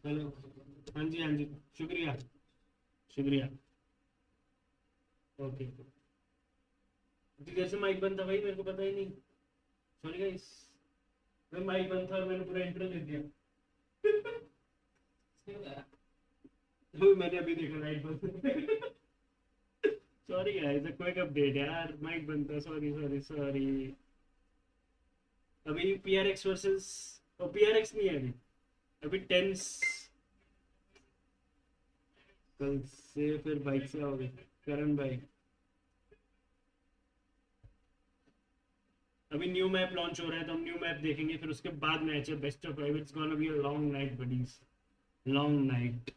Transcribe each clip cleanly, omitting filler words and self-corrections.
Hello. हाँ जी हाँ जी, शुक्रिया शुक्रिया। ओके, तो कैसे माइक बंद था भाई, मेरे को पता ही नहीं। सॉरी गाइस, मैं माइक बंद था और मैंने पूरा इंट्रो दे दिया। तो मैंने अभी देखा लाइट बंद। Sorry guys, a quick update यार, माइक बंद था, सॉरी सॉरी सॉरी। अभी पीआरएक्स वर्सेस, और पीआरएक्स नहीं है अभी, अभी टेंस। कल से फिर बाइक से आओगे करण भाई? अभी न्यू मैप लॉन्च हो रहा है तो हम न्यू मैप देखेंगे, फिर उसके बाद मैच है best of five. It's gonna be a long night buddies, long night.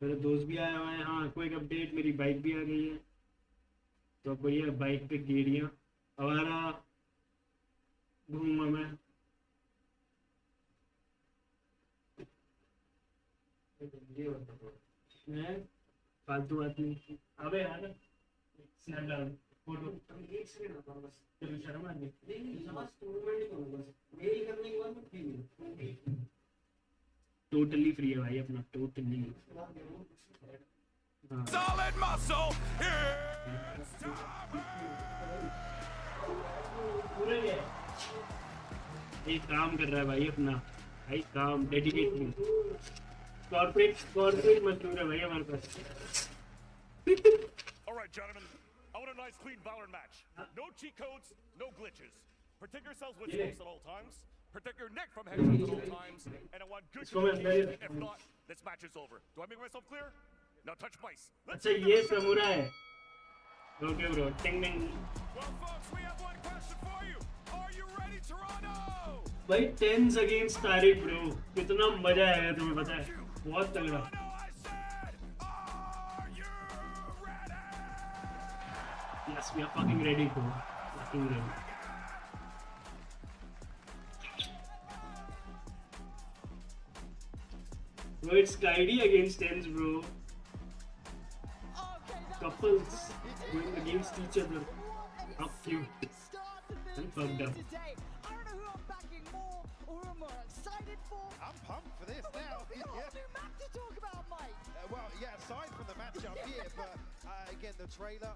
मेरे दोस्त भी आया हुआ है। हाँ, कोई एक अपडेट, मेरी बाइक भी आ गई है। तो अब भैया बाइक पे गेड़ियाँ हमारा घूमा मैं। हैं? फालतू बात नहीं। अबे यार, स्नैपडैल फोटो तेरे शर्म आ गई? टोटली फ्री है भाई अपना, टोटली। हाँ, Solid muscle. एक काम कर रहा है भाई अपना, भाई काम डेडिकेटली। कॉर्पोरेट मजदूर है भाई हमारे पास। All right, gentlemen. I want a nice, clean Valorant match. No cheat codes, no glitches. Protect yourselves with smokes at all times. Protect your neck from headshots at all times. And I want good communication. If not, this match is over. Do I make myself clear? Now touch mice. अच्छा ये समूरा है। Okay bro, टिंग टिंग। Well, folks, we have one question for you. Are you ready, Toronto? भाई 10 against Tariq bro, कितना मजा आएगा तुम्हें पता है, बहुत तगड़ा। Toronto, I said, are you ready? Yes, we are fucking ready bro, fucking ready. Bro, it's Kaidi against tens bro. Couples going against each other. How cute and fucked up. I'm pumped for this now. Well, yeah, aside from the matchup here, but again, the trailer,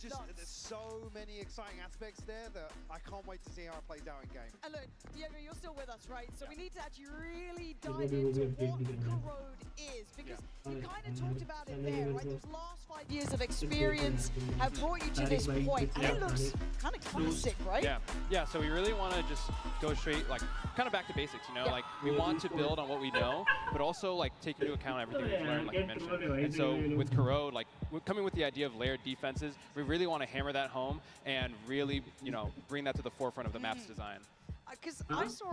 there's so many exciting aspects there that I can't wait to see how it plays out in game. And look, Diego, you're still with us, right? So we need to actually really dive into what Corrode is, because you kind of talked about it there, right? Those last 5 years of experience have brought you to this point, and it looks kind of classic, right? Yeah. So we really want to just go straight, like, kind of back to basics, you know? Like, we want to build on what we know, but also, like, take into account everything we've learned, like you mentioned. And so with Corrode, like, coming with the idea of layered defenses, we really want to hammer that home and really, you know, bring that to the forefront of the map's design. Because I saw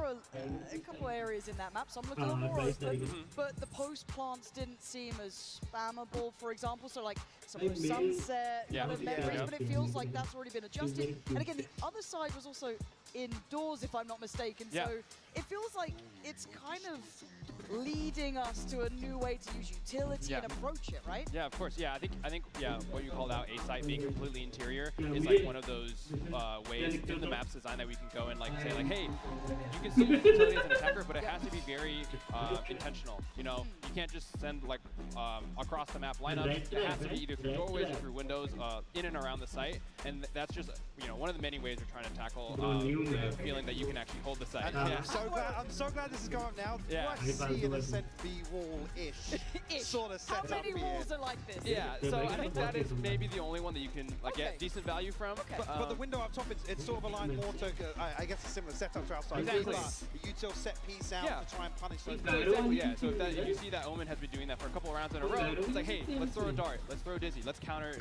a couple areas in that map, some looked a little more open, but the post plants didn't seem as spammable, for example. So like some of the sunset, kind of memories, but it feels like that's already been adjusted. And again, the other side was also indoors, if I'm not mistaken. So it feels like it's kind of leading us to a new way to use utility and approach it, right? Yeah, of course. Yeah, I think what you called out, A site being completely interior, is like one of those ways in the map's design that we can go and like say like, hey, you can still use utility as an attacker, but it has to be very intentional. You know, you can't just send like across the map lineups. It has to be either through doorways or through windows, in and around the site, and that's just one of the many ways we're trying to tackle the feeling that you can actually hold the site. I'm so glad this is going up now. Yeah. I see an ascent B wall-ish sort of setup How many here. walls are like this? Yeah, so I think that is maybe the only one that you can like get decent value from. But the window up top, it's sort of aligned more to, I guess, a similar setup to outside. Exactly. The util set piece out to try and punish those. Exactly, yeah. So if you see that Omen has been doing that for a couple of rounds in a row, it's like, hey, let's throw a dart, let's throw Dizzy, let's counter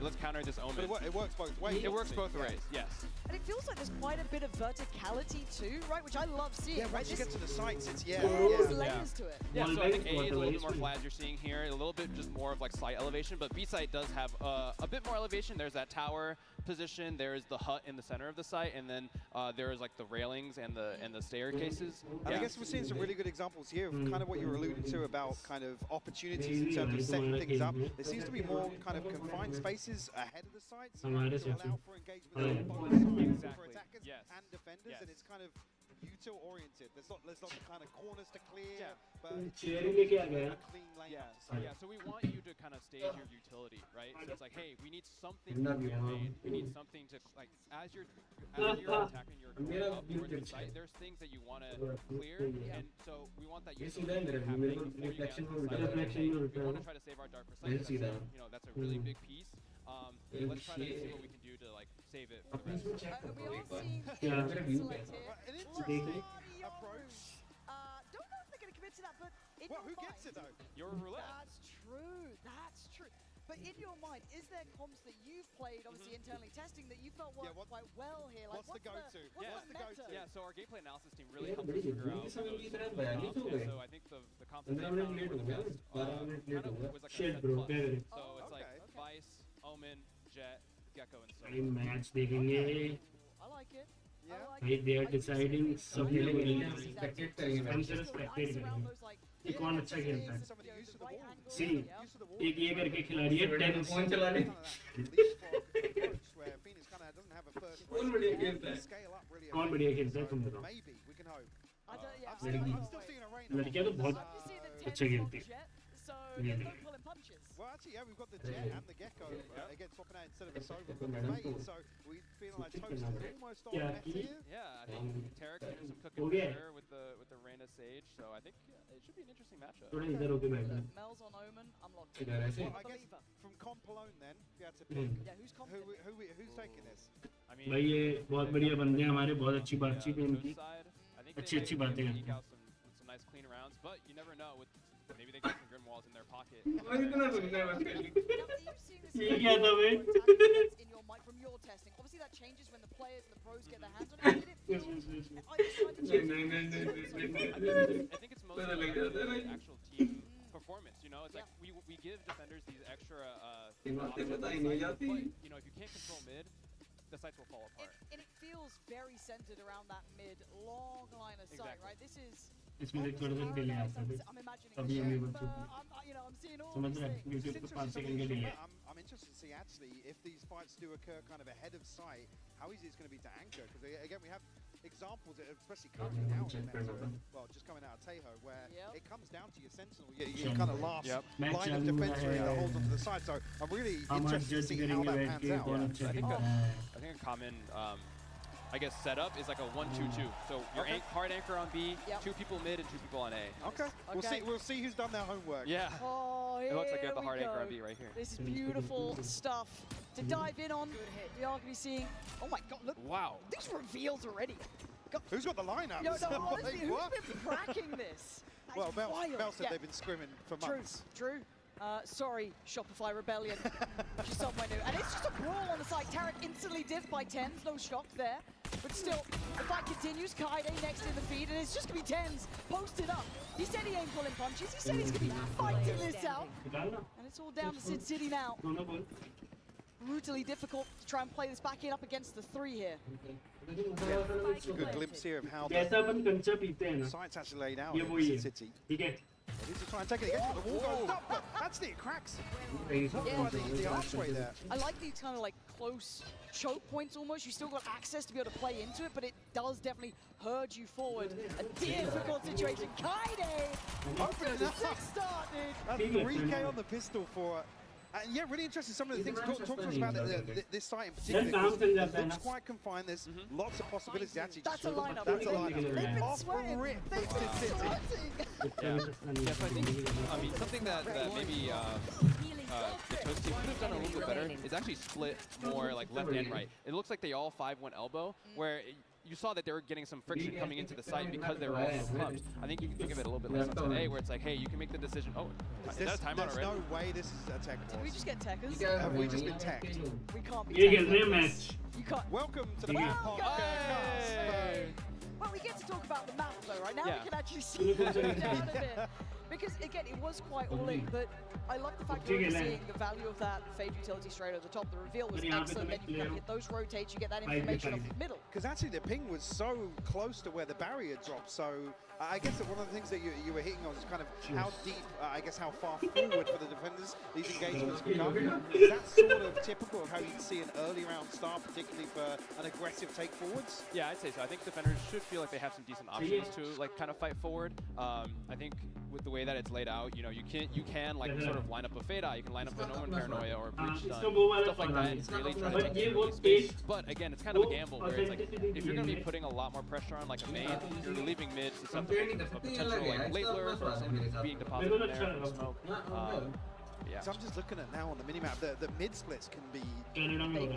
this Omen. But it works both ways. It works both ways, yes. And it feels like there's quite a bit of verticality too, right? Which I love seeing. Yeah, once you get to the sights, it's there's layers to it. Yeah, so I think A is a little bit more flat as you're seeing here, a little bit just more of like slight elevation, but B site does have a bit more elevation. There's that tower position, there's the hut in the center of the site, and then there is like the railings and the staircases. And I guess we're seeing some really good examples here of kind of what you were alluding to about kind of opportunities in terms of setting things up. There seems to be more kind of confined spaces ahead of the sites to allow for engagement. Exactly. Yes. and defenders, Yes. and it's kind of util oriented. There's not kind of corners to clear, Yeah. but Cheering लेके आ गया. a clean lane Yeah, up to side. yeah. So we want you to kind of stage your utility, right? So it's like, hey, we need something to Not yet. invade. We need something to like as you're attacking your going up towards the site. There's things that you want to clear, and so we want that utility to happen before you get reflection onto the will site. return. Like, hey, we Reflection want will to try to save our dark for We'll site. see That's that. that's a really big piece. Let's try to see what we can do to like save it for the rest. We are seeing Yeah. select here. An Take interesting it. approach. Don't know if they're going to commit to that, but in Well, your who mind, gets it though? Your roulette. That's true. That's true. But in your mind, is there comps that you've played, obviously internally testing, that you felt worked what- quite well here? Like, what's the go-to? What's Yeah. the What's the meta? go-to? Yeah, so our gameplay analysis team really Yeah, helped us बड़ी figure out जल्दी समय की तरह those बयानी comps. हो And गए. so I think the comp that they 15 found minute were late the हो गया. best. 12 मिनट Kind लेट हो of गया. was like a Shit set bro, plus. क्या करें? So it's like Okay. Vice, Omen, Jet, Gecko, and so भाई match देखेंगे. I like it. Yeah. I like भाई it. they are I do see deciding it. सब I खेलेंगे really नहीं. see that. Spectate करेंगे. Just हम go सिर्फ nice spectate around करेंगे. those, like, कि कौन अच्छा खेलता है. Somebody used to the right wall. angle. See, Yeah. Used to the wall. एक ये करके खिलाड़ी है 10 फोन चला ले. Kind of that leapfrog approach where Phoenix kind of doesn't have a first कौन बढ़िया खेलता है? scale up really. कौन बढ़िया खेलता है तुम बताओ. Maybe we can hope. I don't, yeah, I'm still, Ladies. I'm still seeing a rain. लड़कियां तो बहुत I'm just seeing the अच्छा tense खेलती from है. Jet, so Yeah. there's no pulling punches. Well, actually, yeah, we've got the Jet and the Gecko again swapping out instead of a Sova from the Fade, so we feeling like Toast is almost on Yeah, net here. yeah, I think Tarek can do some cooking हो for गया. sure with the Reyna Sage. So I think it should be an interesting matchup. थोड़ा इधर होके बैठ जा. Look, Mel's on Omen, I'm locked in. इधर ऐसे. Well, I guess Believer. from comp alone then, if you had to pick, Yeah, who's confident? who's taking this? I mean, भाई ये बहुत बढ़िया बंदे हैं हमारे. बहुत अच्छी बातचीत है Coast इनकी. side, I think अच्छी- अच्छी बातें they हैं. eke out some nice clean rounds, but you never know. With maybe they get some Grimwalls in their pocket. और इतना सुनना है बस कर ली. Now, you've seen this ये क्या था बे? in your mind from your testing. Obviously, that changes when the players and the pros get their hands on it. Did it feel? I just tried to check. I think it's mostly like the actual team performance. You know, it's like we give defenders these extra options on the site, but you know, if you can't control mid, the sites will fall apart. And it feels very centered around that mid long line of sight, Exactly. right? This is. इसमें देख थोड़ा सा delay आता है. I'm imagining अभी the हमें shape, बच्चों I'm seeing all समझ these रहा है. things. YouTube It's पे 5 interesting, सेकंड के delay. I'm interested to see actually if these fights do occur kind of ahead of sight, how easy it's going to be to anchor. Because again, we have examples, especially currently now in the meta, well, just coming out of Tejo, where it comes down to your sentinel, your kind of last line of defense really that holds onto the side. So I'm really interested to see how that pans out. I think a common, I guess, setup is like a 1-2-2. So your hard anchor on B, 2 people mid and 2 people on A. Okay. We'll see who's done their homework. Yeah. Oh, It looks like you have the here hard we anchor on go. B right here. This is beautiful stuff to dive in on. We are going to be seeing. Oh my God! Look, Wow. these reveals already. God. Who's got the lineup? No, honestly, Like, who's what? been cracking this? That Well, is Mel wild. said they've been scrimming for True, months. true. Sorry, Shopify Rebellion. She's somewhere new. And it's just a brawl on the side. Tarek instantly diffed by 10s. No shock there. But still, the fight continues. Kaide next in the feed, and it's just going to be 10s posted up. He said he ain't pulling punches. He said he's going to be fighting this out. And it's all down to Sid City now. Brutally difficult to try and play this back in up against the 3 here. Good glimpse here of how जैसा अपन कंचा पीते हैं ना. site's actually laid out ये in वही है. City. ठीक है. He's just trying to take it again, but the wall goes up. But actually, it cracks by the archway there. I like these kind of like close choke points almost. You still got access to be able to play into it, but it does definitely herd you forward. A difficult situation. Kaide! Opening up. 6 start, dude. That's 3K on the pistol for. And yeah, really interesting. Some of the things. Talk to us about this site in particular. It looks quite confined. There's lots of possibilities. Actually, That's a lineup. That's a They've lineup. been Off sweating. rip They've from been City. sweating. Yeah, so I think, I mean, something that maybe the Toast team could have done a little bit better is actually split more like left and right. It looks like they all 5-1 elbow, where you saw that they were getting some friction coming into the site because they were all so clubbed. I think you can think of it a little bit less on today, where it's like, hey, you can make the decision. Oh, is that a timeout There's already? no way this is a tech Did we wars. just get techers? Have we just been teched? We can't be ये teched खेल रहे हैं like match. this. You can't. Welcome to the Yeah. Big Pop Hey. Cast. Well, we get to talk about the map though, right? Now Yeah. we can actually see it down a bit. Because, again, it was quite all in, but I love the fact that you're seeing the value of that Fade utility straight over the top. The reveal was excellent, then you can get those rotates, you get that information off the middle. Because actually the ping was so close to where the barrier dropped, so I guess that one of the things that you were hitting on is kind of how deep, I guess how far forward for the defenders these engagements can come. Is that sort of typical of how you'd see an early round start, particularly for an aggressive take forwards? Yeah, I'd say so. I think defenders should feel like they have some decent options to like kind of fight forward. I think with the way that it's laid out, you know, you can like sort of line up a fade out, you can line up an Omen Paranoia or a Breach Stun, stuff like that, and really try to take the space. But again, it's kind of a gamble where it's like, if you're going to be putting a lot more pressure on like a main, you're leaving mid susceptible to a potential like late lurk or something being deposited in there from smoke. Yeah. So I'm just looking at now on the minimap, the mid splits can be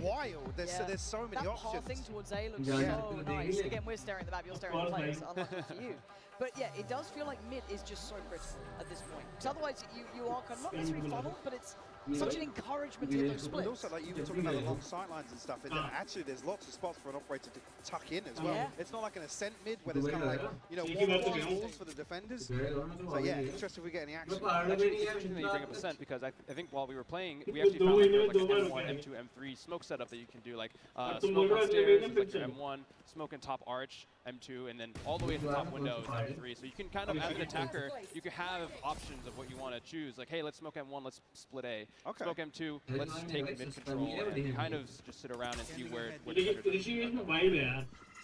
wild. There's so many options. That pathing towards A looks so nice. Again, we're staring at the map, you're staring at the players, unlucky for you. But yeah, it does feel like mid is just so critical at this point. Because otherwise you are kind of not necessarily funneled, but it's such an encouragement to get those splits. And also, like you were talking about the long sightlines and stuff, actually there's lots of spots for an operator to tuck in as well. It's not like an ascent mid where there's kind of like, you know, one walls for the defenders. So yeah, interesting if we get any action. Actually, it's interesting that you bring up ascent because I think while we were playing, we actually found like there's like an M1, M2, M3 smoke setup that you can do, like smoke on stairs is like your M1, smoke in top arch, M2, and then all the way to the top window is M3. So you can kind of, as an attacker, you can have options of what you want to choose. Like, hey, let's smoke M1, let's split A. Okay. Smoke M2, let's take mid control, and kind of just sit around and see where the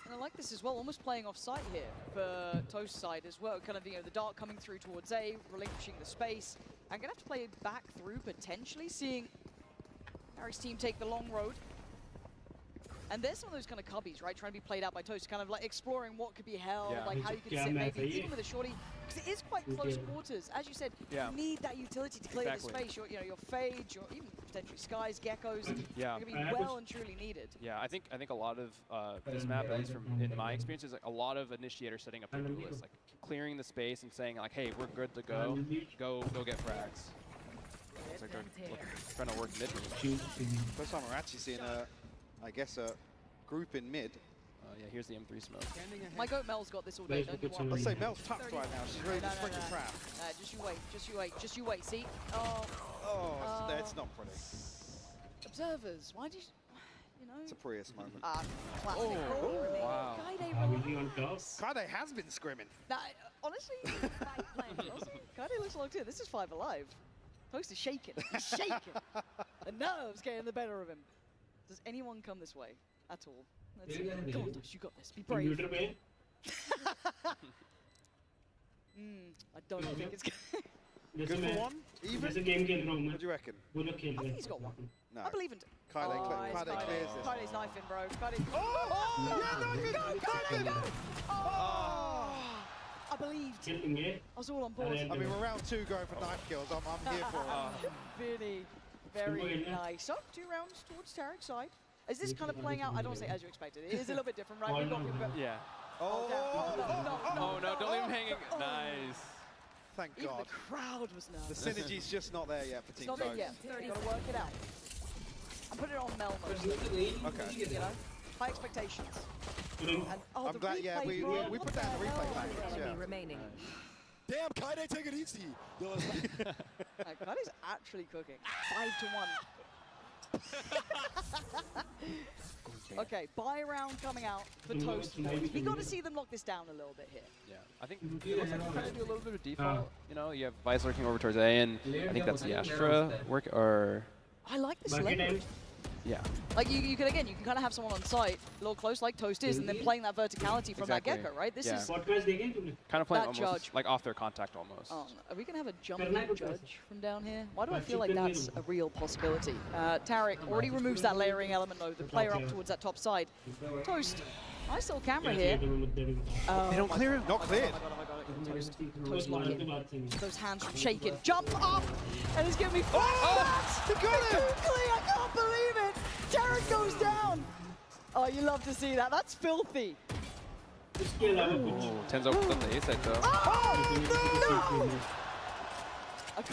And I like this as well, almost playing off site here for Toast's side as well. Kind of, you know, the dart coming through towards A, relinquishing the space. I'm going to have to play it back through, potentially, seeing Harry's team take the long road. And there's some of those kind of cubbies, right, trying to be played out by Toast, kind of like exploring what could be held, like how you can sit maybe, even with a shorty, because it is quite close quarters. As you said, you need that utility to clear the space. Your fades, your even potentially skies, geckos, are going to be well and truly needed. Yeah, I think a lot of this map, at least from in my experience, is like a lot of initiators setting up their duelists, like clearing the space and saying like, hey, we're good to go, go get frags. It's like they're trying to work mid. First time we're actually seeing I guess a group in mid. Yeah, here's the M3 smoke. My goat Mel's got this all day, don't you want? Let's say Mel's tucked right now. She's ready to spring the trap. Just you wait, see? That's not pretty. Observers, why do you know? It's a Prius moment. Classic. Wow. Kaide has been scrimming. Now, honestly, Kaide looks locked in. This is 5 Alive. Toast is shaking. He's shaking. The nerves getting the better of him. Does anyone come this way at all? Let's see. Come on, Toast, you got this. Be brave. I don't think it's good for one. Even. What do you reckon? I think he's got one. No. I believe in it. Kaide clears this. Kaide's knifing, bro. Kaide. Kaide, go! I believed. I was all on board. I mean, we're round 2 going for knife kills. I'm here for it. Really, very nice. So 2 rounds towards Tarek's side. Is this kind of playing out? I don't want to say as you expected. It is a little bit different, right? We've got people. Yeah. No, don't leave him hanging. Nice. Thank God. Even the crowd was nervous. The synergy's just not there yet for Team Toast. It's not there yet. You've got to work it out. I'm putting it on Mel mostly. Okay. You know, high expectations. And, I'm glad. Yeah, we put that in the replay package. Yeah. Remaining. Damn, Kaide, take it easy. Kaide's actually cooking. 5-1. Okay, buy round coming out for Toast. We got to see them lock this down a little bit here. Yeah, I think it looks like they're trying to do a little bit of default. You know, you have Vice lurking over towards A, and I think that's the Astra work, or... I like this leverage. Yeah. Like you can again, you can kind of have someone on site a little close like Toast is, and then playing that verticality from that gecko, right? This is kind of playing almost like off their contact almost. Oh, no. Are we gonna have a jumping judge from down here? Why do I feel like that's a real possibility? Tarek already removes that layering element though. The player up towards that top side. Toast, nice little camera here. They don't clear him. Not cleared. Toast lock in. Those hands from shaking. Jump up! And it's giving me he got him! I can't believe it! Tarek goes down! Oh, you love to see that. That's filthy. Tenzo put up the A side though. Oh, no!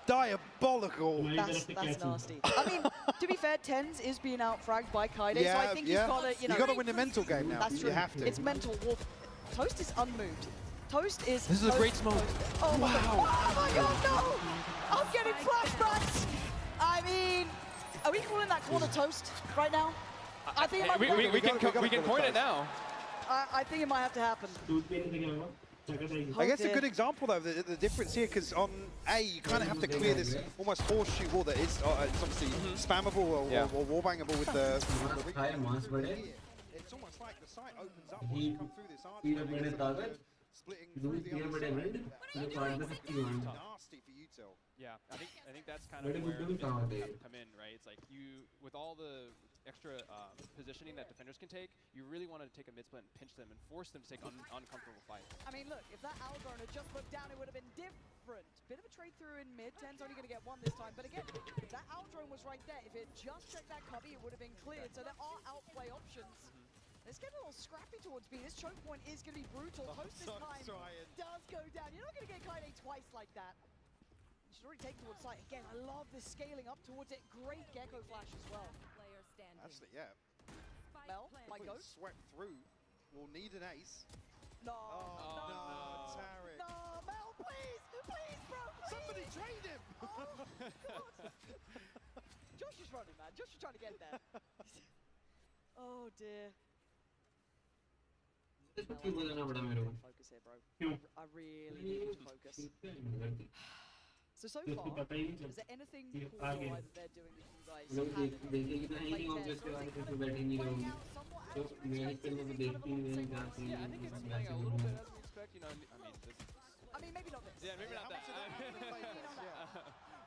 Diabolical. That's nasty. I mean, to be fair, Tens is being out-fragged by Kaide, so I think he's got to, you got to win the mental game now. That's true. You have to. It's mental warfare. Toast is unmoved. Toast is. This is a great smoke. Oh my god, no! I'm getting flashbacks! I mean, are we calling that corner toast right now? I think it might we can coin it now. I think it might have to happen. I guess a good example though, the difference here, because on A, you kind of have to clear this almost horseshoe wall that is it's obviously spammable or wallbangable with the... It's almost like the site opens up once you come through this arch. Splitting through the other side. Nasty for util. Yeah, I think that's kind of where the have to come in, right? It's like you, with all the extra positioning that defenders can take, you really want to take a mid split and pinch them and force them to take uncomfortable fights. I mean, look, if that Algorn had just looked down, it would have been different. Bit of a trade through in mid. Ten's only going to get one this time, but again, that Algorn was right there. If it just checked that cubby, it would have been cleared. So there are outplay options. It's getting a little scrappy towards B. This choke point is going to be brutal. Toast this time does go down. You're not going to get Kaide twice like that. You should already take towards site. Again, I love this scaling up towards it. Great Gecko flash as well. Actually, yeah. Mel, my goat. Swept through. We'll need an ace. No, no, Tarek. No, Mel, please, please, bro, please. Somebody trade him. Oh, God. Josh is running, man. Josh is trying to get there. Oh, dear. Focus here, bro. I really need to focus. So far, is there anything cool that they're doing with you guys? Yeah, I think it's playing out a little bit as we expect. You know, I mean, maybe not this. Yeah, maybe not that.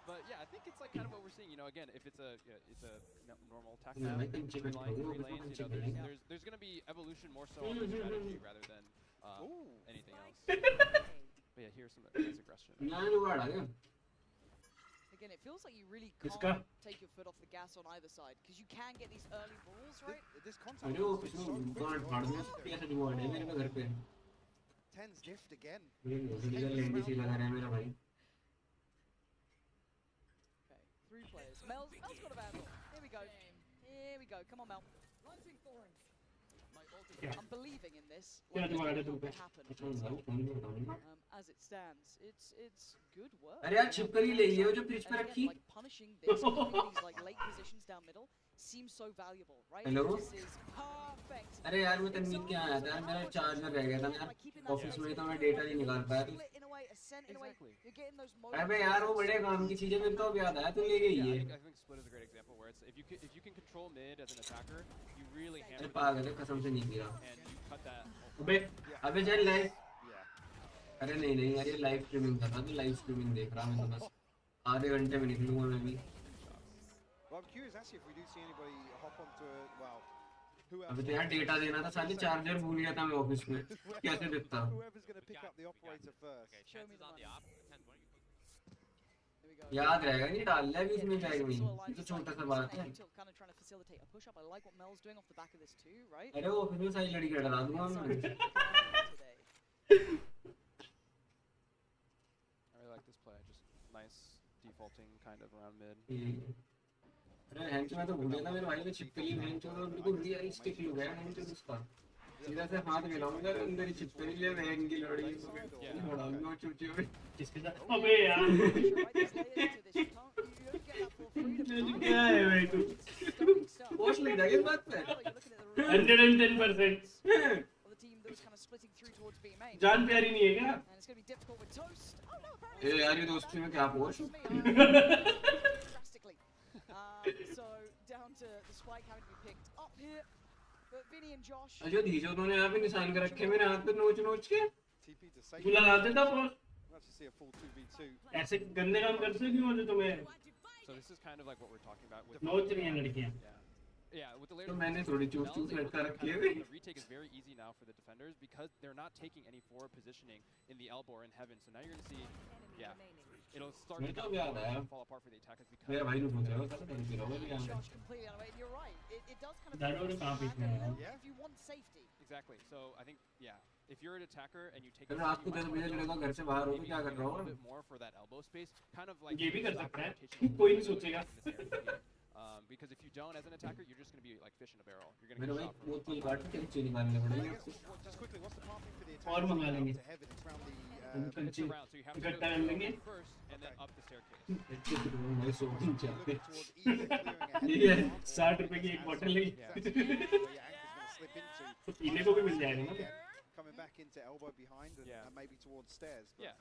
But yeah, I think it's like kind of what we're seeing. You know, again, if it's a normal attack map, three lanes, you know, there's going to be evolution more so on the strategy rather than anything else. But yeah, here's some nice aggression. Again, it feels like you really can't take your foot off the gas on either side because you can get these early balls, right? This contact Ten's gift again. Okay, 3 players. Mel's got a vandal. Here we go. Here we go. Come on, Mel. Launching thorns. I'm believing in this. Like it will happen. As it stands, it's good work. अरे यार छिपकली ले ये जो fridge पे रखी. Like punishing this, these like late positions down middle seems so valuable, right? Hello? This is perfect. अरे यार मैं तनमीत के आया था यार मेरा चार्जर रह गया था यार ऑफिस में तो मैं डेटा नहीं निकाल पाया. अबे यार वो बड़े काम की चीजें मेरे को अब याद आया तू ले गई है. I think split is a great example where it's if you can control mid as an attacker, you really hammer पागल है कसम से नहीं गिरा. and you cut that. अबे चल लाइव. अरे नहीं यार ये लाइव स्ट्रीमिंग था तो लाइव स्ट्रीमिंग देख रहा मैं तो बस आधे घंटे में निकलूंगा मैं भी. Well, I'm curious actually if we do see anybody hop onto अबे तो यार डेटा देना था साले चार्जर भूल गया था मैं ऑफिस में कैसे देता. Whoever's going to pick up the operator first. Okay, chances on the op. Depends what you याद रहेगा नहीं डाल ले अभी इसमें बैग में ये तो छोटा सा बात है. Kind of trying to facilitate a push up. I like what Mel's doing off the back of this too, right? अरे वो ऑफिस में सारी लड़की डरा दूंगा मैं. This play, just nice defaulting kind of around mid. अरे हैंड में तो भूल गया था मेरे भाई ने छिपकली हैंड चो तो बिल्कुल रियल स्टिक लग गया हैंड चो उसका सीधा से हाथ मिलाऊंगा अंदर ही छिपकली ले वैन की लड़ी उड़ाऊंगा चूचे में किसके साथ. अबे यार क्या है भाई तू पोस्ट लग जाएगी इस बात पे 110%. जान प्यारी नहीं है क्या ए यार ये दोस्ती में क्या post. So down to the spike having to be picked up here, but Vinny and Josh. अजो दीजो तूने यहाँ पे निशान कर रखे मेरे हाथ पे नोच के. तू लगा देता पोस्ट. ऐसे गंदे काम करते क्यों होते तुम्हें. So this is kind of like what we're talking about with नोच रही हैं लड़कियाँ. Yeah, with the layer. तो मैंने थोड़ी चूस लटका रखी है. The retake is very easy now for the defenders because they're not taking any forward positioning in the elbow or in heaven. So now you're going to see, it'll start to fall apart for the attackers because. मेरा भाई ने पूछा वो सारा tension हो गया. Josh completely unaware. You're right. It does kind of. If you want safety. Exactly. So I think if you're an attacker and you take. अगर रात को 10 बजे लड़का घर से बाहर हो तो क्या कर रहा हूँ. A bit more for that elbow space, kind of like. ये भी कर सकता है. कोई नहीं सोचेगा. Because if you don't, as an attacker, you're just going to be like fish in a barrel. You're going to get shot from Just quickly, what's the pathing for the और मंगा लेंगे to heaven. It's round the It's a round, so you have to go इकट्ठा कर through लेंगे first and then up the staircase. मैं सो नहीं चाहते looking towards either clearing ahead ये of the plant or 60 रुपए की एक as बोतल लेंगे exactly where your anchor's going to slip into. तो पीने को भी मिल जाएगा ना Again, coming back into elbow behind and maybe towards stairs. But Yeah.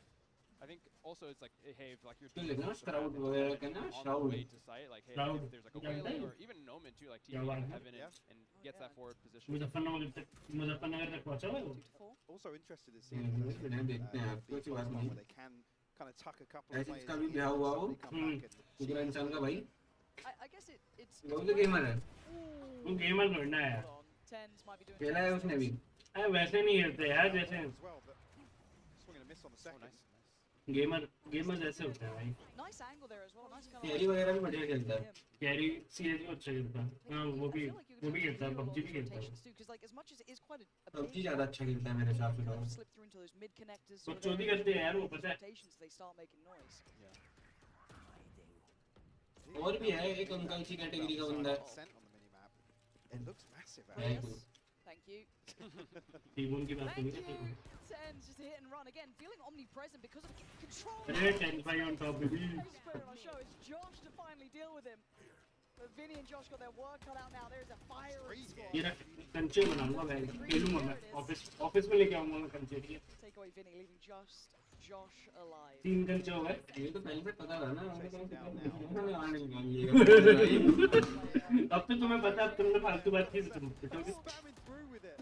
I think also it's like, hey, if like you're तो too लेकिन close to shroud the वगैरह like, का ना on the shroud way to sight, like hey, Shroud. if there's like a क्या wailing बताएं? or even an omen too, like क्या TP बात है? heaven and gets that forward position. Muzaffarnagar तक पहुंचा हुआ है वो 2 to 4. also interested to see if there's देखते हैं देखते हैं आपको अच्छी बात where नहीं they can kind of tuck a couple of ऐसे players इसका भी in ब्याह हुआ हो before they come back and दूसरा इंसान का भाई I guess it's वो भी गेमर है वो गेमर ढूंढना है hold on. Tens might be doing खेला है उसने भी अरे वैसे नहीं खेलते यार जैसे as well, but swinging a miss on the second. Gamer जैसे होता है भाई nice angle there as well. Nice kind carry वगैरह भी बढ़िया खेलता है कैरी सीएस भी अच्छा खेलता है हाँ वो भी खेलता है पबजी भी खेलता है because like as much as it is quite a PUBG ज्यादा अच्छा खेलता है मेरे हिसाब से तो slip through into those mid connectors. वो चोरी करते हैं यार वो पता है rotations they start making noise. और भी है एक अंकल सी कैटेगरी का बंदा है Percent on the minimap. It looks massive. है actually. Thank you. टीमोन की बात Thank नहीं you. Tens just hit and run again, feeling omnipresent because of control. अरे 10 5 on top baby Expert on our show. It's Josh to finally deal with him. But Vinny and Josh got their work cut out now. There's a fire in the squad. ये रख कंचे बनाऊंगा मैं खेलूंगा मैं office में लेके आऊंगा मैं कंचे ठीक है Take away Vinny, leaving just Josh alive. 3 कंचे हो गए ये तो पहले से पता था ना आने लगा ये अब तो तुम्हें पता अब तुमने फालतू बात की तुम पिटोगे Spamming through with it.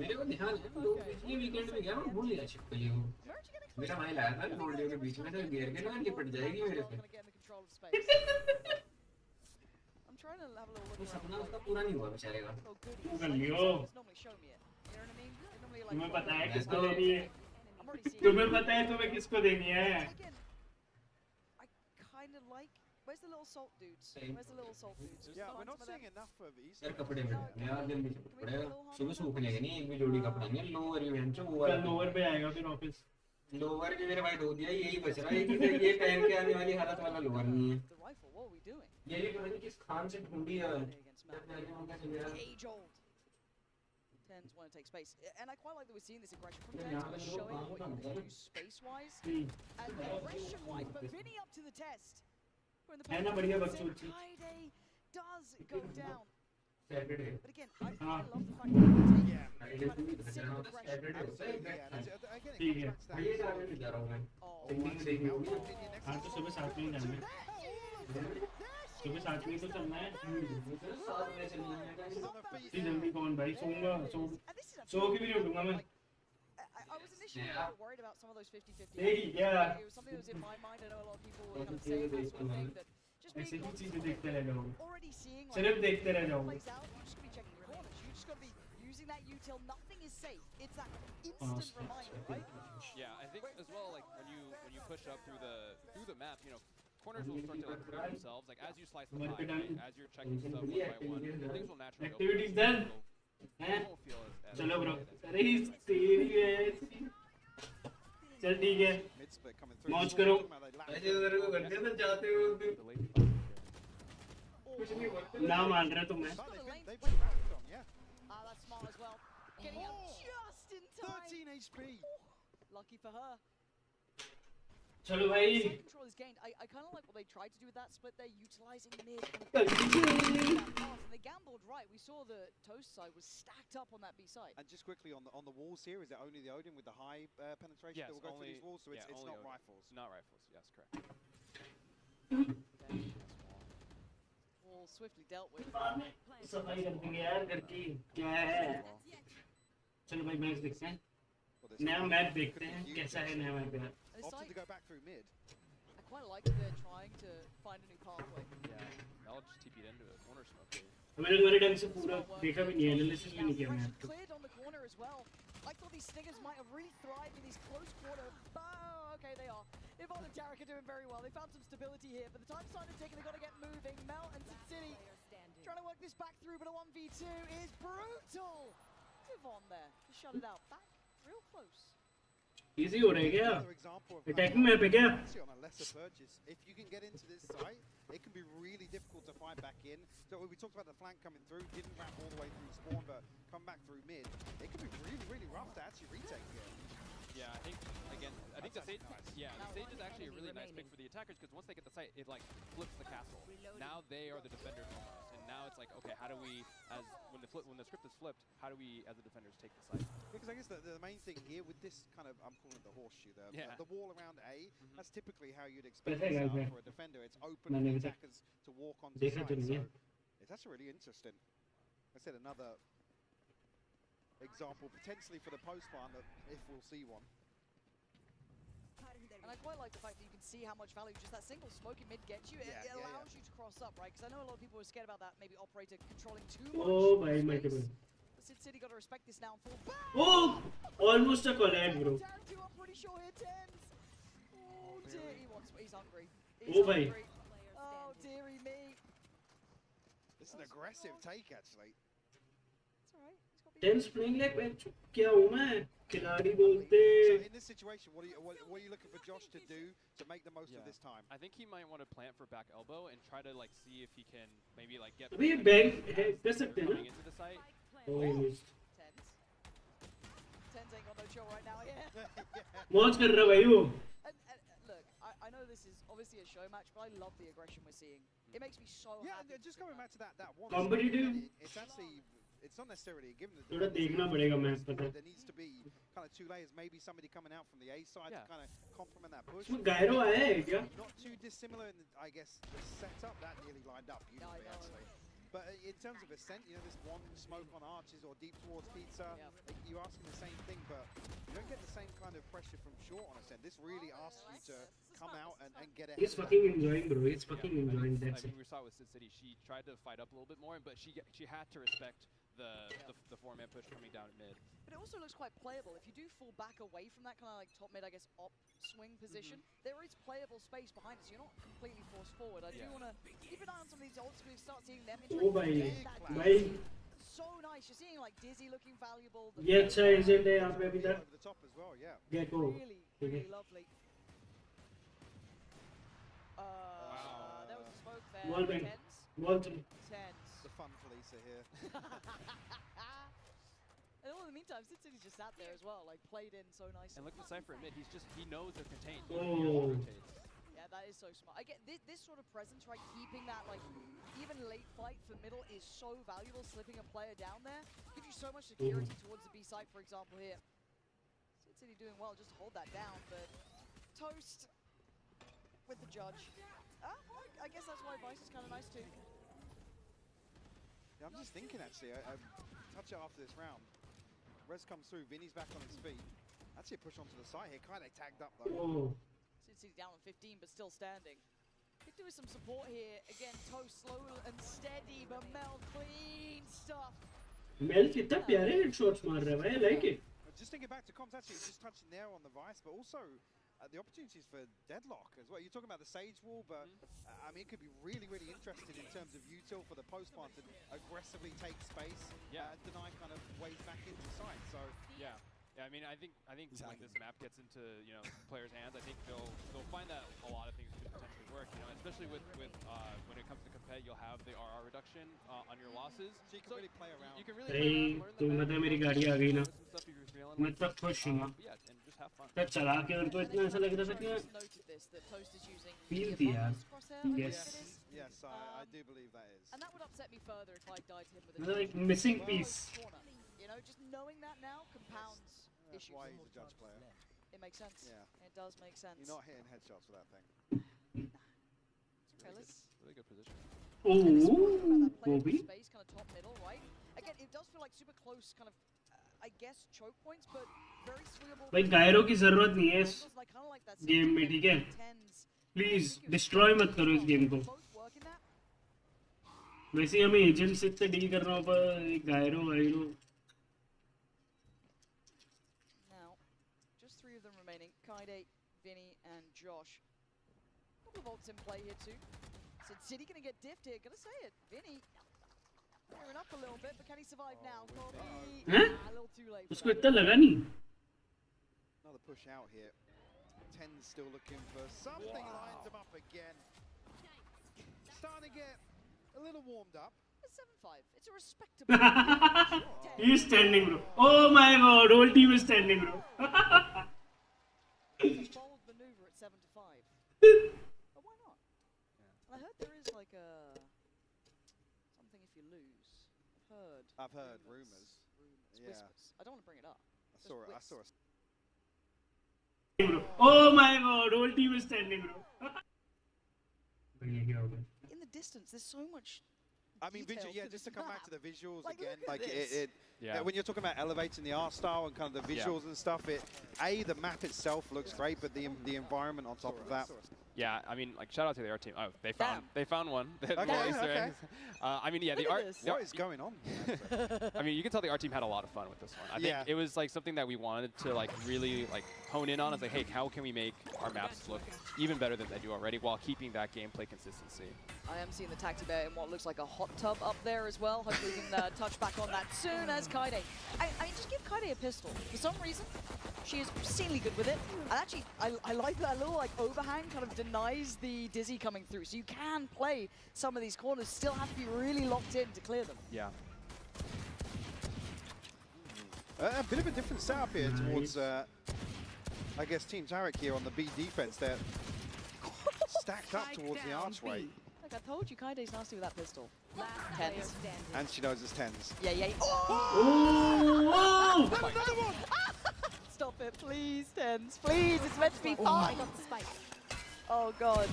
मेरे को ध्यान है लोग पिछले वीकेंड में गया मैं भूल गया छिपकली को मेरा भाई लाया था रोडियो के बीच में से गिर के ना लिपट जाएगी मेरे पे I'm trying to have a little वो look सपना around. उसका पूरा नहीं हुआ बेचारे का Oh, goody. कर लियो It's normally show me it. You know what I mean? They normally तुम्हें like. पता है किसको देनी है I'm already seeing. तुम्हें पता है तुम्हें किसको देनी है Again, I kind of like. Where's the little salt dudes? Where's the little salt dudes? Yeah, Find we're not some of them. seeing enough of East. यार कपड़े में यार जल्दी से पड़ेगा सुबह सूखने के नहीं एक भी जोड़ी कपड़ा नहीं लोअर भी बेंचो वो कल लोअर पे आएगा फिर ऑफिस लोअर भी मेरे भाई धो दिया यही बच रहा है कि ये पहन के आने वाली हालत वाला लोअर नहीं है The rifle. What are we doing? ये भी पता नहीं किस खान से ढूंढी है Against Matt. Age old. Tens want to take space, and I quite like that we're seeing this aggression from Tens. We're showing what you can do space-wise and aggression-wise. But Vinny up to the test. We're in the है ना बढ़िया बकचोदी Kaide does go down. Saturday But again, I love the हाँ fact that we're taking Yeah. kind of considerable aggression. Saturday होता है Yeah, and again, ठीक it है comes back भाई ये to जाने नहीं जा रहा हूँ मैं Oh, टेक्निक देखनी होगी हाँ तो सुबह 7 बजे जाना है सुबह 7 बजे तो चलना है 7 बजे चलना है इतनी जल्दी कौन भाई सोऊंगा and this is सो के भी नहीं उठूंगा मैं I was initially a little bit worried about some of those 50-50. Hey, yeah. It was something that was in my mind. I know a lot of people were kind of saying that sort of thing. That just ऐसे being ही चीजें constant, देखते रह जाओगे already seeing like सिर्फ देखते रह how it जाओगे plays out. You just gotta be checking your corners. You just gotta be using that util. Nothing is safe. It's that instant reminder, right? Yeah, I think as well, like when you push up through the map, you know, corners will start to like clear themselves. Like as you slice the pie, right? As you're checking stuff one by one, things will naturally open. Activities done. You हैं won't feel as चलो bro अरे तेरी ऐसी चल ठीक है mid split coming through. मौज करो ऐसे उधर को करते हैं तो जाते हो कुछ नहीं बोलते ना मान रहे तो मैं But they've been wrapped on, yeah. That's smart as well. Getting out just in time. 13 HP. Lucky for her. चलो भाई Side control is gained. I kind of like what they tried to do with that split. They're utilizing mid. And they gambled right. We saw the toast side was stacked up on that B side. And just quickly on the walls here, is it only the Odin with the high penetration Yes, that will go only- through these walls? So it's yeah, not only Odin. rifles. Not rifles. Yes, correct. All swiftly dealt with. सफाई कर देंगे यार घर की क्या है चलो भाई मैच देखते हैं Well, there's नया something मैच that देखते could हैं be कैसा huge. है नया मैच यार And this Opted side, to go back through mid. I quite like that they're trying to find a new pathway. Yeah, that'll just TP it into a corner smoke. मेरे ढंग से पूरा देखा भी नहीं है एनालिसिस भी नहीं किया मैं Fresh cleared on the corner as well. I thought these Stingers might have really thrived in these close quarter. Oh, okay, they are. Yvonne and Derek are doing very well. They found some stability here, but the time started ticking. They've got to get moving. Mel and Sin City trying to work this back through, but a 1v2 is brutal. Yvonne there to shut it out. Back real close. Easy हो रहा है क्या Another example of attacking map है क्या actually on a lesser purchase. If you can get into this site, it can be really difficult to fight back in. So we talked about the flank coming through, didn't wrap all the way through spawn, but come back through mid. It can be really, really rough to actually think the Sage, the Sage is actually a really nice pick for the attackers because once they get the site, it like flips the castle. Now they are the defenders almost, and now it's like, okay, how do we, as when the script is flipped, how do we as the defenders take the site? Because I guess the main thing here with this kind of, I'm calling it the horseshoe, the wall around A, that's typically how you'd expect it for a defender. It's open for the attackers to walk onto the site. So that's really interesting. I said another example potentially for the post plant that if we'll see one. And I quite like the fact that you can see how much value just that single smoke in mid gets you. It allows you to cross up, right? Because I know a lot of people were scared about that, maybe operator controlling too much. Oh, bhai, multiple. Sid City got to respect this now. Full back. Oh, almost a collide, bro. I'm pretty sure here, Tens. Oh dear, he's hungry. Oh, bhai. Oh dearie me. This is an aggressive take, actually. It's alright. 10 playing like क्या हूँ मैं खिलाड़ी बोलते. So in this situation, what are you looking for Josh to do to make the most of this time? I think he might want to plant for back elbow and try to like see if he can maybe like get. अभी bank है कर सकते हैं ना? Coming into the site. Oh, he missed. Tens ain't got no chill right now. Yeah. मौज कर रहा भाई वो. Look, I know this is obviously a show match, but I love the aggression we're seeing. It makes me so happy. Just going back to that one. Competitive. It's actually. It's not necessarily given the थोड़ा देखना पड़ेगा match पता. there needs to be kind of two layers, maybe somebody coming out from the A side to kind of complement that push. इसमें gyro आया है क्या? Not too dissimilar in the, I guess the setup that nearly lined up beautifully actually. But in terms of ascent, you know, this one smoke on arches or deep towards pizza, you ask him the same thing, but you don't get the same kind of pressure from short on ascent. This really asks you to come out and get ahead. He's fucking enjoying, bro. He's fucking enjoying. That's it. We saw with Sid City, she tried to fight up a little bit more, but she had to respect the four-man push coming down at mid. But it also looks quite playable. If you do fall back away from that kind of like top mid, I guess, op swing position, there is playable space behind us. You're not completely forced forward. I do want to keep an eye on some of these ults. We start seeing them. Oh, bhai. So nice. You're seeing like Dizzy looking valuable. ये अच्छा agent है यहाँ पे अभी तक. Over the top as well, yeah. Gecko. Really lovely. There was a smoke there. Wall bang. Wall three. Tens. The fun Felisa here. And all in the meantime, Sid City just sat there as well, like played in so nicely. And look at Cypher at mid. He knows they're contained. Oh. Yeah, that is so smart. I get this sort of presence, right? Keeping that like even late fight for middle is so valuable. Slipping a player down there gives you so much security towards the B site, for example. Here, Sid City doing well just to hold that down, but Toast with the judge. I guess that's why Vice is kind of nice too. Yeah, I'm just thinking actually. I touch it after this round. Rez comes through. Vinny's back on his feet. Actually, a push onto the side here. Kind of tagged up though. Oh. City's down on 15, but still standing. Could do with some support here. Again, Toast slow and steady, but Mel clean stuff. Mel कितना प्यारे headshots मार रहा है भाई. I like it. Just thinking back to comms, actually, just touching there on the Vice, but also the opportunities for deadlock as well. You're talking about the Sage wall, but I mean, it could be really, really interesting in terms of util for the post plant to aggressively take space, deny kind of ways back into sight. So yeah, I mean, I think when this map gets into players' hands, I think they'll find that a lot of things could potentially work. Especially with when it comes to compet, you'll have the RR reduction on your losses. So you can really play around. You can really play around, learn the map, पता मेरी गाड़ी आ गई ना. some stuff if you're feeling मैं तब खुश हूँ. yeah, and just have fun. तब चला के उनको इतना ऐसा लग रहा था कि Noted this, that Toast is using Feel the the abundance crosshair, I Yes. believe it is. Yes, I do believe that is. And that would upset me further if I died to him with a मतलब like missing piece. corner. Just knowing that now compounds That's issues. why he's a judge player. It makes sense. Yeah. It does make sense. You're not hitting headshots with that thing. Okay, let's Really good position. Oh, Bobby. space, kind of top middle, right? Again, it does feel like super close, kind of, I guess, choke points, but very swingable. भाई गायरों की जरूरत नहीं है इस Like, kind of like that game में, ठीक है? tens. Please destroy मत करो इस गेम को. Both working that. वैसे ही हमें एजेंट से इतना डील करना होगा. गायरों Now, just 3 of them remaining. Kaide, Vinny, and Josh. Couple of ults in play here too. Sid City gonna get diffed here. Gonna say it. Vinny gearing up a little bit, but can he survive now? Kobe. Huh? A little too late. उसको इतना लगा नहीं. Another push out here. 10's still looking for something. Lines him up again. Starting to get a little warmed up. It's 7-5. It's a respectable. He's standing, bro. Oh my god, whole team is standing, bro. But why not? I heard there is like a something if you lose. I've heard rumors. Yeah. Whispers. I don't want to bring it up. I saw it. Bro. Oh my god, whole team is standing, bro. In the distance, there's so much. I mean, detail yeah, to just this to come back map. to the visuals Like, again, look at like this. when you're talking about elevating the art style and kind of the visuals and stuff, the map itself looks great, but the environment on top of that. Yeah, I mean, like shout out to the art team. Oh, they found one. The Okay, Easter okay. eggs. I mean, yeah, Look the at art. this. the What art- is going on? I mean, you can tell the art team had a lot of fun with this one. I think Yeah. it was like something that we wanted to like really like hone in on. It's like, hey, how can we make our maps look even better than they do already while keeping that gameplay consistency? I am seeing the Tacti Bear in what looks like a hot tub up there as well. Hopefully we can touch back on that soon as Kaide. I mean, just give Kaide a pistol. For some reason, she is obscenely good with it. And actually, I like that little like overhang kind of denies the dizzy coming through. So you can play some of these corners, still have to be really locked in to clear them. Yeah. A bit of a different setup here towards, I guess, Team Tarek here on the B defense. They're stacked up towards the archway. Like I told you, Kaide's nasty with that pistol. Tens. And she knows it's tens. Yeah, yeah. Oh! Another one! Stop it, please, Tens. Please, it's meant to be fun. Oh, God.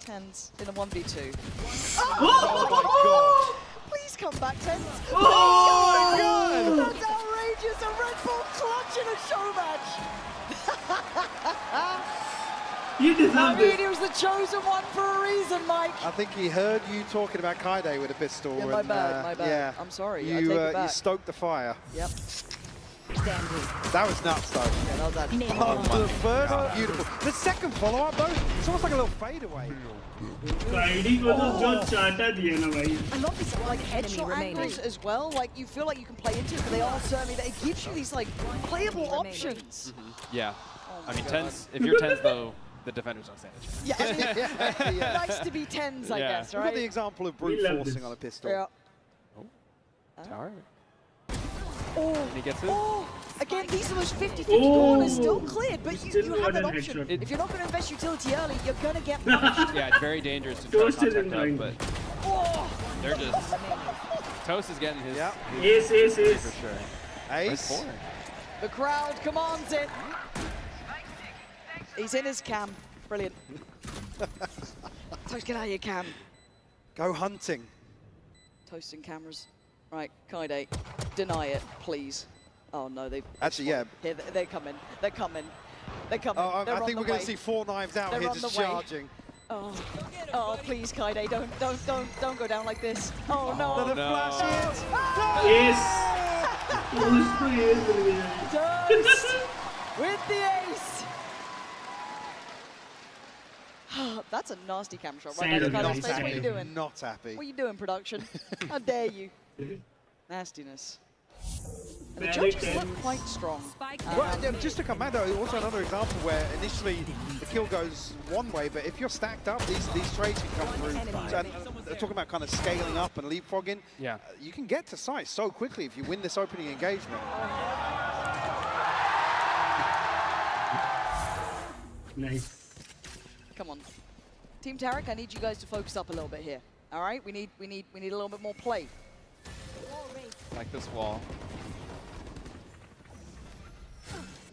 Tens in a 1v2. Oh my god! Please come back, Tens. Oh my God! That's outrageous. A Red Bull clutch in a show match. You I deserve mean, this. he was the chosen one for a reason, Mike. I think he heard you talking about Kaide with a pistol. Yeah, my and, bad, my bad. Yeah, I'm sorry, I You, take it back. you stoked the fire. Yep. That was nuts, though. Yeah, that was actually Oh, the first, beautiful. The second follow-up, though, it's almost like a little fadeaway. Kaide को तो जो चाटा दिया ना भाई. I love these like headshot angles as well. Like you feel like you can play into it, but they are certainly that it gives you these like playable options. Yeah. Oh I my mean, God. tens. If you're tens though, the defenders don't stand a chance. Yeah, I mean, Yeah. nice to be tens, I Yeah. guess, We've got the right? example of brute We love forcing this. on a pistol. Yeah. Tower. Oh, And he gets it. oh, again, these are those 50-50 Oh. corners still cleared, but you Still have got that an option. headshot. If you're not going to invest utility early, you're going to get punished. Yeah, it's very dangerous to try to Toast is contact in up, line. but Oh, they're just. Toast is getting his. Yeah. Ace, ace, ace. For sure. Ace. Nice four. the crowd commands it. He's in his cam. Brilliant. Toast, get out of your cam. Go hunting. Toasting cameras. Right, Kaide, deny it, please. Oh no, they've Actually, yeah. here they're coming. They're coming. They're coming. Oh, They're I on think the we're going way. to see 4 knives out They're here on just the way. charging. Oh, please, Kaide, don't go down like this. Oh no. Another no. flash Ace. उसको ace मिल गया. Toast with the ace. That's a nasty cam shot right Sand now. on Kaide's the face. What are you side. doing? Not happy. What are you doing, production? How dare you? Nastiness. And the Very judges look tense. quite strong. Well, just to come back though, also another example where initially the kill goes one way, but if you're stacked up, these trades can come through. And they're talking about kind of scaling up and leapfrogging. Yeah. You can get to sight so quickly if you win this opening engagement. Nice. Come on. Team Tarek, I need you guys to focus up a little bit here. All right? We need a little bit more play. Like this wall.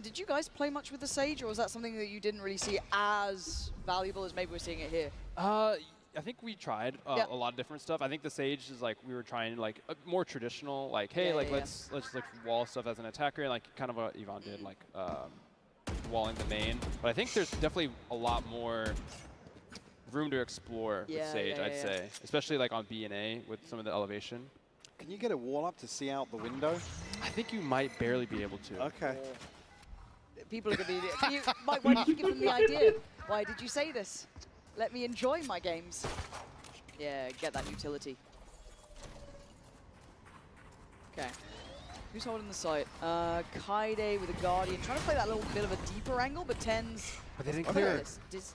Did you guys play much with the Sage, or was that something that you didn't really see as valuable as maybe we're seeing it here? I think we tried Yeah. a lot of different stuff. I think the Sage is like we were trying like a more traditional, like hey, Yeah, like yeah, let's like wall stuff as an attacker, and like kind of what Yvonne did, like walling the main. But I think there's definitely a lot more room to explore Yeah, with Sage. yeah, I'd yeah. say, especially like on B and A with some of the elevation. Can you get a wall up to see out the window? I think you might barely be able to. Okay. People are going to be... Mike, why did you give them the idea? Why did you say this? Let me enjoy my games. Yeah, get that utility. Okay. Who's holding the site? Kaide with a Guardian. Trying to play that little bit of a deeper angle, but Tens... But they didn't Oh, clear there it. it is.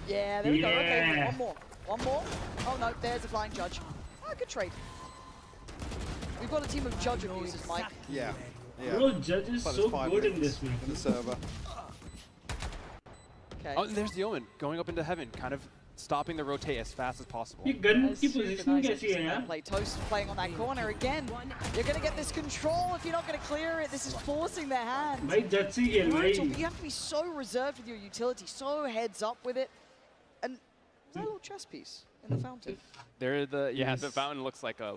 Yeah, there we go. Okay, Yeah. one more. One more. Oh no, there's the flying judge. Oh, good trade. We've got a team of judge abusers, Mike. Yeah. Yeah. Bro, Judge is But so it's 5 good in minutes this match. for the server. Okay. Oh, and there's the Omen going up into heaven, kind of stopping the rotate as fast as possible. ये gun That's की super positioning nice कैसी है interesting यार? play. Toast playing on that corner again. You're going to get this control if you're not going to clear it. This is forcing their hand. भाई जज से खेल Brutal, भाई. but you have to be so reserved with your utility, so heads up with it. And is that a little chess piece in the fountain? The fountain looks like a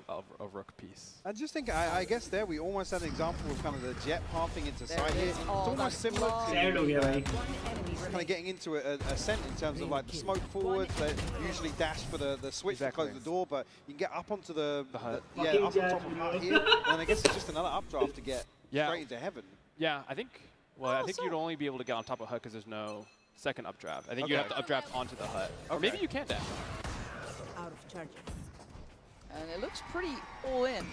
rook piece. I just think, I guess there we almost had an example of kind of the jet pathing into There sight it here. is. It's Oh, almost that's similar lovely. Sad हो गया भाई. to kind of getting into a ascent in terms of like the smoke forward. They usually dash for the switch to close the door, but you can get up onto the hut. yeah, up on top of the hut here. And I guess it's just another updraft to get straight into heaven. Yeah, I think so- you'd only be able to get on top of hut because there's no second updraft. I think you have to updraft onto the hut. Or maybe you can dash. Out of charges. And it looks pretty all in.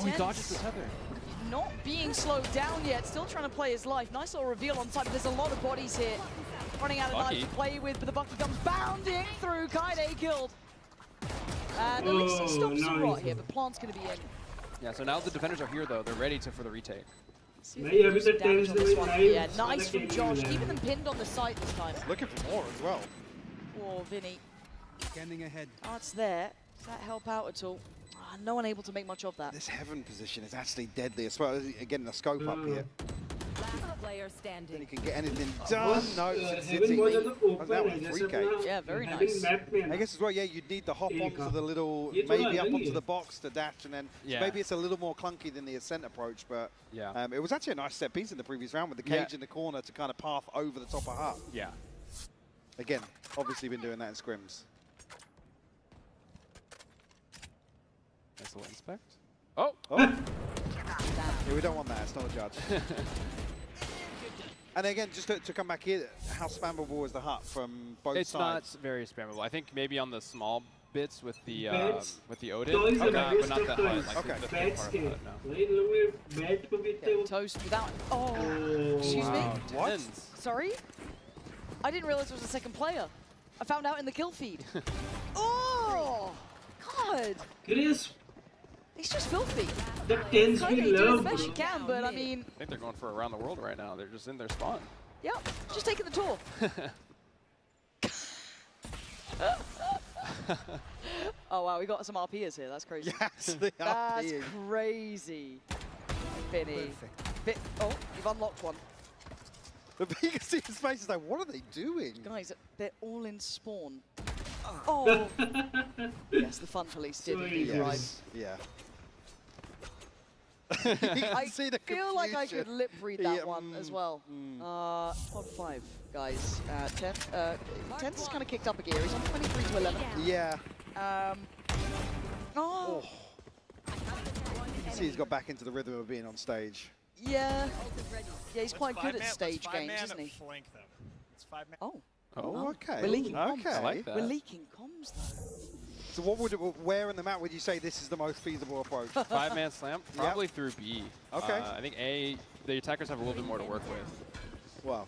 He dodges the tether. Not being slowed down yet, still trying to play his life. Nice little reveal on side, but there's a lot of bodies here. Running out of knives to play with, but the Bucky comes bounding through. Kaide killed. And at least he stops the rot here, but Plant's going to be in. Yeah, so now the defenders are here though. They're ready for the retake. See if भाई they can अभी do some तक damage tense on में this one. Live Yeah, nice from वाला Josh. खेल Even them pinned on the side this time. Looking for more as well. Oh, Vinny. Scanning ahead. Oh, it's there. Does that help out at all? Ah, no one able to make much of that. This heaven position is actually deadly as well. Again, the scope up here. Last player Then you standing. can get anything done. No, heaven sitting. बहुत ज़्यादा Oh, open that है was जैसे 3K. अपना Yeah, very heaven nice. Map में है I ना. guess as well, yeah, you'd need the hop onto the little, ये थोड़ा maybe up अलग ही onto है. the box to dash, and then Yeah. maybe it's a little more clunky than the ascent approach, but Yeah. it was actually a nice set piece in the previous round with the cage in the corner to kind of path over the top of hut. Yeah. Again, obviously been doing that in scrims. Nice little inspect. Oh! Oh! Yeah, we don't want that, it's not a judge. And again, just to come back here, how spammable is the hut from both It's not sides? very spammable. I think maybe on the small bits with the Bats, Odin, toys but and not biggest the of hut, toys. like Okay. the bats part के of the hut, no. भाई इन लोगों ने bat को भी इतने Yeah, Toast without. Oh, Oh, excuse me? Wow, What? tens. Sorry? I didn't realize there was a second player. I found out in the kill feed. Oh, God. Chris, It's just filthy. the tens Kaide, we do the love, best you bro. can, but I mean, I think they're going for around the world right now. They're just in their spawn. yep, just taking the tour. Oh, wow, we got some RPers here. That's crazy. Yes, they are That's being. crazy. Vinny. Oh, you've unlocked one. But you can see his face is like, what are they doing? Guys, they're all in spawn. Oh. Yes, the fun police did So indeed easy. arrive. Yes, yeah. You can I see the feel like I could confusion. lip read that Yeah, one as well. 12-5, guys. 10's kind of kicked up a gear. He's on 23 to 11. Yeah. Oh, You can see he's got back into the rhythm of being on stage. yeah. Yeah, he's quite good at stage games, isn't he? Oh, Oh, okay. We're leaking comms. Okay. I like that. We're leaking comms, though. So what would where in the map would you say this is the most feasible approach? 5-man slam, probably through B. Okay. I think A, the attackers have a little bit more to work with. Well,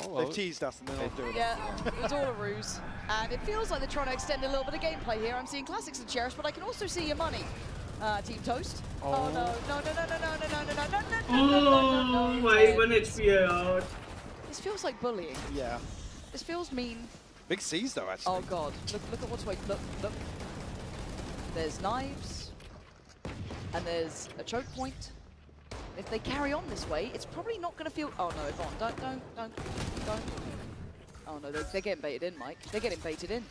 Oh, they've teased us and they're not doing it. Yeah, it was all a ruse. And it feels like they're trying to extend a little bit of gameplay here. I'm seeing classics and Cherish, but I can also see your money. Team Toast. Oh, no. No, no, no, no, no, no, no, no, no, no, no, no, Oh, no, my no. 1 HP है यार. This feels like bullying. Yeah. This feels mean. Big C's though, actually. Oh god, look at what's waiting. Look. There's knives, and there's a choke point. If they carry on this way, it's probably not going to feel. Oh no, Yvonne, don't. Oh no, they're getting baited in, Mike. They're getting baited in.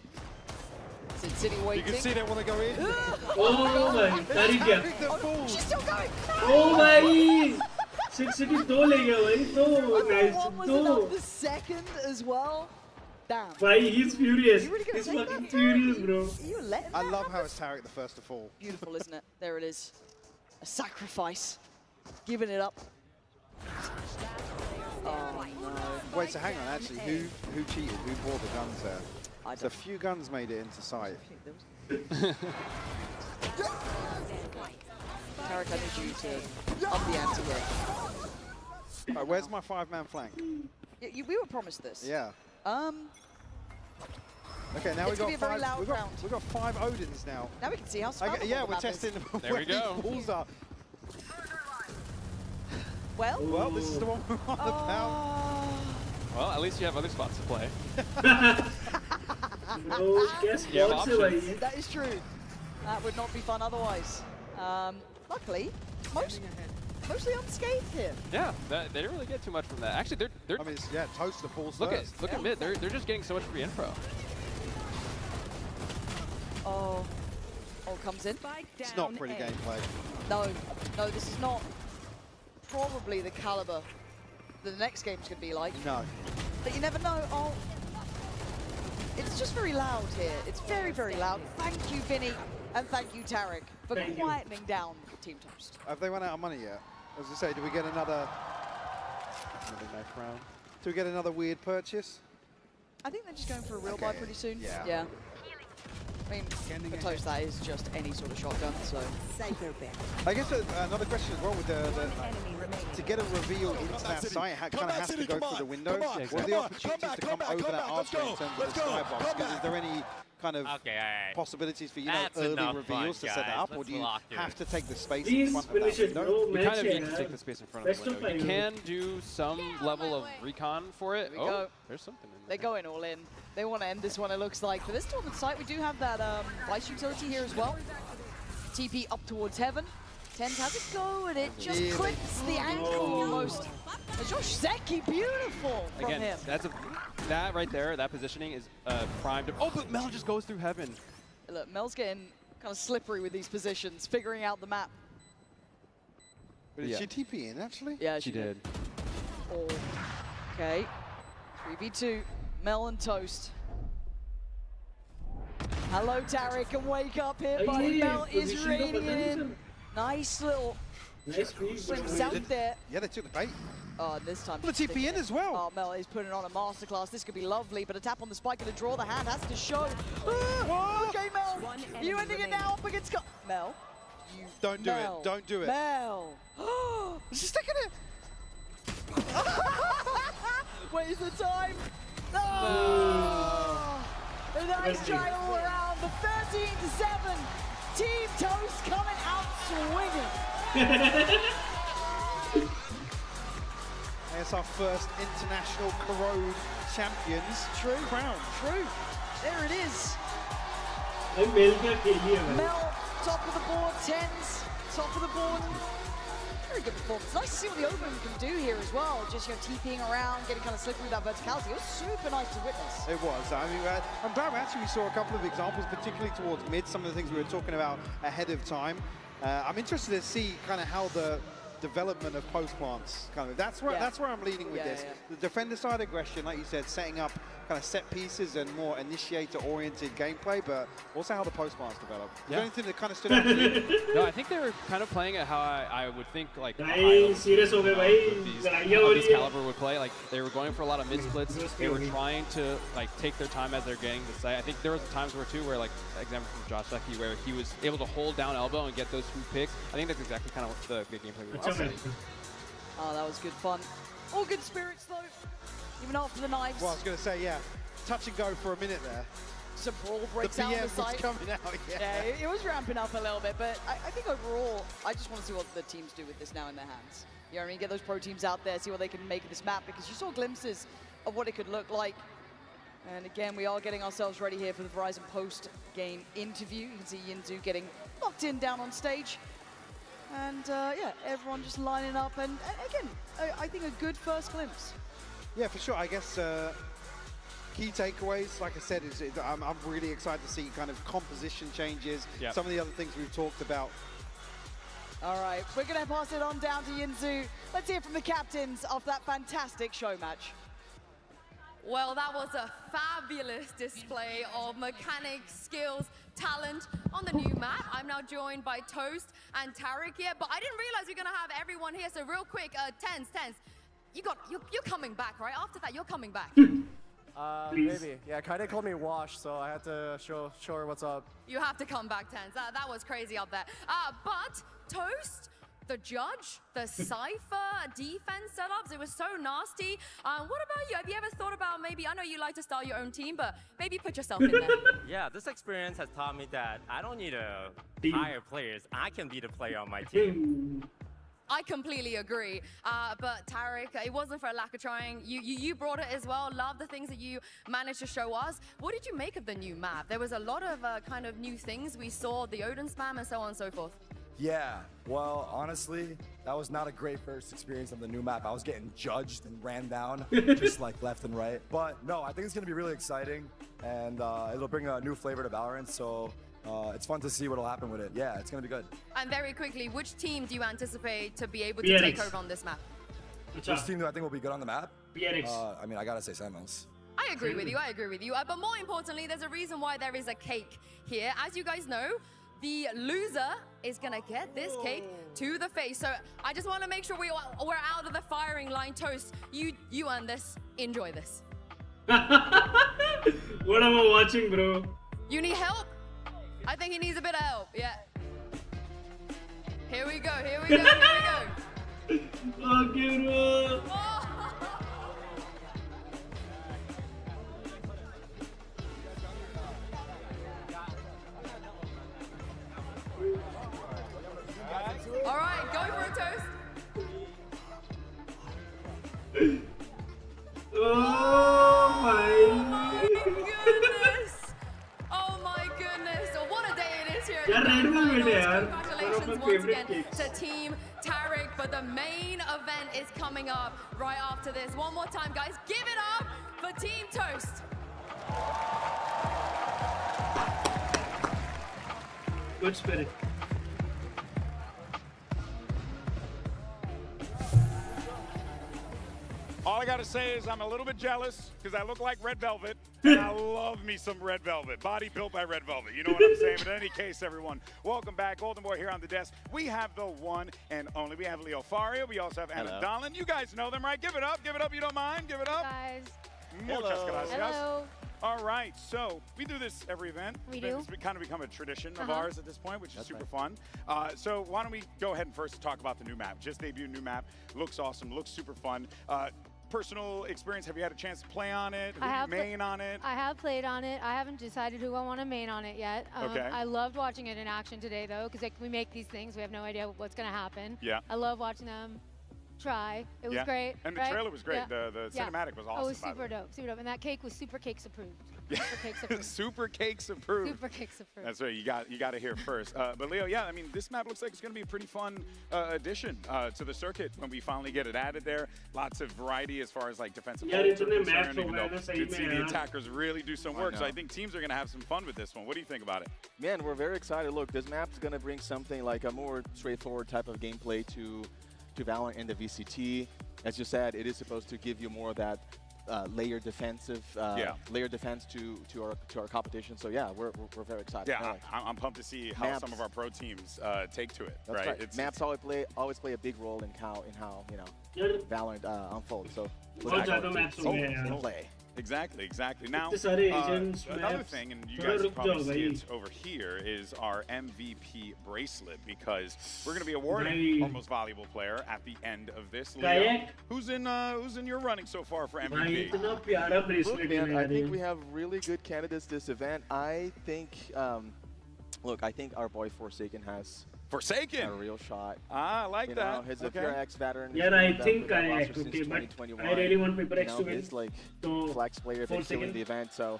Sin City You waiting. can see they want to go in. Oh my, तारी क्या? Oh, she's still going. Oh my! 6 2 ले गया भाई, 2 nice, One was 2. enough the second as well. Damn. भाई, he's furious. You really gonna He's take fucking that? furious, bro. You letting I that love happen? how it's Tarek the first to fall. Beautiful, isn't it? There it is. A sacrifice. Giving it up. Oh no. Wait, so hang on, actually, who cheated? Who bought the guns there? I So a don't few guns made it into sight. think there was. Tarek, I need you to up the ante here. Right, where's my 5-man flank? We were promised this. Yeah. Okay, now It's we gonna be got a very loud round. we got 5 Odins now. Now we can see how spammable Yeah, the we're map is. testing There where we go. these balls are. Well, Well, this is the one we're on about. Well, at least you have other spots to play. No, guess Yeah, what? options. That is true. That would not be fun otherwise. Luckily, mostly unscathed here. Yeah, they didn't really get too much from that. Actually, they're I mean, it's, yeah, toast the falls look first. at mid. They're just getting so much free info. Oh, comes in. It's not pretty gameplay. No, this is not probably the caliber that the next game's gonna be like. No. But you never know. Oh, it's just very loud here. It's very, very loud. Thank you, Vinny, and thank you, Tarek, for quietening down Team Toast. Have they run out of money yet? As I say, do we get another round? Do we get another weird purchase? I think they're just going for a real buy pretty soon. Yeah. I mean, for Toast, that is just any sort of shotgun, so. I guess another question as well with to get a reveal into that site, it kind of has to go through the window. What are the opportunities to come over that archway in terms of the skybox? Is there any kind of possibilities for early reveals to set that up, or do you have to take the space in front of that window? You kind of need to take the space in front of the window. You can do some level of recon for it. There we go. There's something in there. They're going all in. They want to end this one, it looks like. For this tournament site, we do have that Vice utility here as well. TP up towards heaven. Tens has it go, and it just clips the ankle almost. Josh Zeki, beautiful from Again, him. that right there, that positioning is primed. Oh, but Mel just goes through heaven. Look, Mel's getting kind of slippery with these positions, figuring out the map. But did she TP in, actually? Yeah, she did. Oh, okay. 3v2, Mel and Toast. Hello, Tarek, and wake up here, buddy. Mel is raiding it in. Nice little swings out there. Yeah, they took the bait. Oh, this time. Well, the TP in as well. Oh, Mel is putting on a masterclass. This could be lovely, but a tap on the spike going to draw the hand. Has to show. Okay, Mel. You ending it now up against Mel. Don't do it. Don't do it. Mel. She's sticking it. Wait, is the time? Oh! A nice try all around. The 13-7. Team Toast coming out swinging. There's our first international Corrode champions. Crown. True. There it is. Mel, Mel, top of the board. Tens, top of the board. Very good performance. Nice to see what the Open can do here as well. Just TPing around, getting kind of slippery with that verticality. It was super nice to witness. It was. I mean, I'm glad actually we saw a couple of examples, particularly towards mid, some of the things we were talking about ahead of time. I'm interested to see kind of how the development of post plants kind of that's where I'm leaning with this. The defender side aggression, like you said, setting up kind of set pieces and more initiator oriented gameplay, but also how the post plants develop. Is there anything that kind of stood out to you? No, I think they were kind of playing it how I would think like serious हो गए भाई this caliber would play. Like they were going for a lot of mid splits. They were trying to like take their time as they're getting the site. I think there was times where too where like example from Josh Lecky where he was able to hold down elbow and get those 2 picks. I think that's exactly kind of what the gameplay we were seeing. Oh, that was good fun. All good spirits though. Even after the knives. Well, I was going to say, yeah, touch and go for a minute there. Some brawl breaks out on the site. Coming out, yeah, it was ramping up a little bit, but I think overall, I just want to see what the teams do with this now in their hands. You know what I mean? Get those pro teams out there, see what they can make of this map, because you saw glimpses of what it could look like. And again, we are getting ourselves ready here for the Verizon post-game interview. You can see Yinzu getting locked in down on stage. And yeah, everyone just lining up. And again, I think a good first glimpse. Yeah, for sure. I guess key takeaways, like I said, is I'm really excited to see kind of composition changes, some of the other things we've talked about. All right, we're going to pass it on down to Yinzu. Let's hear from the captains of that fantastic show match. Well, that was a fabulous display of mechanics, skills, talent on the new map. I'm now joined by Toast and Tarek here, but I didn't realize we are going to have everyone here. So real quick, Tens, you're coming back, right? After that, you're coming back. Maybe. Yeah, Kaide called me Wash, so I had to show her what's up. You have to come back, Tens. That was crazy up there. But Toast, the judge, the Cypher, defense setups, it was so nasty. What about you? Have you ever thought about maybe, I know you like to start your own team, but maybe put yourself in there? Yeah, this experience has taught me that I don't need to hire players. I can be the player on my team. I completely agree. But Tarek, it wasn't for a lack of trying. You brought it as well. Love the things that you managed to show us. What did you make of the new map? There was a lot of kind of new things. We saw the Odin spam and so on and so forth. Yeah, well, honestly, that was not a great first experience on the new map. I was getting judged and ran down, just like left and right. But no, I think it's gonna be really exciting, and it'll bring a new flavor to Valorant, so it's fun to see what'll happen with it. Yeah, it's gonna be good. And very quickly, which team do you anticipate to be able to take over on this map? Which team do I think will be good on the map? I mean, I gotta say Sentinels. I agree with you, But more importantly, there's a reason why there is a cake here. As you guys know, the loser is gonna get this cake to the face. So I just wanna make sure we're out of the firing line. Toast, you earned this. Enjoy this. What am I watching, bro? You need help? I think he needs a bit of help, yeah. Here we go. Okay, bro. Oh. All right, go for it, Toast. Oh my goodness! Oh my goodness! What a day it is here. Congratulations once again to Team Tarek. But the main event is coming up right after this. One more time, guys. Give it up for Team Toast. Good spirit. All I gotta say is I'm a little bit jealous because I look like Red Velvet, and I love me some Red Velvet. Body built by Red Velvet. You know what I'm saying? But in any case, everyone, welcome back. Golden Boy here on the desk. We have the one and only. We have Leo Faria. We also have Anna Dolan. You guys know them, right? Give it up. Give it up. You don't mind? Give it up. Guys. Muchas gracias. Hello. All right, so we do this every event. We do. It's kind of become a tradition of ours at this point, which is super fun. So why don't we go ahead and first talk about the new map. Just debuted new map. Looks awesome. Looks super fun. Personal experience, have you had a chance to play on it? Who do you main on it? I have played on it. I haven't decided who I want to main on it yet. Okay. I loved watching it in action today, though, because we make these things. We have no idea what's going to happen. Yeah. I love watching them try. It was great. And the trailer was great. The cinematic was awesome. Oh, it was super dope. Super dope. And that cake was super cakes approved. Super cakes approved. Super cakes approved. Super cakes approved. That's right. You got to hear first. But Leo, yeah, I mean, this map looks like it's going to be a pretty fun addition to the circuit when we finally get it added there. Lots of variety as far as like defensive holds are concerned, even though you can see the attackers really do some work. So I think teams are going to have some fun with this one. What do you think about it? Man, we're very excited. Look, this map is going to bring something like a more straightforward type of gameplay to Valorant and the VCT. As you said, it is supposed to give you more of that layer defense to our competition. So yeah, we're very excited. Yeah, I'm pumped to see how some of our pro teams take to it. That's right. Maps always play a big role in how Valorant unfolds. So play. Exactly. Now, another thing, and you guys probably see it over here, is our MVP bracelet, because we're going to be awarding our most valuable player at the end of this. Leo, who's in your running so far for MVP? Look, man, I think we have really good candidates this event. I think, I think our boy Forsaken has a real shot. I like that. He's a pure ex-veteran. Yeah, I think I actually, but I really want people X to win. He's like flex player been killing the event, so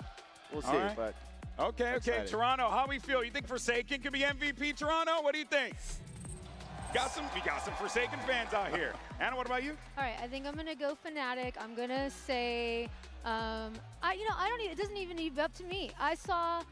we'll see. Right. But okay, Toronto, how we feel? You think Forsaken could be MVP, Toronto? What do you think? We got some Forsaken fans out here. Anna, what about you? All right, I think I'm gonna go Fnatic. I'm gonna say, it doesn't even need up to me. I saw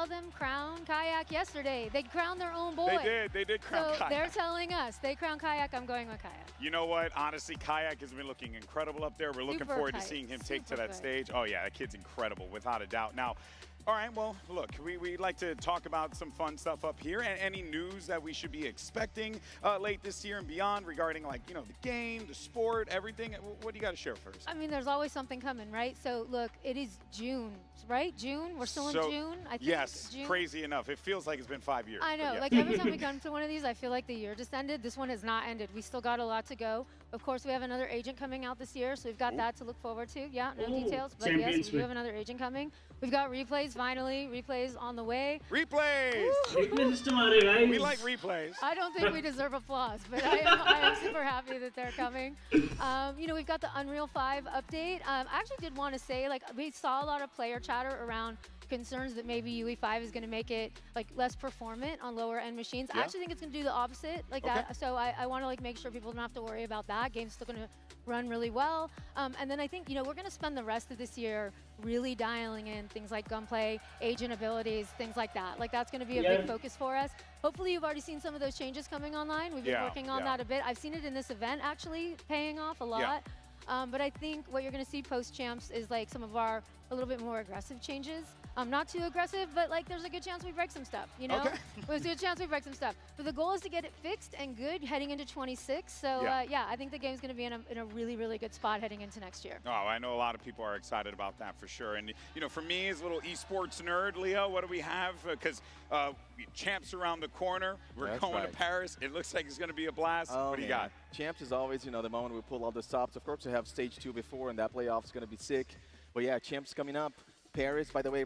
them crown Kayak yesterday. They crowned their own boy. They did crown Kayak. So they're telling us they crown Kayak. I'm going with Kayak. You know what? Honestly, Kayak has been looking incredible up there. We're looking forward to seeing him take to that stage. Oh yeah, that kid's incredible, without a doubt. Now, all right, well, look, we'd like to talk about some fun stuff up here. And any news that we should be expecting late this year and beyond regarding, like, the game, the sport, everything. What do you got to share first? I mean, there's always something coming, right? So, look, it is June, right? June? We're still in June, I think? Yes, June? Crazy enough. It feels like it's been 5 years. I know. Yeah. Like, every time we come to one of these, I feel like the year just ended. This one has not ended. We still got a lot to go. Of course, we have another agent coming out this year, so we've got that to look forward to. Yeah, no Oh, details, but Champions yes, we do League. have another agent coming. We've got replays, finally. Replays on the way. Replays! Replay system आ रहे guys. We like replays. I don't think we deserve applause, but I am super happy that they're coming. You know, we've got the Unreal 5 update. I actually did want to say, like, we saw a lot of player chatter around concerns that maybe UE5 is going to make it like less performant on lower end machines. I actually think it's going to do the opposite like that. So I want to like make sure people don't have to worry about that. Game's still going to run really well. And then I think, you know, we're going to spend the rest of this year really dialing in things like gunplay, agent abilities, things like that. Like that's going to be a big focus for us. Hopefully you've already seen some of those changes coming online. We've been working on that a bit. I've seen it in this event actually paying off a lot. But I think what you're going to see post-champs is like some of our a little bit more aggressive changes. Not too aggressive, but like there's a good chance we break some stuff, you know? There's a good chance we break some stuff. But the goal is to get it fixed and good heading into 26. So yeah, I think the game's going to be in a really, really good spot heading into next year. Oh, I know a lot of people are excited about that for sure. And, you know, for me as a little esports nerd, Leo, what do we have? Because champs around the corner. We're going to Paris. It looks like it's going to be a blast. What do you got? Champs is always, you know, the moment we pull all the stops. Of course, we have stage 2 before, and that playoff is going to be sick. But yeah, champs coming up. Paris, by the way,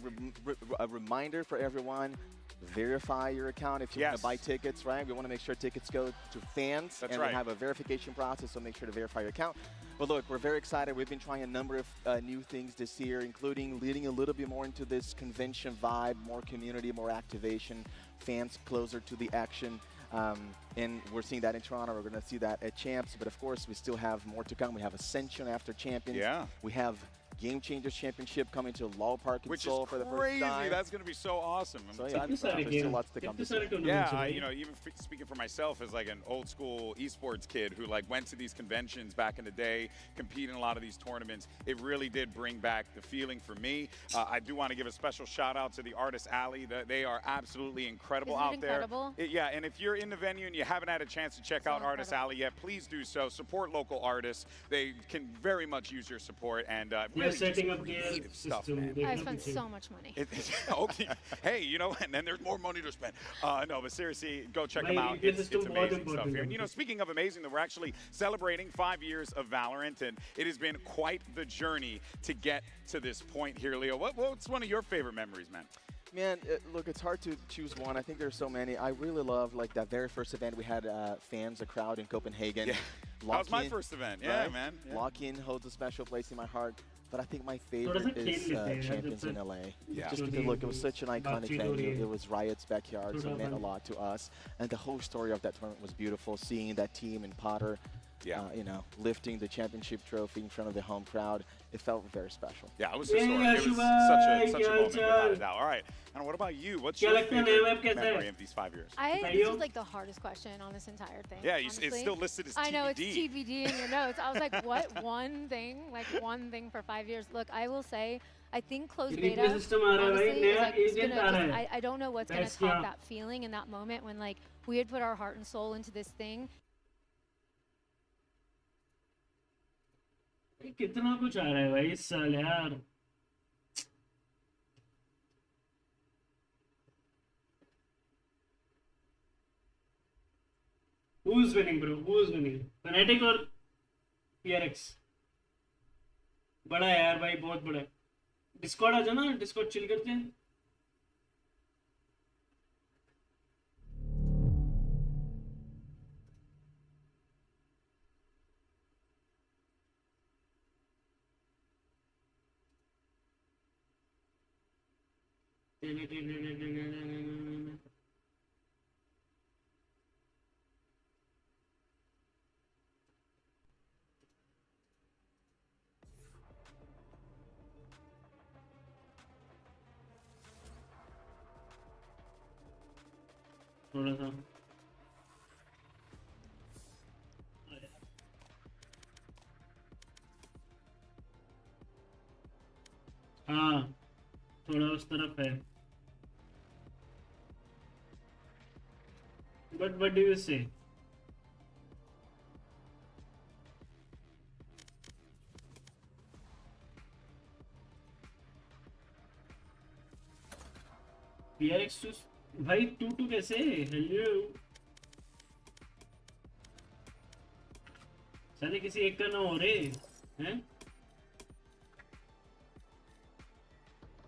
a reminder for everyone, verify your account if you want to buy tickets, right? We want to make sure tickets go to fans. That's and right. we have a verification process, so make sure to verify your account. But look, we're very excited. We've been trying a number of new things this year, including leading a little bit more into this convention vibe, more community, more activation, fans closer to the action. And we're seeing that in Toronto. We're going to see that at Champs. But of course, we still have more to come. We have Ascension after Champions. We have Game Changers Championship coming to Law Park in Seoul for the first time. Crazy. That's going to be so awesome. So yeah, there's still lots to come. Yeah, you know, even speaking for myself as like an old school esports kid who like went to these conventions back in the day, compete in a lot of these tournaments, it really did bring back the feeling for me. I do want to give a special shout out to the Artist Alley. They are absolutely incredible out there. Yeah, and if you're in the venue and you haven't had a chance to check out Artist Alley yet, please do so. Support local artists. They can very much use your support and really setting up creative stuff, man. I spent so much money. Okay. Hey, you know, and then there's more money to spend. No, but seriously, go check them out. It's amazing stuff here. And, you know, speaking of amazing, we're actually celebrating 5 years of Valorant, and it has been quite the journey to get to this point here, Leo. What's one of your favorite memories, man? Man, look, it's hard to choose one. I think there's so many. I really love like that very first event we had fans, a crowd in Copenhagen. Yeah. That was my first event. Yeah, man. Yeah. Lock-in holds a special place in my heart. But I think my favorite is Champions in LA. Yeah. Just because, look, it was such an iconic venue. It was Riot's backyard, so it meant a lot to us. And the whole story of that tournament was beautiful. Seeing that team and Potter, you know, lifting the championship trophy in front of the home crowd, it felt very special. Yeah, it was historic. It was such a moment without a doubt. All right, and what about you? What's your favorite memory of these 5 years? This was like the hardest question on this entire thing. Yeah, it's still listed as TBD. I know, it's TBD in your notes. I was like, what one thing? Like one thing for 5 years? Look, I will say, I think closed beta, honestly, is like, I don't know what's going to top that feeling in that moment when like we had put our heart and soul into this thing. कितना कुछ आ रहा है भाई इस साल यार Who's winning, bro? Who's winning? Fnatic और PRX? बड़ा है यार भाई, बहुत बड़ा है. Discord आ जाना, Discord chill करते हैं. थोड़ा सा हाँ थोड़ा उस तरफ है. But what do you say? PRX भाई 2-2 कैसे? हेलो साले किसी एक का ना हो रे हैं।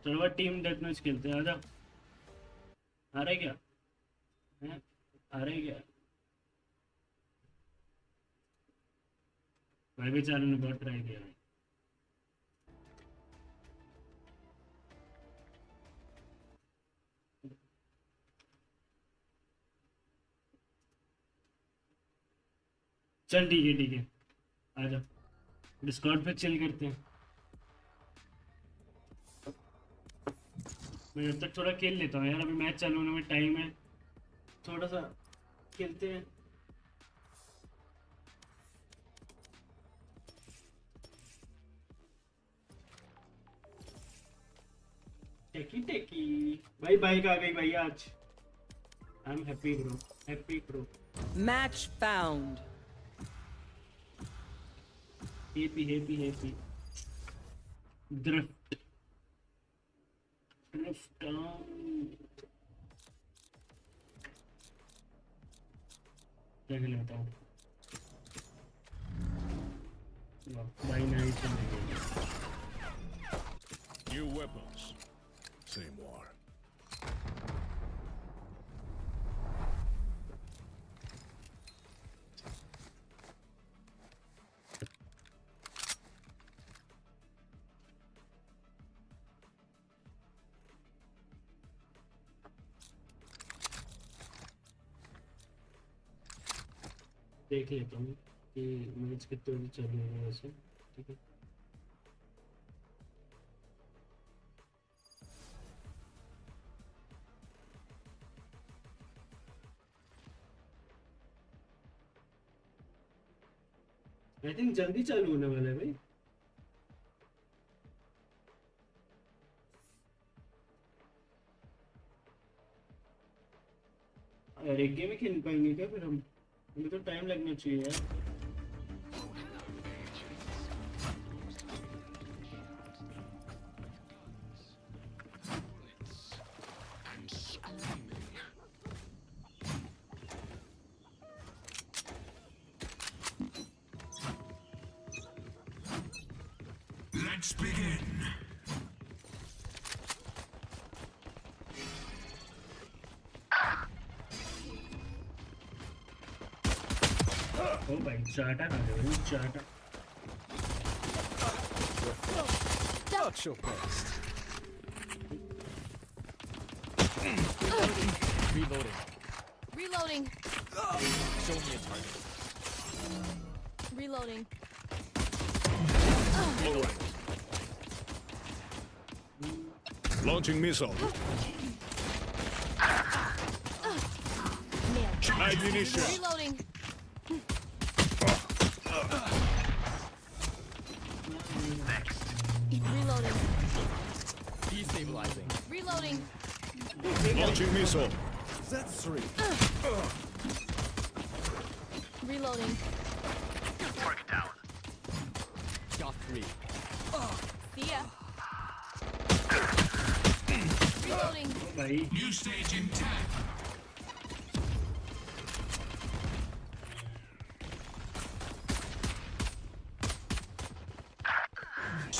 चलो टीम डेथ मैच खेलते हैं, आजा। आ रहे क्या हैं? आ रहे क्या भाई? बेचारे ने बहुत ट्राई किया भाई। चल ठीक है आजा, डिस्कॉर्ड पे चिल करते हैं। मैं जब तक थोड़ा खेल लेता हूँ यार, अभी मैच चालू होने में टाइम है, थोड़ा सा खेलते हैं। टेकी भाई, बाइक आ गई भाई आज। I am happy bro. Match found. Happy. Drift down. क्या लेता हूँ भाई? Nice. New weapons, same war. देख लेता हूँ कि मैच कितने बजे चालू होगा वैसे। ठीक है, आई थिंक जल्दी चालू होने वाला है भाई। अरे एक गेम ही खेल पाएंगे क्या फिर हम? हमें तो टाइम लगना चाहिए यार। Let's begin. ओ भाई चाटा खा ले, चाटा। Touch your best. Reloading. Show me a target. Reloading. All right. Launching missile. Ignition. Reloading. Reloading. Destabilizing. Reloading. Launching missile. That's 3. Reloading. Got 3. See ya. Reloading. भाई New stage in 10.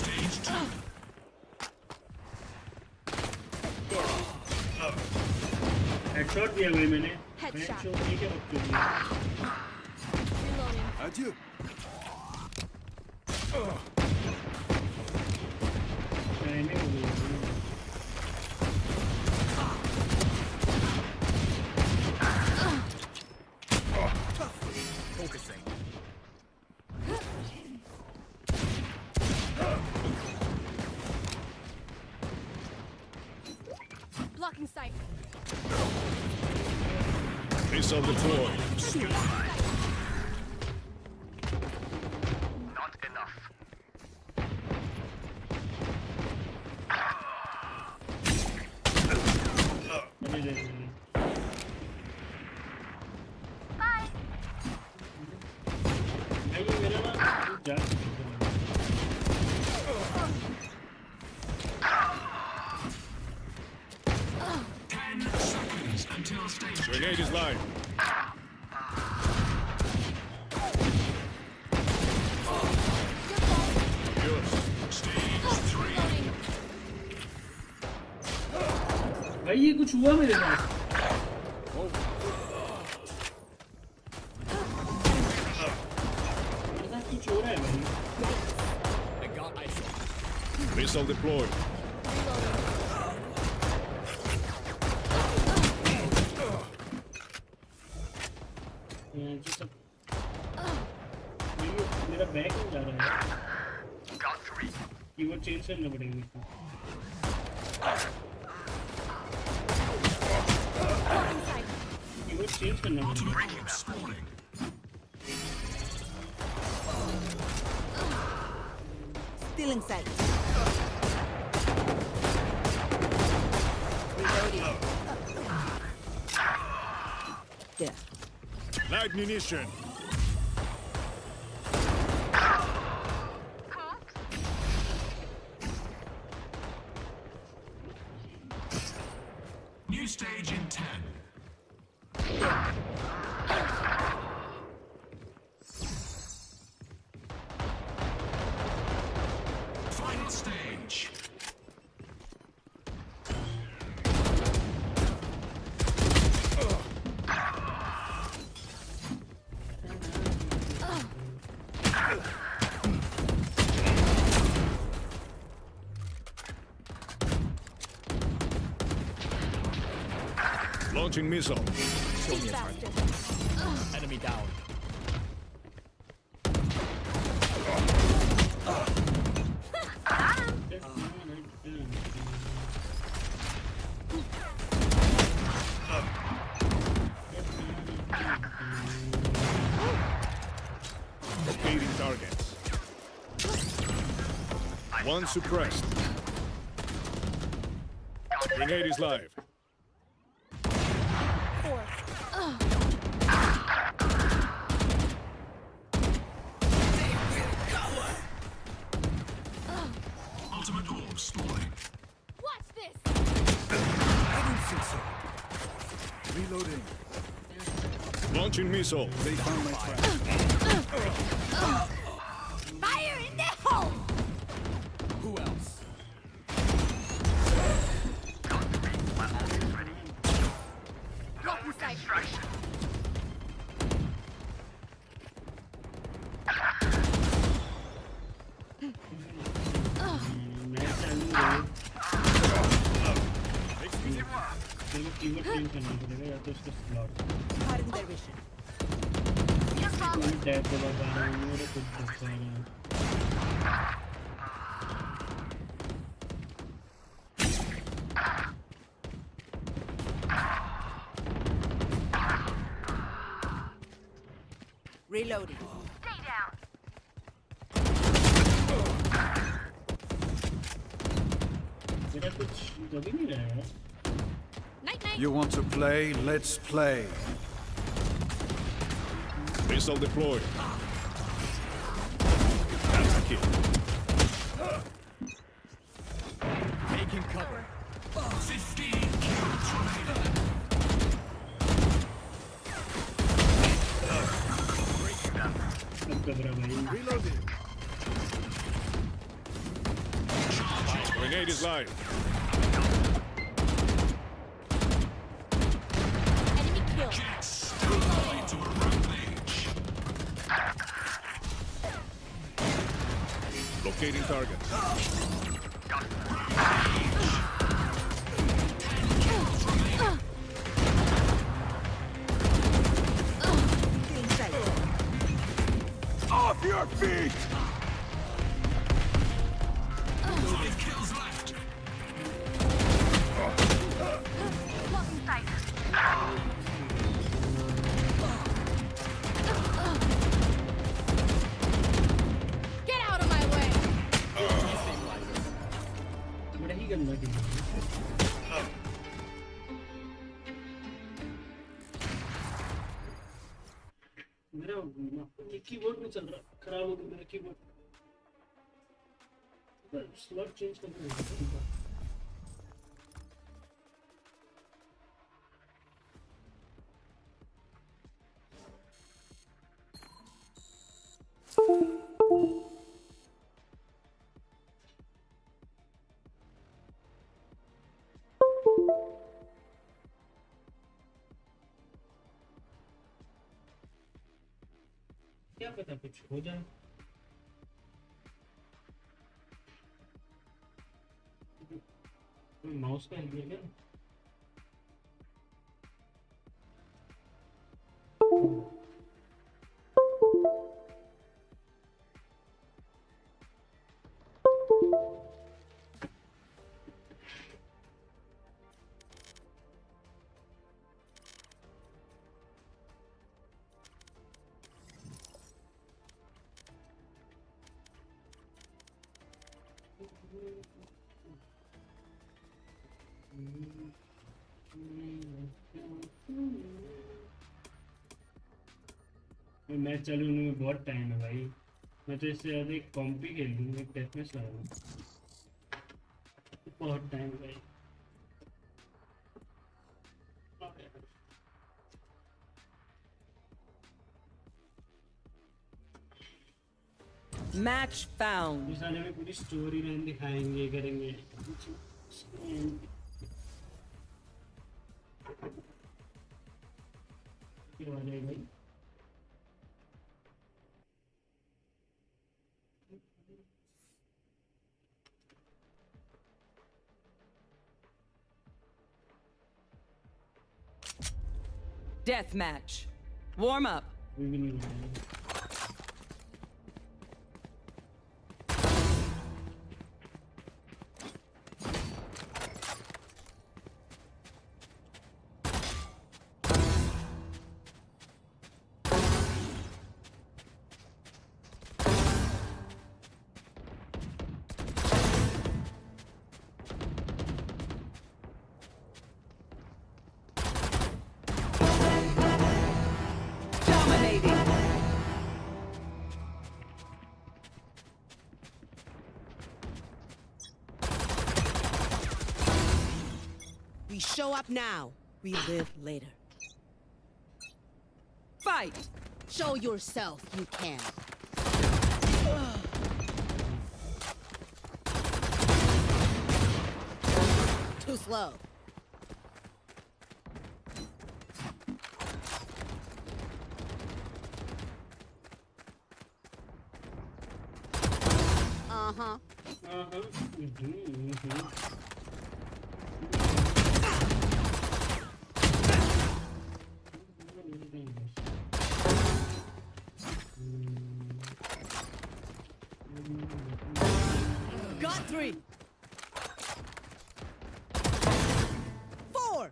Stage 2. Headshot दिया भाई मैंने। Headshot. Headshot ठीक है रख दिया। Reloading. Adieu. Timing हो गई। Focusing. Blocking sight. Missile deployed. Not enough. Grenade is live. भाई ये कुछ हुआ मेरे साथ कुछ हो रहा है भाई Missile deployed. मेरा बैग नहीं जा रहा है कीबोर्ड चेंज करना पड़ेगा मेरे को कीबोर्ड चेंज करना पड़ेगा Still inside. There. Light munition. New stage in 10. Final stage. Launching missile. Enemy down. Locating targets. One suppressed. Grenade is live. Ultimate orb stalling. Watch this! I don't think so. Reloading. Launching missile. They found my trap. Fire in the hole! Who else? Block in sight. Keyboard change करना पड़ेगा या तो इसका slot Cutting their vision. Tab दबा पा रहा हूँ मेरे कुछ दबा रहा है Reloading. Stay down. मेरा कुछ दब ही नहीं रहा है Night night. You want to play? Let's play. Missile deployed. That's a kill. Making cover. 15 kills remaining. Reloading. Grenade is live. Enemy kill. To a rampage. Locating target. Off your feet! 5 kills left. Block in sight. Get out of my way! बड़ा ही गंदा game है मेरा keyboard नहीं चल रहा खराब हो गया मेरा कीबोर्ड स्लॉट चेंज करना है क्या पता कुछ हो जाए। माउस का हिल गया क्या? मैच चालू होने में बहुत टाइम है भाई। मैं तो इससे ज़्यादा एक कॉम्पी खेल लूँगा, एक डेथ मैच लगाऊंगा। बहुत टाइम भाई। Match found. इस वाले में पूरी स्टोरी लाइन दिखाएंगे, करेंगे। क्या वाला है भाई? Death match. Warm up. We show up now. We live later. Fight! Show yourself you can. Too slow. Uh-huh. Got 3. 4.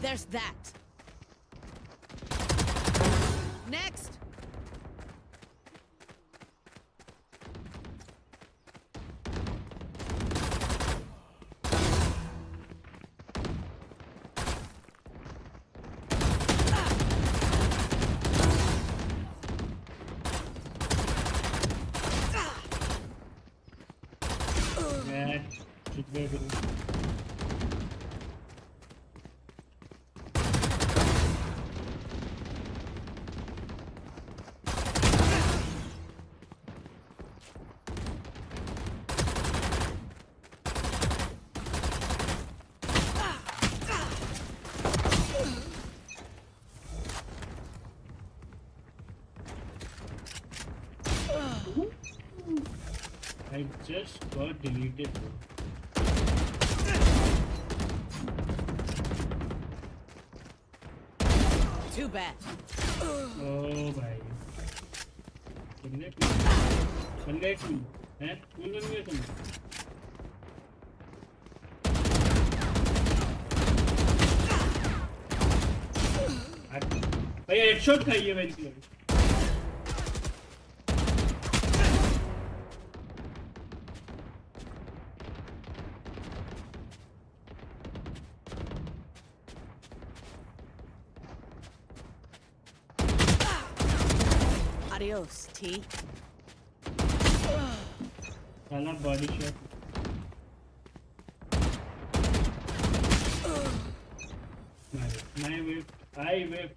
There's that. Next. I just got deleted. Too bad. Oh भाई. Connect me. हैं? कौन बन गया तुम? भाई headshot खाइए भाई इसलिए. Adios, T. Salah body shot. My whip. I whip.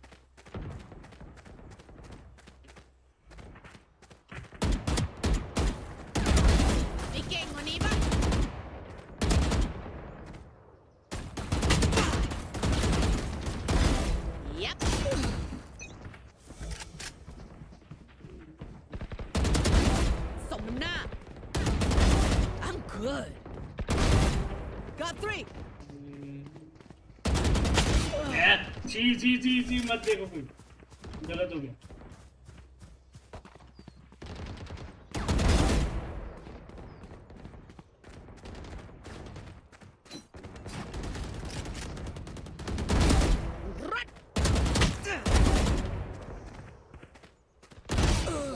ची मत देखो कोई गलत हो गया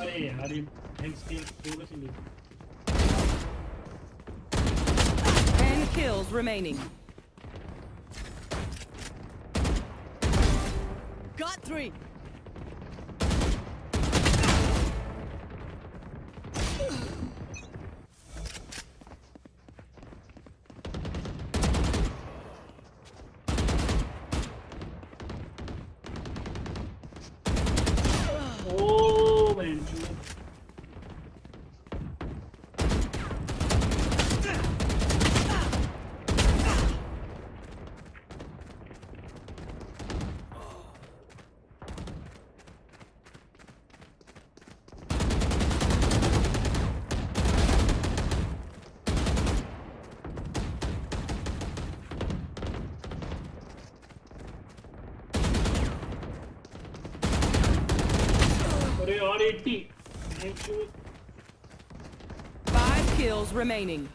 अरे यार ये थैंक्स के थोड़ा सा 10 kills remaining. Got 3. Oh man. Or 80. 5 kills remaining.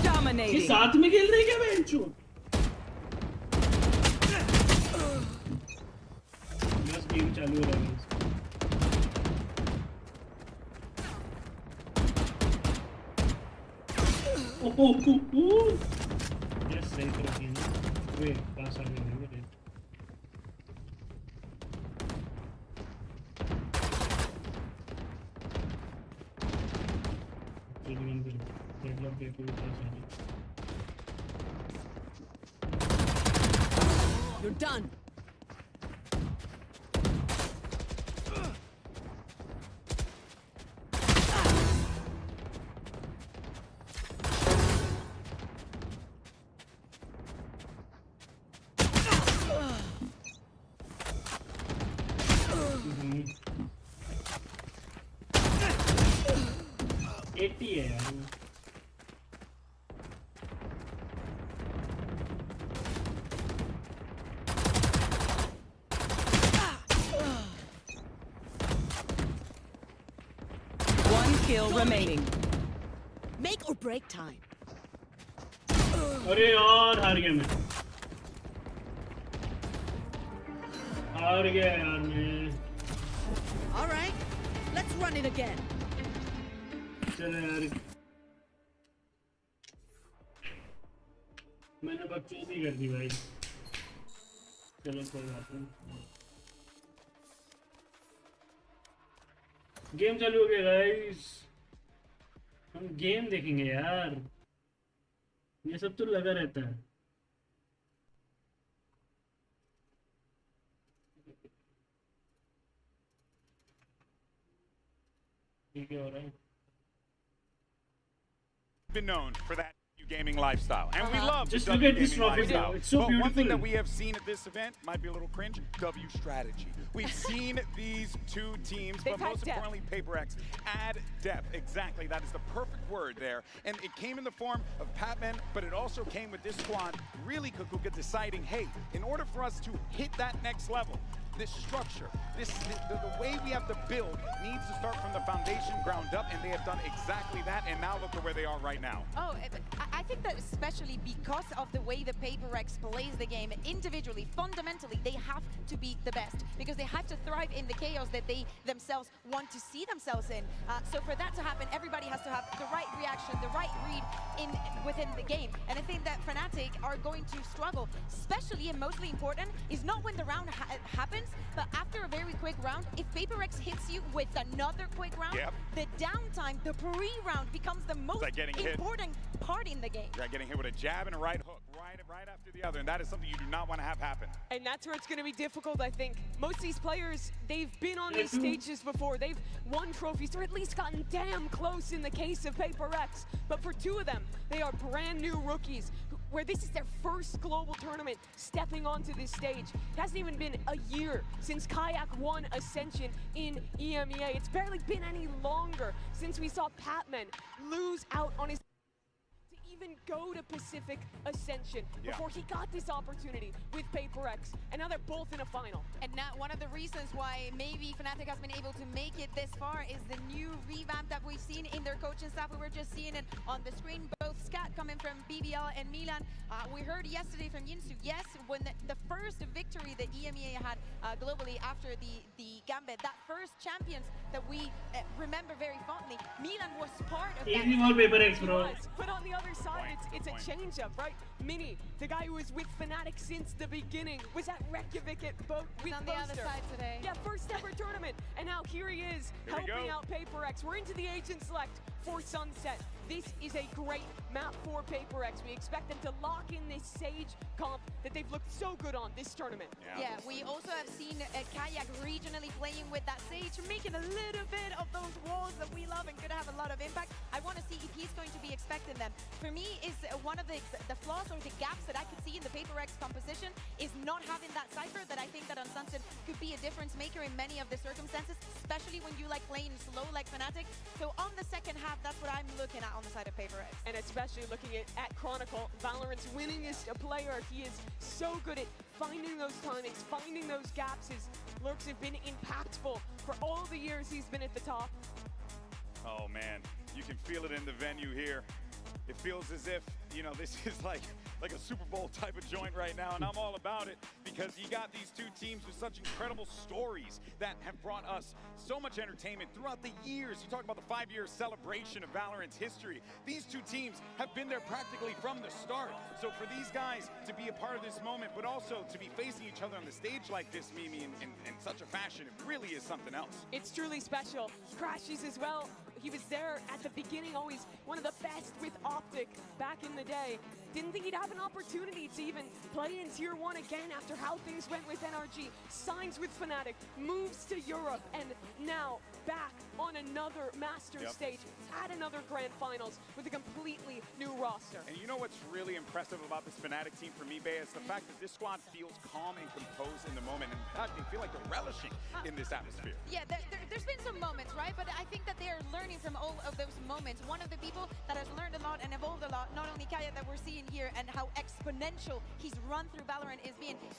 Dominating. ये साथ में खेल रहे क्या बेंचो? बस गेम चालू हो रहा है. Yes, सही तरह की ना. वे पास आ गए मेरे. डेवलप पेपर पास आ गए. You're done. Kill remaining. Make or break time. अरे यार हार गया मैं. हार गया यार मैं. All right, let's run it again. चलो यार. मैंने बकचोदी कर दी भाई. चलो कोई बात नहीं. गेम चालू हो गया गाइस. हम गेम देखेंगे यार. ये सब तो लगा रहता है. ठीक है हो रहा है. Been known for that gaming lifestyle, and we love just the look W at this gaming trophy lifestyle. now. It's so but beautiful. One thing that we have seen at this event might be a little cringe: W strategy. We've seen these two teams, but most importantly, PaperX add depth. Exactly, that is the perfect word there. And it came in the form of Patman, but it also came with this squad, really Kukuka deciding, hey, in order for us to hit that next level, this structure, the way we have to build needs to start from the foundation ground up, and they have done exactly that, and now look at where they are right now. Oh, I think that especially because of the way the PaperX plays the game individually, fundamentally, they have to be the best because they have to thrive in the chaos that they themselves want to see themselves in. So for that to happen, everybody has to have the right reaction, the right read within the game. And I think that Fnatic are going to struggle, especially and mostly important is not when the round happens, but after a very quick round, if PaperX hits you with another quick round, the downtime, the pre-round becomes the most important part in the game. You're getting hit with a jab and a right hook, right after the other, and that is something you do not want to have happen. And that's where it's going to be difficult, I think. Most of these players, they've been on these stages before. They've won trophies, or at least gotten damn close in the case of PaperX. But for two of them, they are brand new rookies. where this is their first global tournament stepping onto this stage. It hasn't even been a year since Kayak won Ascension in EMEA. It's barely been any longer since we saw Patman lose out on his even go to Pacific Ascension before he got this opportunity with PaperX, and now they're both in a final. And now one of the reasons why maybe Fnatic has been able to make it this far is the new revamp that we've seen in their coaching staff. We were just seeing it on the screen, both Scat coming from BBL and Milan. We heard yesterday from Yinsu, yes, when the first victory that EMEA had globally after the Gambit, that first champions that we remember very fondly, Milan was part of that. Easy more PaperX, bro. But on the other side, it's a change-up, right? Mini, the guy who was with Fnatic since the beginning, was at Reykjavik with on the other side today. Yeah, first ever tournament, and now here he is, helping out PaperX. We're into the agent select for Sunset. This is a great map for PaperX. We expect them to lock in this Sage comp that they've looked so good on this tournament. Yeah, we also have seen Kayak regionally playing with that Sage, making a little bit of those walls that we love and could have a lot of impact. I want to see if he's going to be expecting them. For me, is one of the flaws or the gaps that I could see in the PaperX composition is not having that Cypher that I think that on Sunset could be a difference maker in many of the circumstances, especially when you like playing slow like Fnatic. So on the second half, that's what I'm looking at on the side of PaperX. And especially looking at Chronicle, Valorant's winningest player. He is so good at finding those timings, finding those gaps. His lurks have been impactful for all the years he's been at the top. Oh man, you can feel it in the venue here. It feels as if, you know, this is like a Super Bowl type of joint right now, and I'm all about it because you got these two teams with such incredible stories that have brought us so much entertainment throughout the years. You talk about the 5-year celebration of Valorant's history. These two teams have been there practically from the start. So for these guys to be a part of this moment, but also to be facing each other on the stage like this, Mimi, in such a fashion, it really is something else. It's truly special. Crashes as well. He was there at the beginning, always one of the best with Optic back in the day. Didn't think he'd have an opportunity to even play in Tier 1 again after how things went with NRG. Signs with Fnatic, moves to Europe, and now back on another Masters stage at another Grand Finals with a completely new roster. And you know what's really impressive about this Fnatic team for me, Bea, is the fact that this squad feels calm and composed in the moment. And in fact, they feel like they're relishing in this atmosphere. Yeah, there's been some moments, right? But I think that they are learning from all of those moments. One of the people that has learned a lot and evolved a lot, not only Kaya that we're seeing here and how exponential his run through Valorant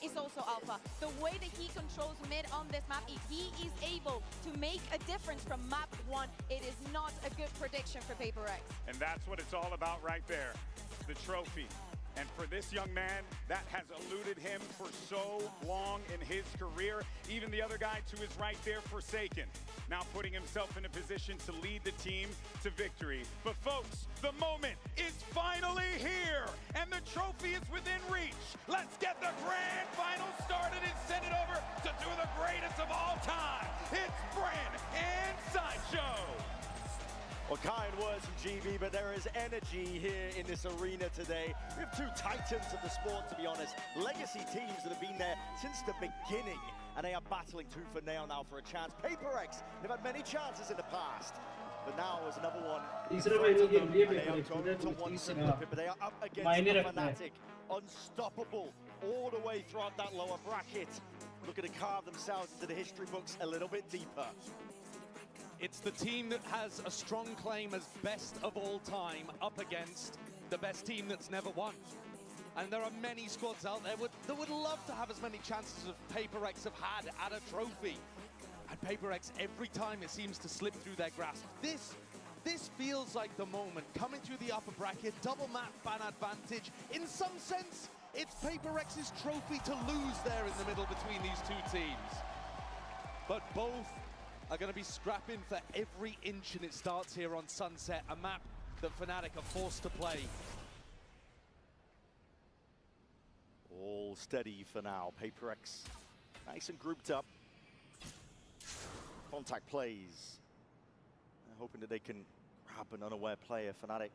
is also Alpha. The way that he controls mid on this map, if he is able to make a difference from map 1, it is not a good prediction for PaperX. And that's what it's all about right there, the trophy. And for this young man, that has eluded him for so long in his career. Even the other guy to his right there, Forsaken, now putting himself in a position to lead the team to victory. But folks, the moment is finally here, and the trophy is within reach. Let's get the grand final started and send it over to two of the greatest of all time. It's Bren and Sideshow. Well, kind words from GB, but there is energy here in this arena today. We have two titans of the sport, to be honest. Legacy teams that have been there since the beginning, and they are battling tooth and nail now for a chance. PaperX, they've had many chances in the past, but now there's another one. But they are up against the Fnatic. Unstoppable all the way throughout that lower bracket. Looking to carve themselves into the history books a little bit deeper. It's the team that has a strong claim as best of all time up against the best team that's never won. And there are many squads out there that would love to have as many chances as PaperX have had at a trophy. And PaperX, every time it seems to slip through their grasp. This feels like the moment. Coming through the upper bracket, double map fan advantage. In some sense, it's PaperX's trophy to lose there in the middle between these two teams. But both are going to be scrapping for every inch, and it starts here on Sunset, a map that Fnatic are forced to play. All steady for now. PaperX nice and grouped up. Contact plays. They're hoping that they can grab an unaware player. Fnatic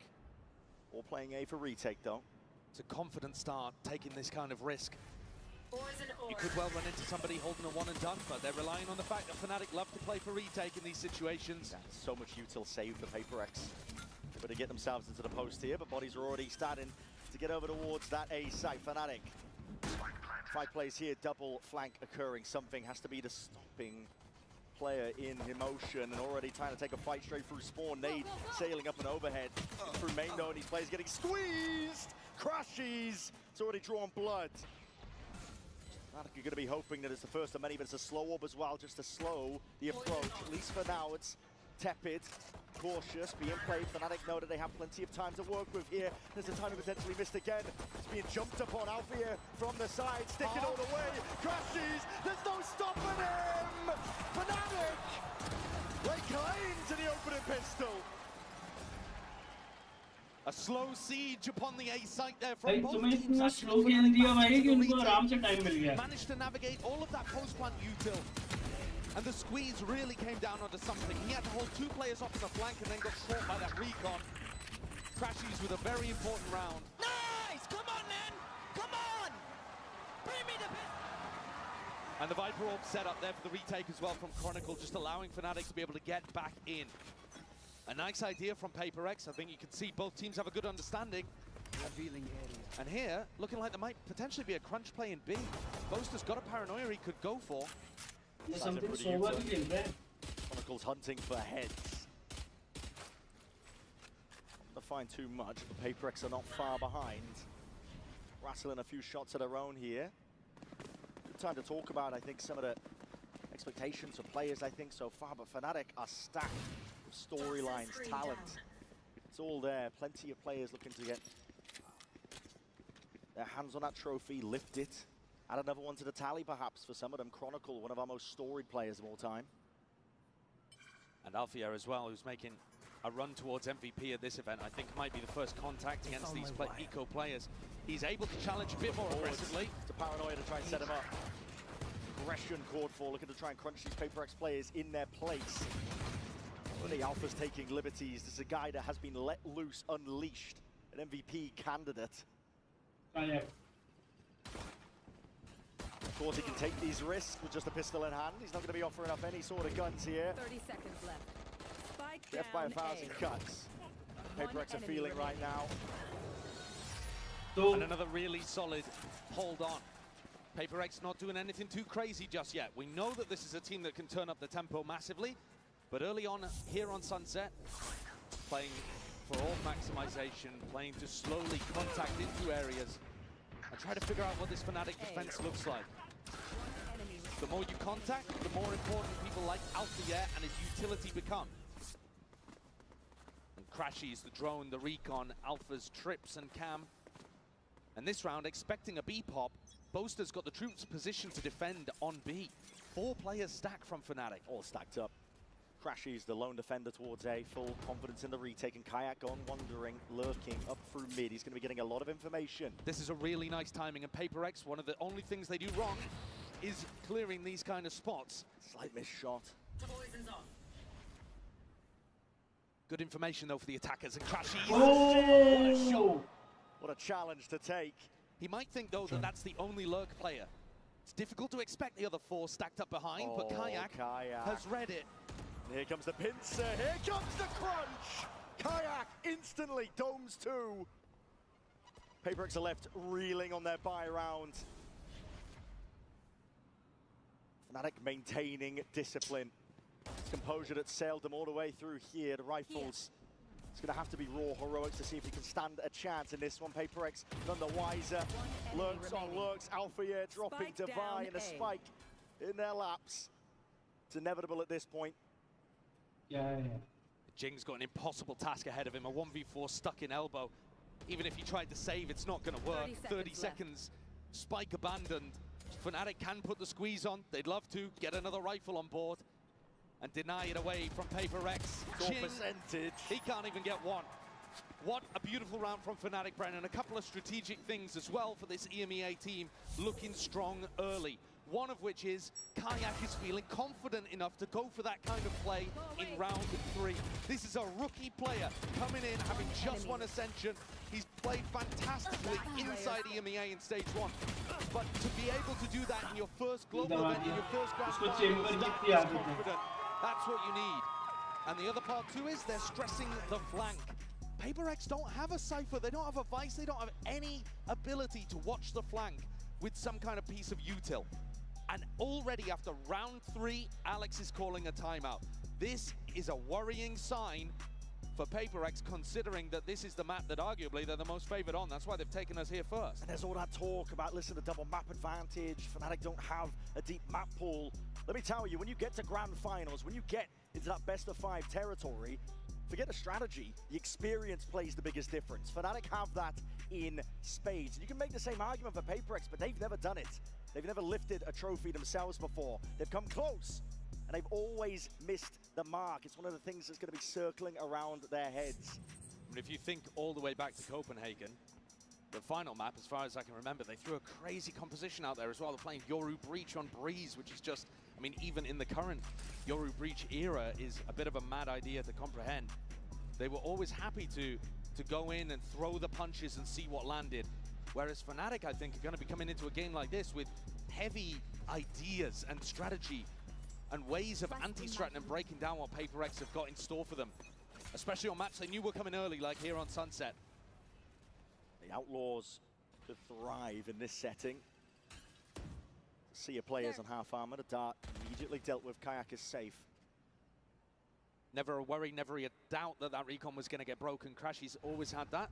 all playing A for retake though. It's a confident start, taking this kind of risk. You could well run into somebody holding a one and done, but they're relying on the fact that Fnatic love to play for retake in these situations. That's so much util saved for PaperX. They better get themselves into the post here, but bodies are already starting to get over towards that A site. Fnatic. 5 plays here, double flank occurring. Something has to be the stopping player in motion, and already trying to take a fight straight through spawn. Nade sailing up and overhead through main though, and these players getting squeezed. Crashes. It's already drawn blood. You're going to be hoping that it's the first of many, but it's a slow orb as well, just to slow the approach. At least for now, it's tepid, cautious, being played. Fnatic know that they have plenty of time to work with here. There's a time he potentially missed again. It's being jumped upon. Alpha here from the side, sticking all the way. Crashes. There's no stopping him. Fnatic lay claim to the opening pistol. A slow siege upon the A site there from both तुम्हें teams. इतना slow खेल दिया भाई कि उनको आराम से time मिल गया. Managed to navigate all of that post-plant util. And the squeeze really came down onto something. He had to hold 2 players off on the flank and then got caught by that recon. Crashies with a very important round. Nice! Come on, man! Come on! Bring me the bit! And the Viper Orb set up there for the retake as well from Chronicle, just allowing Fnatic to be able to get back in. A nice idea from PaperX. I think you can see both teams have a good understanding. And here, looking like there might potentially be a crunch play in B. Boaster's got a paranoia he could go for. Chronicle's hunting for heads. Not to find too much, but PaperX are not far behind. Rattling a few shots of their own here. Good time to talk about, I think, some of the expectations for players, I think, so far. But Fnatic are stacked with storylines, talent. It's all there. Plenty of players looking to get their hands on that trophy, lift it. Add another one to the tally, perhaps, for some of them. Chronicle, one of our most storied players of all time. And Alfia as well, who's making a run towards MVP at this event. I think might be the first contact against these eco players. He's able to challenge a bit more aggressively. It's a paranoia to try and set him up. Aggression called for, looking to try and crunch these PaperX players in their place. Well, the Alpha's taking liberties. This is a guy that has been let loose, unleashed. An MVP candidate. Of course, he can take these risks with just a pistol in hand. He's not going to be offering up any sort of guns here. 30 seconds left. Spike Death by 1,000 cuts. PaperX are feeling right now. And another really solid hold on. PaperX not doing anything too crazy just yet. We know that this is a team that can turn up the tempo massively, but early on here on Sunset, playing for all maximization, playing to slowly contact into areas and try to figure out what this Fnatic defense looks like. The more you contact, the more important people like Althea and his utility become. And Crashies, the drone, the recon, Alpha's trips and cam. And this round, expecting a B pop, Boaster's got the troops positioned to defend on B. 4 players stacked from Fnatic. All stacked up. Crashies, the lone defender towards A, full confidence in the retake, and Kayak gone wandering, lurking up through mid. He's going to be getting a lot of information. This is a really nice timing, and PaperX, one of the only things they do wrong is clearing these kind of spots. Slight miss shot. Good information, though, for the attackers, and Crashies. Oh! What a shot. What a challenge to take. He might think, though, that that's the only lurk player. It's difficult to expect the other 4 stacked up behind, but Kayak has read it. Here comes the pincer, here comes the crunch! Kayak instantly domes 2. PaperX are left reeling on their buy round. Fnatic maintaining discipline. It's composure that sailed them all the way through here. The rifles, it's going to have to be raw heroics to see if he can stand a chance in this one. PaperX none the wiser. Lurks on lurks, Alpha here dropping Divine and a spike in their laps. It's inevitable at this point. Jing's got an impossible task ahead of him, a 1v4 stuck in elbow. Even if he tried to save, it's not going to work. 30 seconds, spike abandoned. Fnatic can put the squeeze on. They'd love to get another rifle on board and deny it away from PaperX. Jing, percentage. He can't even get one. What a beautiful round from Fnatic, Brennan. A couple of strategic things as well for this EMEA team, looking strong early. One of which is Kayak is feeling confident enough to go for that kind of play in round 3. This is a rookie player coming in, having just won Ascension. He's played fantastically inside EMEA in stage 1. But to be able to do that in your first global event, in your first grand final, that is confident. That's what you need. And the other part too is they're stressing the flank. PaperX don't have a Cypher, they don't have a Vice, they don't have any ability to watch the flank with some kind of piece of util. And already after round 3, Alex is calling a timeout. This is a worrying sign for PaperX, considering that this is the map that arguably they're the most favored on. That's why they've taken us here first. And there's all that talk about, listen, the double map advantage. Fnatic don't have a deep map pool. Let me tell you, when you get to grand finals, when you get into that best of 5 territory, forget the strategy, the experience plays the biggest difference. Fnatic have that in spades. And you can make the same argument for PaperX, but they've never done it. They've never lifted a trophy themselves before. They've come close, and they've always missed the mark. It's one of the things that's going to be circling around their heads. And if you think all the way back to Copenhagen, the final map, as far as I can remember, they threw a crazy composition out there as well. They're playing Yoru Breach on Breeze, which is just, I mean, even in the current Yoru Breach era, is a bit of a mad idea to comprehend. They were always happy to go in and throw the punches and see what landed. Whereas Fnatic, I think, are going to be coming into a game like this with heavy ideas and strategy and ways of anti-stratting and breaking down what PaperX have got in store for them. Especially on maps they knew were coming early, like here on Sunset. The Outlaws to thrive in this setting. See your players on half armor. The dart immediately dealt with. Kayak is safe. Never a worry, never a doubt that that recon was going to get broken. Crashy's always had that,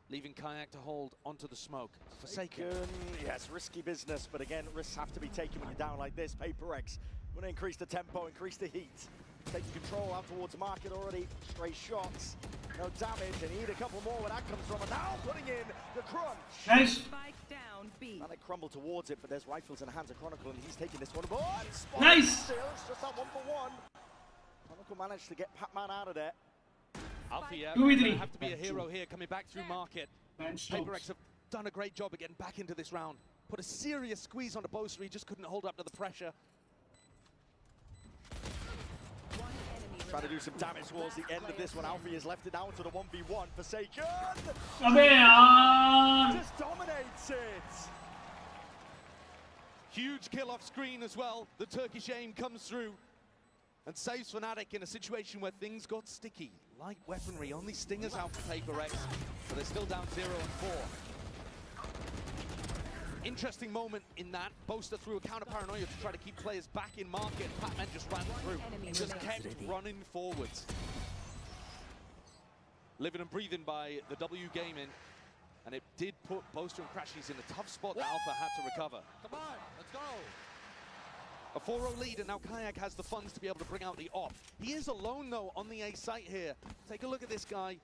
leaving Kayak to hold onto the smoke. Forsaken. Yes, risky business, but again, risks have to be taken when you're down like this. PaperX want to increase the tempo, increase the heat. Taking control out towards market already. Stray shots, no damage. They need a couple more where that comes from. And now putting in the crunch. Nice. And they crumble towards it, but there's rifles in the hands of Chronicle, and he's taking this one. Nice. Still, it's just that 1-for-1. Chronicle managed to get Pac-Man out of there. Alfie Two-3. have to be a hero here, coming back through market. PaperX have done a great job of getting back into this round. Put a serious squeeze on the Boaster, he just couldn't hold up to the pressure. Trying to do some damage towards the end of this one. Alfie has left it down to the 1v1. Forsaken! Just dominates it! Huge kill off screen as well. The Turkish aim comes through and saves Fnatic in a situation where things got sticky. Light weaponry, only stingers out for PaperX, but they're still down 0 and 4. Interesting moment in that. Boaster threw a counter paranoia to try to keep players back in market. Pac-Man just ran through. Just kept running forwards. Living and breathing by the W Gaming. And it did put Boaster and Crashies in a tough spot that Alpha had to recover. Come on, let's go. A 4-0 lead, and now Kayak has the funds to be able to bring out the op. He is alone, though, on the A site here. Take a look at this guy.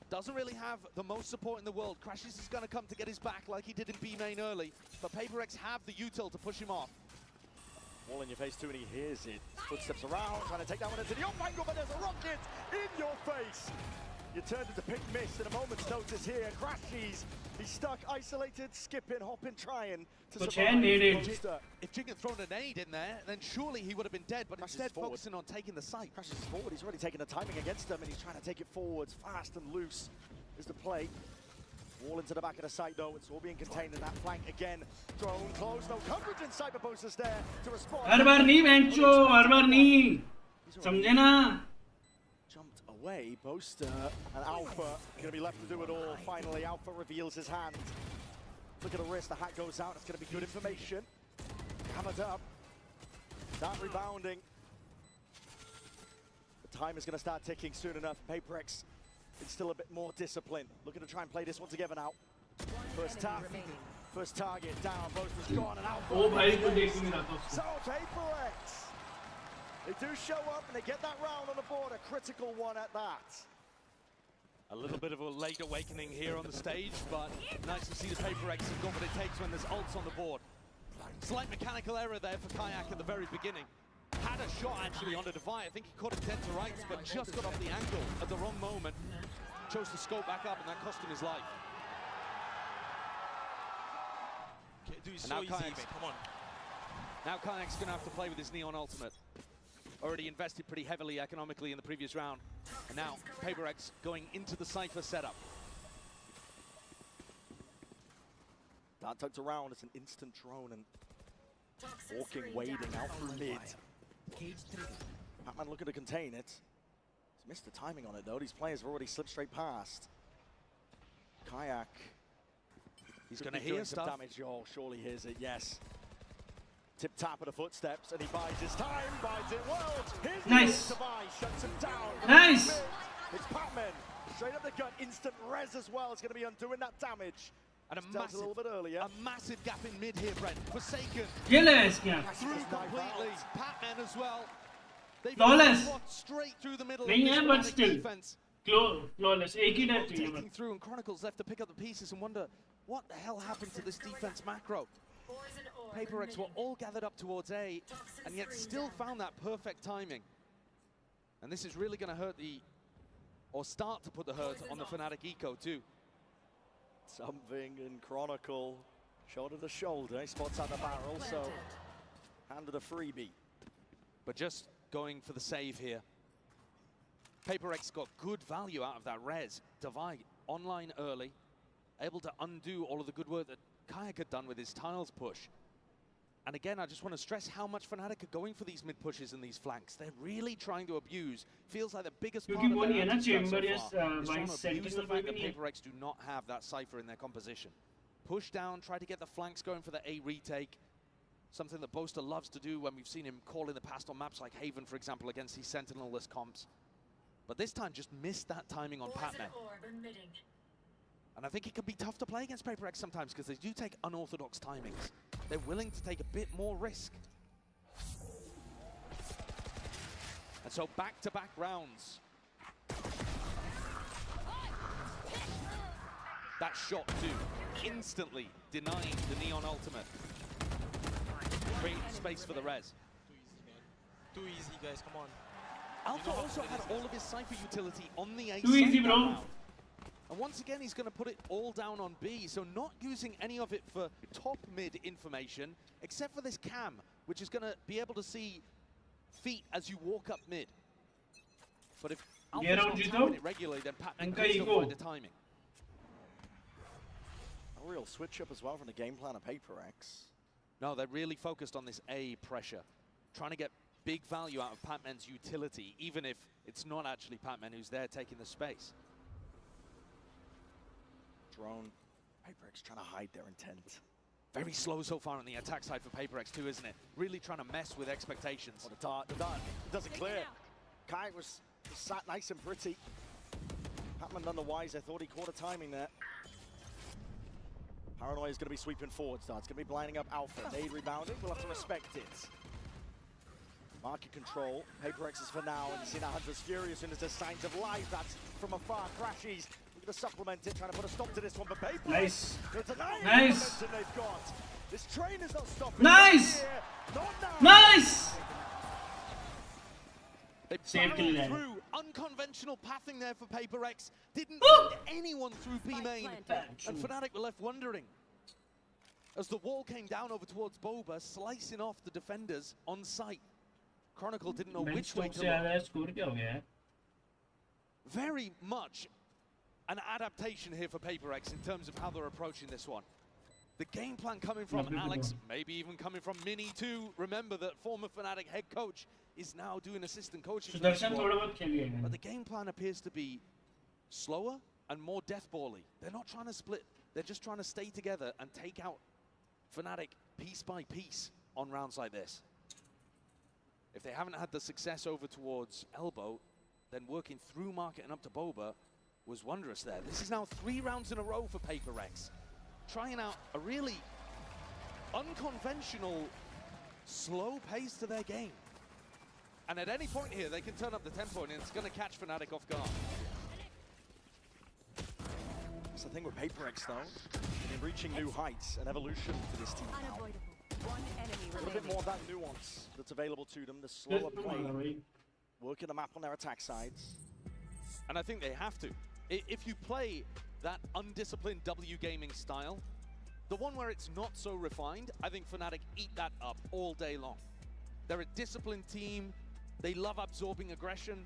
Doesn't really have the most support in the world. Crashes is going to come to get his back like he did in B main early, but PaperX have the util to push him off. Wall in your face too, and he hears it. Footsteps around, trying to take that one into the op angle, but there's a rocket in your face. You turned into pink mist in a moment's notice here. Crashies, he's stuck, isolated, skipping, hopping, trying to survive. If Jig had thrown a nade in there, then surely he would have been dead, but instead focusing on taking the site. Crashes forward, he's already taken the timing against him, and he's trying to take it forwards. Fast and loose is the play. Wall into the back of the site, though. It's all being contained in that flank again. Drone close, no coverage in Cyberposter's there to respond. हर बार नहीं बेंचो, हर बार नहीं. समझे ना? Jumped away. Boaster and Alpha going to be left to do it all. Finally, Alpha reveals his hand. Look at the wrist, the hat goes out. It's going to be good information. Hammered up. Start rebounding. The time is going to start ticking soon enough. PaperX is still a bit more disciplined. Looking to try and play this one together now. First tap, first target down. Boaster's gone and Alpha. So PaperX. They do show up and they get that round on the board, a critical one at that. A little bit of a late awakening here on the stage, but nice to see the PaperX have got what it takes when there's ults on the board. Slight mechanical error there for Kayak at the very beginning. Had a shot actually on the Divide. I think he caught it dead to rights, but just got off the angle at the wrong moment. Chose to scope back up and that cost him his life. And now Kayak's going to have to play with his Neon ultimate. Already invested pretty heavily economically in the previous round. And now PaperX going into the Cypher setup. Dart tucked around, it's an instant drone and walking, wading out through mid. Pac-Man looking to contain it. Missed the timing on it though. These players have already slipped straight past. Kayak. He's going to hear hear some stuff. damage. Oh, surely hears it, yes. Tip tap of the footsteps, and he bides his time, bides it well. Here's Nice. the buy, shuts him down. Nice. It's Patman. Straight up the gut, instant res as well. It's going to be undoing that damage. And a little bit earlier. A massive gap in mid here, Brent. Forsaken. Yes, yeah. Through completely. Patman as well. They've Flawless. walked straight through the middle of नहीं this है, but Fnatic still. defense. Flawless. एक ही death चाहिए Taking through, and Chronicles left to pick up the pieces and wonder what the hell happened to this defense macro. PaperX were all gathered up towards A, and yet still found that perfect timing. And this is really going to hurt or start to put the hurt on the Fnatic eco too. Something in Chronicle, shoulder to shoulder, he spots out the barrel, so handed a freebie. But just going for the save here. PaperX got good value out of that res. Divide online early, able to undo all of the good work that Kayak had done with his tiles push. And again, I just want to stress how much Fnatic are going for these mid pushes and these flanks. They're really trying to abuse. Feels like the biggest part of their anti-strat so far is trying to abuse the fact that PaperX do not have that Cypher in their composition. Push down, try to get the flanks going for the A retake. Something that Boaster loves to do when we've seen him call in the past on maps like Haven, for example, against these Sentinel-less comps. But this time just missed that timing on Patman. And I think it can be tough to play against PaperX sometimes because they do take unorthodox timings. They're willing to take a bit more risk. And so back-to-back rounds. That shot too, instantly denying the Neon ultimate. Create space for the res. Too easy, guys, come on. Alpha also had all of his Cypher utility on the A Too easy, side bro. now. And once again, he's going to put it all down on B, so not using any of it for top mid information, except for this cam, which is going to be able to see feet as you walk up mid. But if Alpha's not timing it regularly, then Patman can still find the timing. A real switch up as well from the game plan of PaperX. No, they're really focused on this A pressure, trying to get big value out of Patman's utility, even if it's not actually Patman who's there taking the space. Drone. PaperX trying to hide their intent. Very slow so far on the attack side for PaperX too, isn't it? Really trying to mess with expectations. Oh, the dart doesn't clear. Kai was sat nice and pretty. Patman none the wiser, thought he caught a timing there. Paranoia is going to be sweeping forward, It's going to be blinding up Alpha. Nade rebounding, we'll have to respect it. Market control, PaperX is for now, and you see now Hunter's furious and there's signs of life. That's from afar, Crashies. To supplement it, trying to put a stop to this one, but PaperX. Nice. Nice. Nice. They've got. This train is not stopping. Nice. Not now. Nice. They Save kill barreled then. through unconventional pathing there for PaperX. Didn't send anyone through B main, and Fnatic were left wondering. As the wall came down over towards Boba, slicing off the defenders on site. Chronicle didn't know which way to look. Very much an adaptation here for PaperX in terms of how they're approaching this one. The game plan coming from Alex, maybe even coming from Mini too. Remember that former Fnatic head coach is now doing assistant coaching. But the game plan appears to be slower and more deathball-y. They're not trying to split. They're just trying to stay together and take out Fnatic piece by piece on rounds like this. If they haven't had the success over towards Elbow, then working through Market and up to Boba was wondrous there. This is now 3 rounds in a row for PaperX, trying out a really unconventional, slow pace to their game. And at any point here, they can turn up the tempo and it's going to catch Fnatic off guard. That's the thing with PaperX, though. They've been reaching new heights and evolution for this team now. A little bit more of that nuance that's available to them, the slower play, working the map on their attack sides. And I think they have to. If you play that undisciplined W gaming style, the one where it's not so refined, I think Fnatic eat that up all day long. They're a disciplined team. They love absorbing aggression.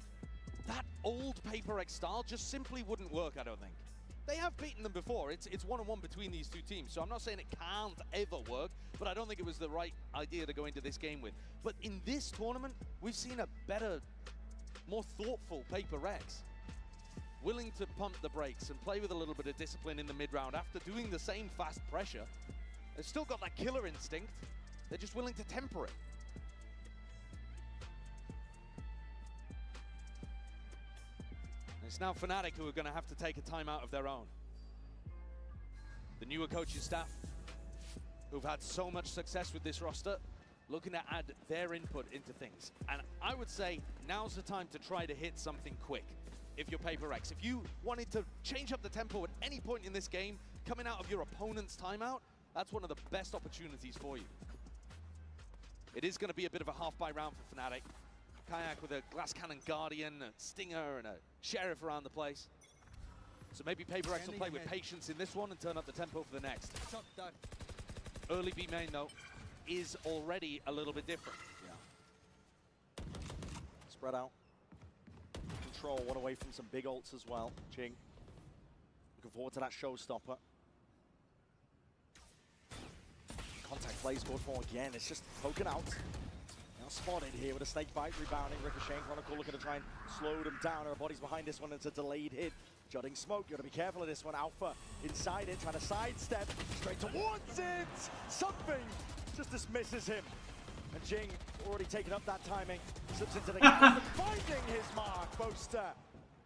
That old PaperX style just simply wouldn't work, I don't think. They have beaten them before. It's one-on-one between these two teams, so I'm not saying it can't ever work, but I don't think it was the right idea to go into this game with. But in this tournament, we've seen a better more thoughtful Paper Rex. Willing to pump the brakes and play with a little bit of discipline in the mid-round after doing the same fast pressure. They've still got that killer instinct. They're just willing to temper it. And it's now Fnatic who are going to have to take a timeout of their own. The newer coaching staff, who've had so much success with this roster, looking to add their input into things. And I would say now's the time to try to hit something quick. If you're Paper Rex, if you wanted to change up the tempo at any point in this game, coming out of your opponent's timeout, that's one of the best opportunities for you. It is going to be a bit of a half-buy round for Fnatic. Kayak with a Glass Cannon Guardian, a Stinger, and a Sheriff around the place. So maybe Paper Rex will play with patience in this one and turn up the tempo for the next. Early B main, though, is already a little bit different. Yeah. Spread out. Control, one away from some big ults as well. Jing. Looking forward to that showstopper. Contact play scored for again. It's just poking out. Now spotted here with a snake bite rebounding. Ricochet and Chronicle looking to try and slow them down. Our bodies behind this one. It's a delayed hit. Jutting smoke. You got to be careful of this one. Alpha inside it, trying to sidestep straight towards it. Something just dismisses him. And Jing already taken up that timing. Slips into the gap, finding his mark. Boaster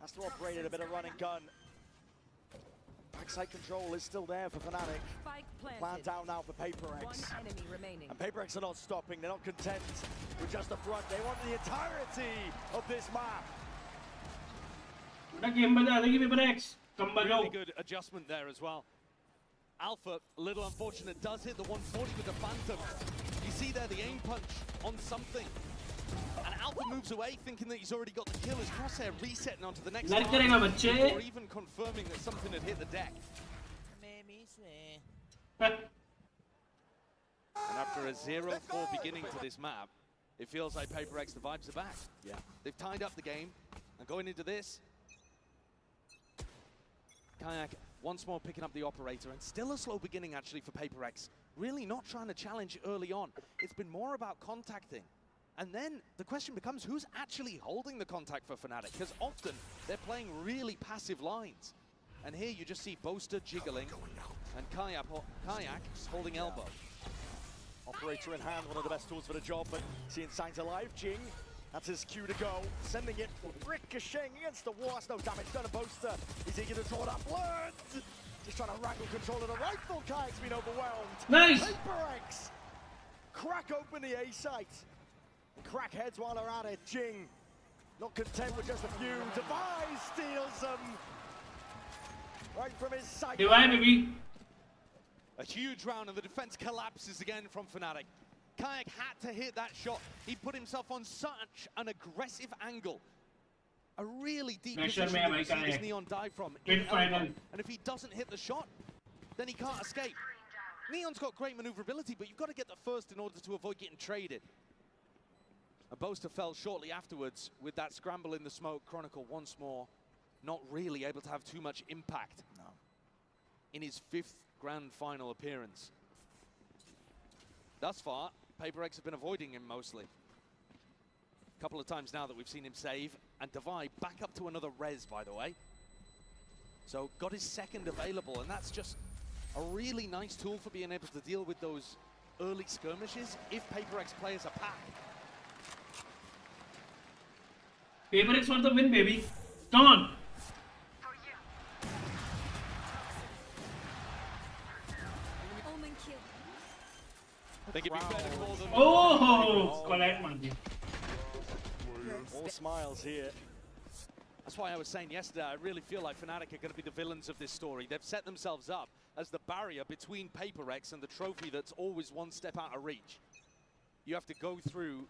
has to operate at a bit of run and gun. Backside control is still there for Fnatic. Plan down now for Paper Rex. And Paper Rex are not stopping. They're not content with just the front. They want the entirety of this map. Really good adjustment there as well. Alpha, a little unfortunate, does hit the 140 with the Phantom. You see there the aim punch on something. And Alpha moves away thinking that he's already got the kill. His crosshair resetting onto the next target, or even confirming that something had hit the deck. And after a 0-4 beginning to this map, it feels like Paper Rex, the vibes are back. Yeah. They've tied up the game, and going into this, Kayak once more picking up the operator, and still a slow beginning actually for Paper Rex. Really not trying to challenge early on. It's been more about contacting. And then the question becomes, who's actually holding the contact for Fnatic? Because often they're playing really passive lines. And here you just see Boaster jiggling and Kayak holding elbow. Operator in hand, one of the best tools for the job, but seeing signs alive. Jing, that's his cue to go. Sending it, ricocheting against the wall. That's no damage done to Boaster. He's eager to draw that blood. Just trying to wrangle control of the rifle. Kayak's been overwhelmed. Nice! Paper Rex crack open the A site. Crack heads while they're at it. Jing, not content with just a few. Device steals them right from his sight. Baby. A huge round, and the defense collapses again from Fnatic. Kayak had to hit that shot. He put himself on such an aggressive angle. A really deep position that we see this Neon dive from. And if he doesn't hit the shot, then he can't escape. Neon's got great maneuverability, but you've got to get the first in order to avoid getting traded. A Boaster fell shortly afterwards with that scramble in the smoke. Chronicle once more not really able to have too much impact in his 5th grand final appearance. Thus far, Paper Rex have been avoiding him mostly. A couple of times now that we've seen him save, and Divide back up to another res, by the way. So got his 2nd available, and that's just a really nice tool for being able to deal with those early skirmishes if Paper Rex play as a pack. Paper Rex for the win, baby. Come on. Think it'd be better for them. Oh, collide mar diya. All smiles here. That's why I was saying yesterday, I really feel like Fnatic are going to be the villains of this story. They've set themselves up as the barrier between Paper Rex and the trophy that's always one step out of reach. You have to go through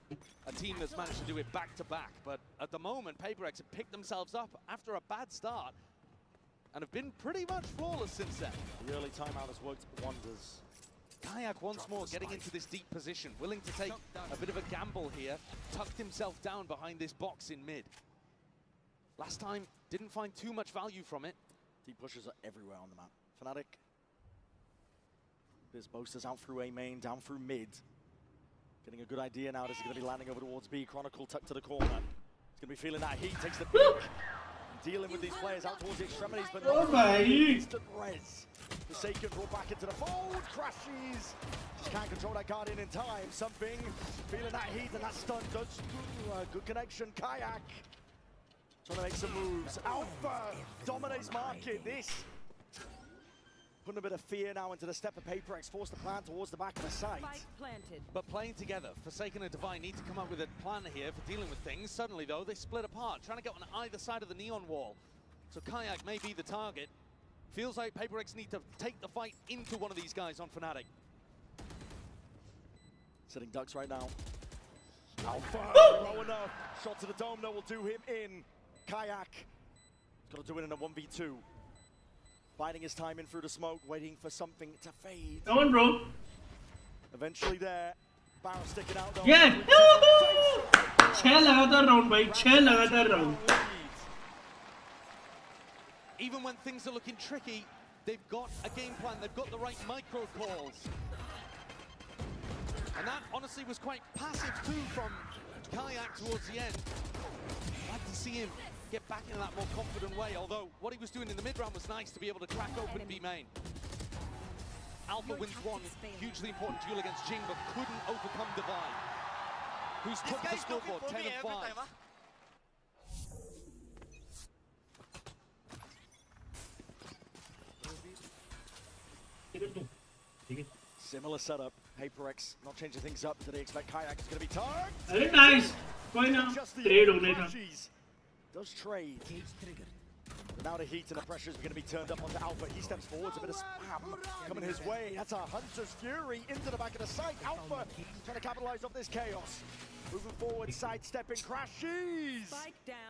a team that's managed to do it back-to-back. But at the moment, Paper Rex have picked themselves up after a bad start and have been pretty much flawless since then. The early timeout has worked wonders. Kayak once more getting into this deep position, willing to take a bit of a gamble here, tucked himself down behind this box in mid. Last time, didn't find too much value from it. Deep pushes are everywhere on the map. Fnatic. This Boaster's out through A main, down through mid. Getting a good idea now. This is going to be landing over towards B. Chronicle tucked to the corner. He's going to be feeling that heat, takes the peak. Dealing with these players out towards the extremities, but Oh not my. instant res. Forsaken brought back into the fold, crashes. Just can't control that Guardian in time. Something, feeling that heat and that stun does good connection. Kayak trying to make some moves. Alpha dominates market. This putting a bit of fear now into the step of PaperX, forced the plan towards the back of the site. But playing together, Forsaken and Divine need to come up with a plan here for dealing with things. Suddenly, though, they split apart, trying to get on either side of the neon wall. So Kayak may be the target. Feels like PaperX need to take the fight into one of these guys on Fnatic. Sitting ducks right now. Alpha, low enough. Shot to the dome, though, will do him in. Kayak, got to do it in a 1v2. Biding his time in through the smoke, waiting for something to fade. Come on, bro. Eventually there. Barrow sticking out, though. Yeah. 6 लगातार round, भाई. 6 लगातार round. Even when things are looking tricky, they've got a game plan, they've got the right micro calls. And that honestly was quite passive too from Kayak towards the end. I'd like to see him get back in that more confident way, although what he was doing in the mid-round was nice to be able to crack open B main. Alpha wins one hugely important duel against Jing, but couldn't overcome Divine, who's top of the scoreboard, 10 and 5. Similar setup. HyperX not changing things up. Do they expect Kayak is going to be tagged? Very nice. Why not? Trade होने का. Does trade. But now the heat and the pressure is going to be turned up onto Alpha. He steps forwards, a bit of spam coming his way. That's a Hunter's Fury into the back of the site. Alpha trying to capitalize off this chaos. Moving forward, sidestepping, crashes.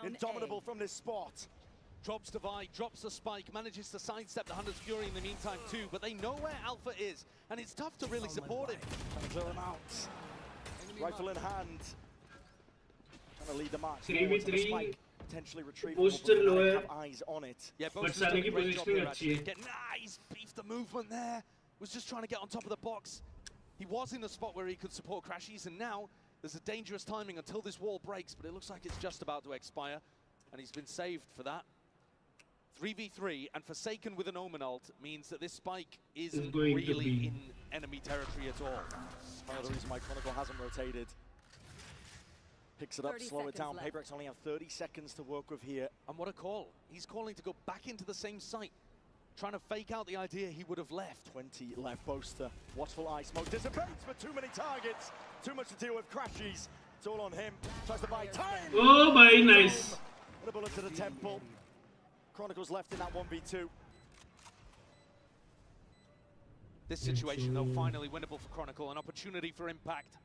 Indomitable from this spot. Drops Divide, drops the spike, manages to sidestep the Hunter's Fury in the meantime too, but they know where Alpha is, and it's tough to really support him. Trying to clear him out. Rifle in hand. Trying to lead the march. 3v3. Potentially retrieve lower. Eyes on it. Yeah, But Sally की positioning अच्छी है. Get nice, beef the movement there. Was just trying to get on top of the box. He was in a spot where he could support crashes, and now there's a dangerous timing until this wall breaks, but it looks like it's just about to expire, and he's been saved for that. 3v3 and Forsaken with an Omen ult means that this spike isn't really in enemy territory at all. Part of the reason why Chronicle hasn't rotated. Picks it up, slow it down. PaperX only have 30 seconds to work with here. And what a call. He's calling to go back into the same site, trying to fake out the idea he would have left. 20 left, Boaster. Watchful eye, smoke dissipates, but too many targets. Too much to deal with, crashes. It's all on him. Tries to buy time. Oh, very nice. And a bullet to the temple. Chronicles left in that 1v2. This situation, though, finally winnable for Chronicle, an opportunity for impact.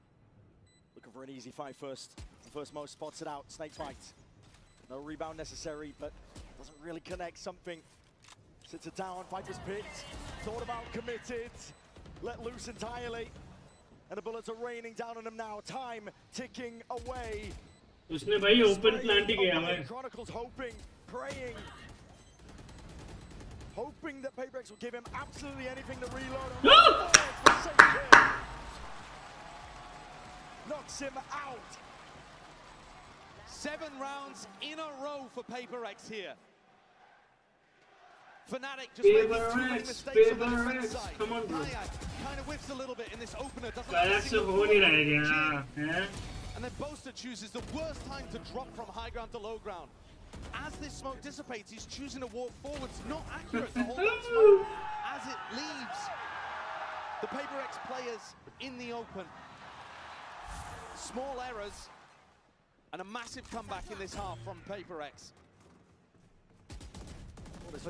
Looking for an easy fight first. The first most spots it out, snake bite. No rebound necessary, but doesn't really connect. Something sits it down, Viper's picked. Thought about, committed, let loose entirely. And the bullets are raining down on him now. Time ticking away. उसने भाई open plant ही किया है. Chronicles hoping, praying. Hoping that PaperX will give him absolutely anything to reload. Knocks him out. 7 rounds in a row for PaperX here. Fnatic just making too many mistakes on the defense side. Come on, bro. Kind of whiffs a little bit in this opener. Doesn't Kayak से हो नहीं रहा है. And then Boaster chooses the worst time to drop from high ground to low ground. As this smoke dissipates, he's choosing to walk forwards. Not accurate to hold that smoke as it leaves the PaperX players in the open. Small errors and a massive comeback in this half from PaperX.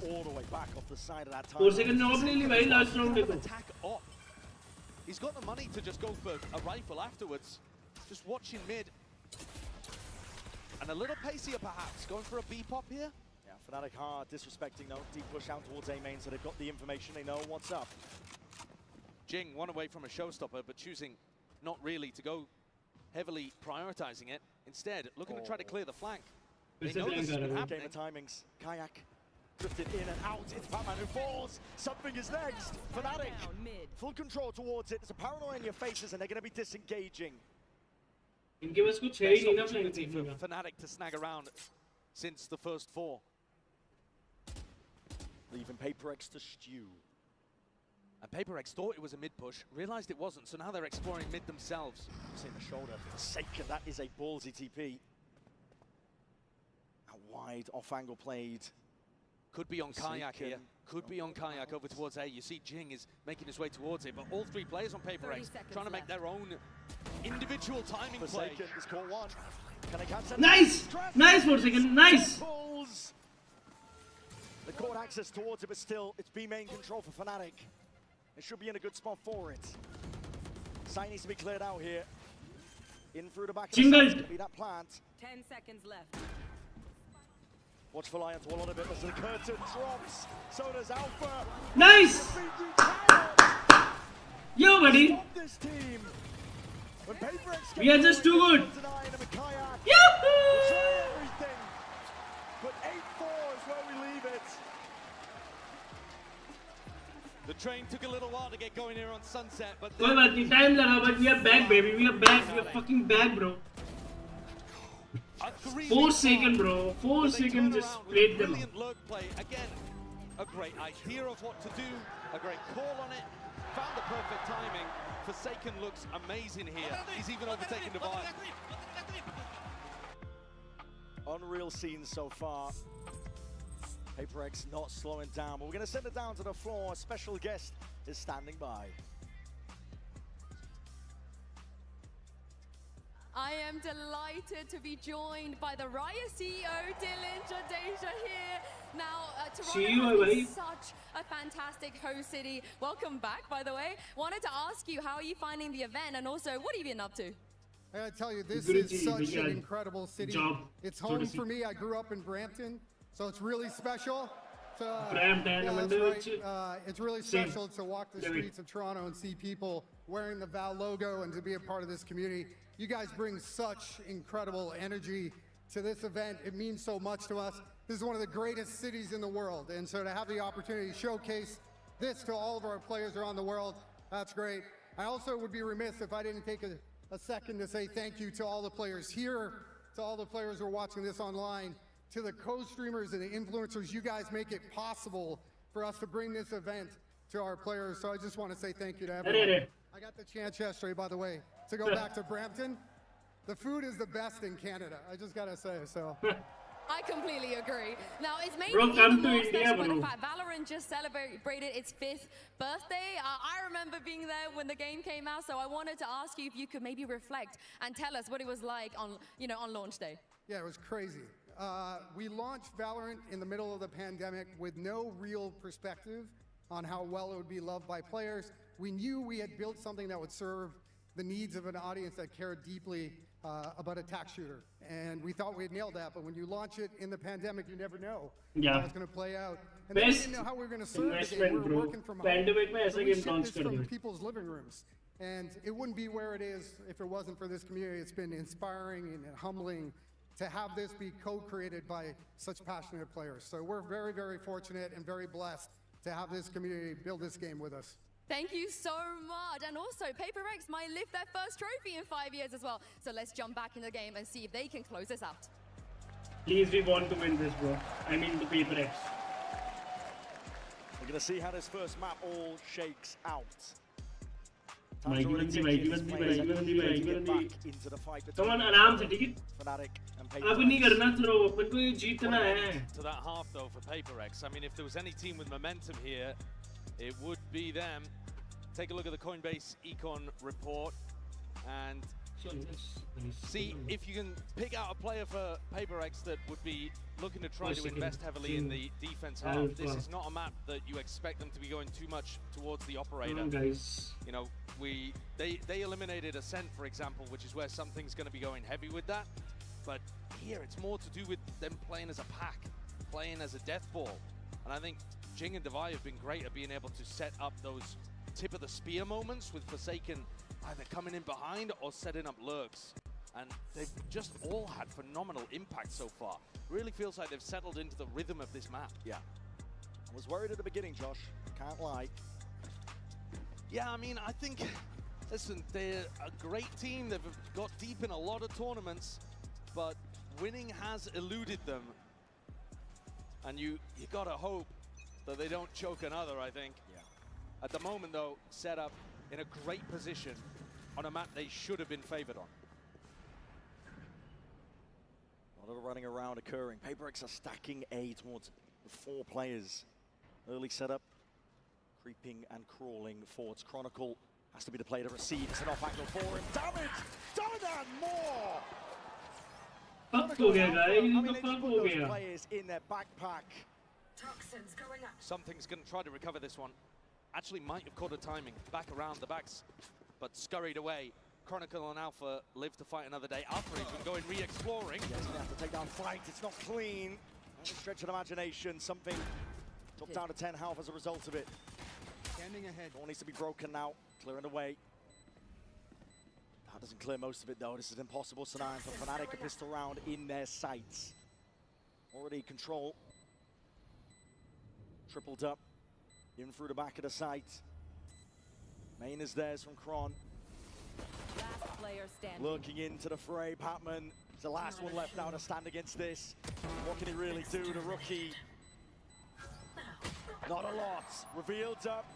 All the way back off the side of that time. 4 seconds normally भाई last round देखो. Attack up. He's got the money to just go for a rifle afterwards. Just watching mid. And a little pacier perhaps, going for a B-pop here. Yeah, Fnatic hard, disrespecting though. Deep push out towards A main, so they've got the information, they know what's up. Jing, one away from a showstopper, but choosing not really to go heavily prioritizing it. Instead, looking to try to clear the flank. They know this has been happening. Game of timings. Kayak drifted in and out. It's Batman who falls. Something is next. Fnatic, full control towards it. There's a paranoia in your faces, and they're going to be disengaging. इनके पास कुछ है ही नहीं ना opportunity for flank Fnatic to snag around since the first 4. Leaving PaperX to stew. And PaperX thought it was a mid push, realized it wasn't, so now they're exploring mid themselves. Seeing the shoulder for Forsaken, that is a ballsy TP. Out wide, off angle played. Could be on Kayak here. Could be on Kayak over towards A. You see Jing is making his way towards it, but all 3 players on PaperX trying to make their own individual timing play. Forsaken is caught one. Can they catch that? Nice! Nice Forsaken, nice! Balls. The court access towards it, but still, it's B main control for Fnatic. It should be in a good spot for it. Site needs to be cleared out here. In through the back of the site, could be that plant. 10 seconds left. Watch for Lions wall on a bit as the curtain drops. So does Alpha. Nice! Yo, buddy! Stop this team. When PaperX We are just too good. Yahoo! Everything. But 8-4 is where we leave it. The train took a little while to get going here on Sunset, but कोई बात नहीं time लगा but we are back baby we are back we are fucking back bro. 4 seconds bro 4 seconds just played them. Brilliant lurk play again. A great idea of what to do, a great call on it, found the perfect timing. Forsaken looks amazing here. He's even overtaken Divide. Unreal scenes so far. PaperX not slowing down, but we're going to send it down to the floor. A special guest is standing by. I am delighted to be joined by the Raya CEO, Dylan Jadeja here. Now, Toronto is such a fantastic host city. Welcome back, by the way. Wanted to ask you, how are you finding the event, and also, what have you been up to? I gotta tell you, this is such an incredible city. It's home for me. I grew up in Brampton, so it's really special. It's really special to walk the streets of Toronto and see people wearing the Val logo and to be a part of this community. You guys bring such incredible energy to this event. It means so much to us. This is one of the greatest cities in the world, and so to have the opportunity to showcase this to all of our players around the world, that's great. I also would be remiss if I didn't take a second to say thank you to all the players here, to all the players who are watching this online, to the co-streamers and the influencers. You guys make it possible for us to bring this event to our players, so I just want to say thank you to everyone. I got the chance yesterday, by the way, to go back to Brampton. The food is the best in Canada, I just gotta say, so. I completely agree. Now, it's made Bro, me even more India, special by bro. the fact Valorant just celebrated its 5th birthday. I remember being there when the game came out, so I wanted to ask you if you could maybe reflect and tell us what it was like on, on launch day. Yeah, it was crazy. We launched Valorant in the middle of the pandemic with no real perspective on how well it would be loved by players. We knew we had built something that would serve the needs of an audience that cared deeply about a tac shooter. And we thought we had nailed that, but when you launch it in the pandemic, you never know how it's going to play out. And then we didn't know how we were going to serve the game. We were working from home. So we shipped this from people's living rooms. And it wouldn't be where it is if it wasn't for this community. It's been inspiring and humbling to have this be co-created by such passionate players. So we're very, very fortunate and very blessed to have this community build this game with us. Thank you so much. And also, PaperX might lift their first trophy in 5 years as well. So let's jump back in the game and see if they can close this out. Please, we want to win this, bro. I mean the PaperX. We're going to see how this first map all shakes out. Come on, आराम से ठीक है अब नहीं करना throw अपन को ये जीतना है To that half though for PaperX. I mean, if there was any team with momentum here, it would be them. Take a look at the Coinbase Econ report and see if you can pick out a player for PaperX that would be looking to try to invest heavily in the defense half. This is not a map that you expect them to be going too much towards the operator. You know, they eliminated Ascent, for example, which is where something's going to be going heavy with that. But here it's more to do with them playing as a pack, playing as a death ball. And I think Jing and Devi have been great at being able to set up those tip of the spear moments with Forsaken either coming in behind or setting up lurks. And they've just all had phenomenal impact so far. Really feels like they've settled into the rhythm of this map. Yeah. I was worried at the beginning, Josh. Can't lie. Yeah, I mean, I think Listen, they're a great team. They've got deep in a lot of tournaments, but winning has eluded them. And you gotta hope that they don't choke another, I think. Yeah. At the moment, though, set up in a great position on a map they should have been favored on. A lot of running around occurring. Paper X are stacking A towards the 4 players. Early setup, creeping and crawling forwards. Chronicle has to be the player to receive. It's an off angle for him. Damage! Done and more! Fuck हो गया guys, I mean, तो they fuck put हो those गया. players in their backpack. Toxins going up. Something's going to try to recover this one. Actually might have caught a timing. Back around the backs, but scurried away. Chronicle and Alpha live to fight another day. Alpha has been going re-exploring. Yes, they have to take down Flight. It's not clean. Only stretch of imagination. Something dropped down to 10 health as a result of it. Standing ahead. Door needs to be broken now. Clearing away. That doesn't clear most of it though. This is impossible scenario for Fnatic. A pistol round in their sights. Already control. Tripled up. In through the back of the site. Main is theirs from Kron. Last player standing. Looking into the fray. Patman is the last one left now to stand against this. What can he really do, the rookie? Not a lot. Revealed up.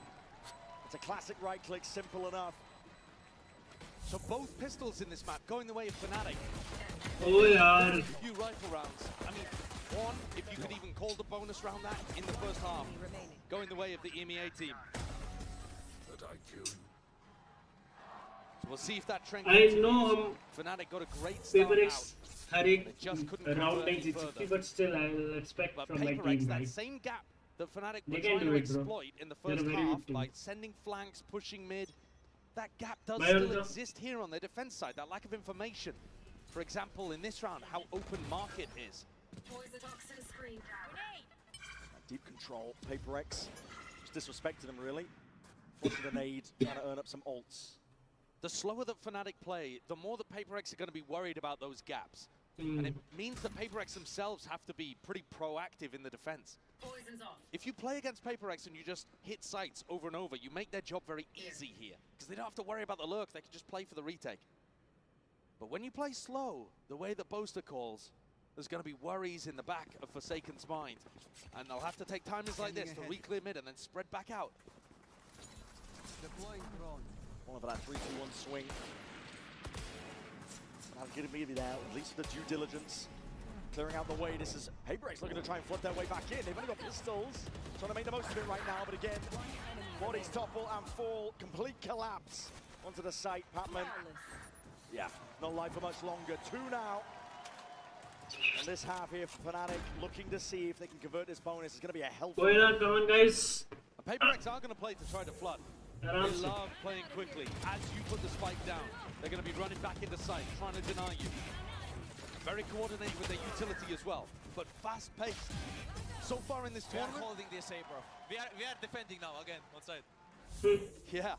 It's a classic right click, simple enough. So both pistols in this map going the way of Fnatic. Oh yaar. A few rifle rounds. I mean, one, if you could even call the bonus round that in the first half, going the way of the EMEA team. So we'll see if that trend continues. I know Fnatic got a great start Paper out. X हर एक Just couldn't round convert any takes further. 60, but still I'll expect But from my Paper X, team, that right? same gap that Fnatic They were can trying do to it, bro. exploit in the They're a first very half good team. by sending flanks, pushing mid, that gap does Bye, still Ultra. exist here on their defense side, that lack of information. For example, in this round, how open market is. Poison toxin screen down. Deep control. Paper X just disrespected him really. Forcing the nade, trying to earn up some ults. The slower that Fnatic play, the more that Paper X are going to be worried about those gaps. And it means that Paper X themselves have to be pretty proactive in the defense. Poison's off. If you play against Paper X and you just hit sites over and over, you make their job very easy here. Because they don't have to worry about the lurk, they can just play for the retake. But when you play slow, the way that Boaster calls, there's going to be worries in the back of Forsaken's mind. And they'll have to take timings like this to re-clear mid and then spread back out. Deploying drone. One of that 3-2-1 swing. Now getting me there, at least with the due diligence. Clearing out the way, this is Paper X looking to try and flood their way back in. They've only got pistols, trying to make the most of it right now, but again, bodies topple and fall, complete collapse onto the site. Patman, yeah, not live for much longer. 2 now. And this half here for Fnatic, looking to see if they can convert this bonus. It's going to be a healthy. Go on, come on, guys. Paper X are going to play to try to flood. They love playing quickly. As you put the spike down, they're going to be running back into sight, trying to deny you. Very coordinated with their utility as well, but fast-paced. So far in this We are tournament, holding this A, bro. We are defending now again on side. yeah,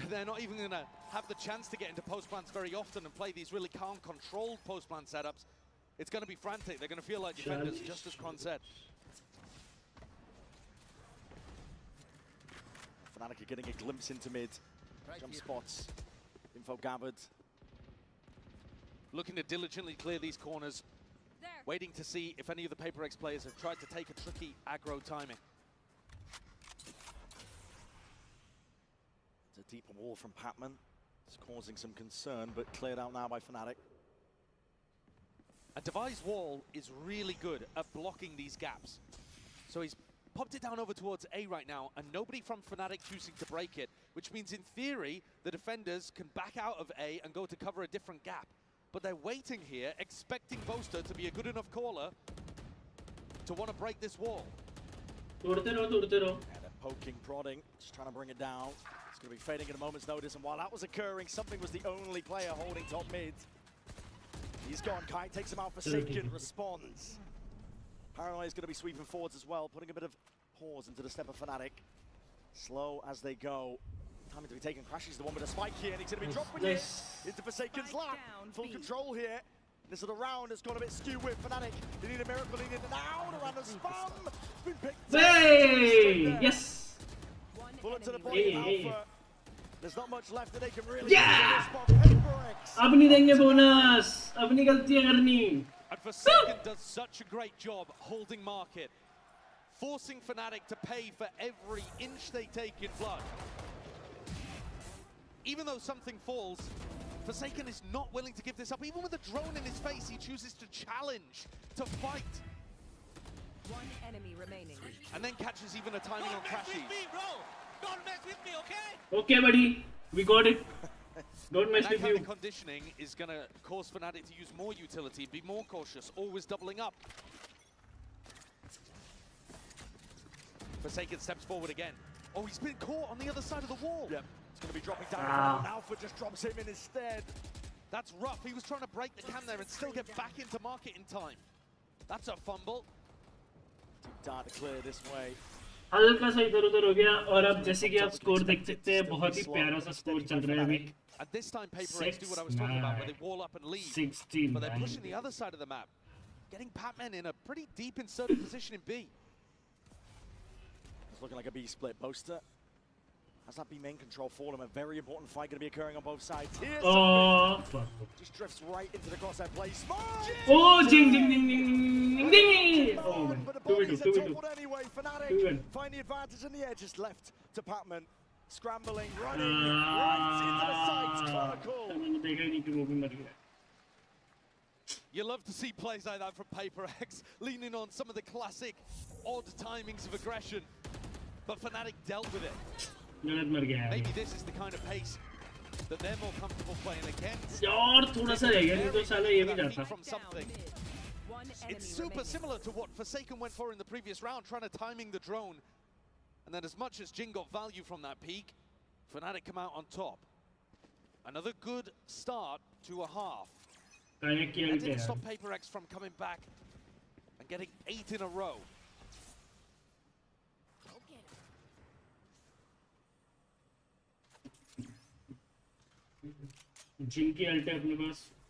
they're not even going to have the chance to get into post plants very often and play these really calm, controlled post plant setups. It's going to be frantic. They're going to feel like defenders, just as Kron said. Fnatic are getting a glimpse into mid. Jump spots. Info gathered. Looking to diligently clear these corners. Waiting to see if any of the Paper X players have tried to take a tricky aggro timing. It's a deeper wall from Patman. It's causing some concern, but cleared out now by Fnatic. A devised wall is really good at blocking these gaps. So he's popped it down over towards A right now, and nobody from Fnatic choosing to break it, which means in theory, the defenders can back out of A and go to cover a different gap. But they're waiting here, expecting Boaster to be a good enough caller to want to break this wall. तोड़ते रहो. And they're poking, prodding, just trying to bring it down. It's going to be fading at a moment's notice, and while that was occurring, something was the only player holding top mid. He's gone. Kite takes him out. Forsaken responds. Paranoia is going to be sweeping forwards as well, putting a bit of pause into the step of Fnatic. Slow as they go. Time to be taken. Crashes the one with a spike here, and he's going to be dropping it into Forsaken's lap. Full control here. This is the round has gone a bit skew with Fnatic. They need a miracle. They need it now. The random spam. It's been picked up. Hey! Yes! Bullet to the body of Alpha. There's not much left that they can really Yeah! do in this PaperX. अब नहीं देंगे bonus. अब नहीं गलतियाँ करनी. And Forsaken does such a great job holding market, forcing Fnatic to pay for every inch they take in blood. Even though something falls, Forsaken is not willing to give this up. Even with a drone in his face, he chooses to challenge, to fight. One enemy remaining. And then catches even a timing on crashes. Don't mess with me, okay? Okay, buddy. We got it. Don't mess that with kind you. of conditioning is going to cause Fnatic to use more utility, be more cautious, always doubling up. Forsaken steps forward again. Oh, he's been caught on the other side of the wall. Yep, it's going to be dropping down. And Alpha just drops him in instead. That's rough. He was trying to break the cam there and still get back into market in time. That's a fumble. Too dark to clear this way. हल्का सा इधर उधर हो गया और अब जैसे कि आप स्कोर देख सकते हैं बहुत ही प्यारा सा स्कोर चल रहा है अभी. And this time PaperX do what I was talking about, where they wall up and leave. 16. But they're pushing the other side of the map, getting Patman in a pretty deep inserted position in B. It's looking like a B split. Boaster has that B main control for them. A very important fight going to be occurring on both sides here. Oh, fuck. Just drifts right into the crosshair play. Smart! Oh, ding ding ding ding ding ding! Oh man, But the 2v2, bodies are 2v2. toppled anyway. Fnatic 2v2. find the advantage in the edge. Just left to Patman. Scrambling, running right into the sights. Chronicle. You love to see plays like that from PaperX, leaning on some of the classic odd timings of aggression. But Fnatic dealt with it. Maybe this is the kind of pace that they're more comfortable playing against. यार थोड़ा सा रह गया नहीं तो साला ये भी जाता. From something. It's super similar to what Forsaken went for in the previous round, trying to timing the drone. And then as much as Jing got value from that peak, Fnatic come out on top. Another good start to a half. That didn't stop PaperX from coming back and getting 8 in a row.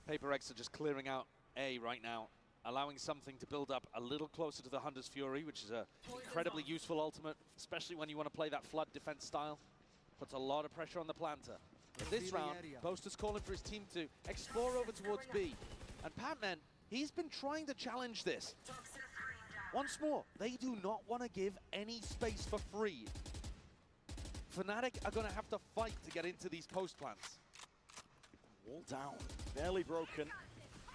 PaperX are just clearing out A right now, allowing something to build up a little closer to the Hunter's Fury, which is a incredibly useful ultimate, especially when you want to play that flood defense style. Puts a lot of pressure on the planter. In this round, Boaster's calling for his team to explore over towards B. And Patman, he's been trying to challenge this. Once more, they do not want to give any space for free. Fnatic are going to have to fight to get into these post plants. Wall down, barely broken.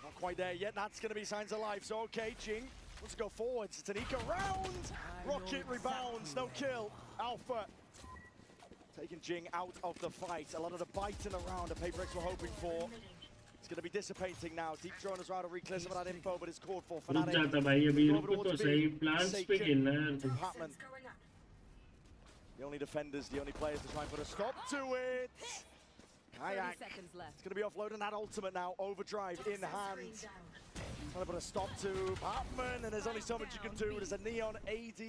Not quite there yet, that's going to be signs of life. So okay, Jing, let's go forwards. It's an eco round. Rocket rebounds, no kill. Alpha taking Jing out of the fight. A lot of the biting around that PaperX were hoping for. It's going to be dissipating now. Deep drone as well to reclear some of that info, but it's called for Fnatic. Patman. The only defenders, the only players to try and put a stop to it. Kayak. It's going to be offloading that ultimate now. Overdrive in hand. Trying to put a stop to Patman, and there's only so much you can do. There's a neon AD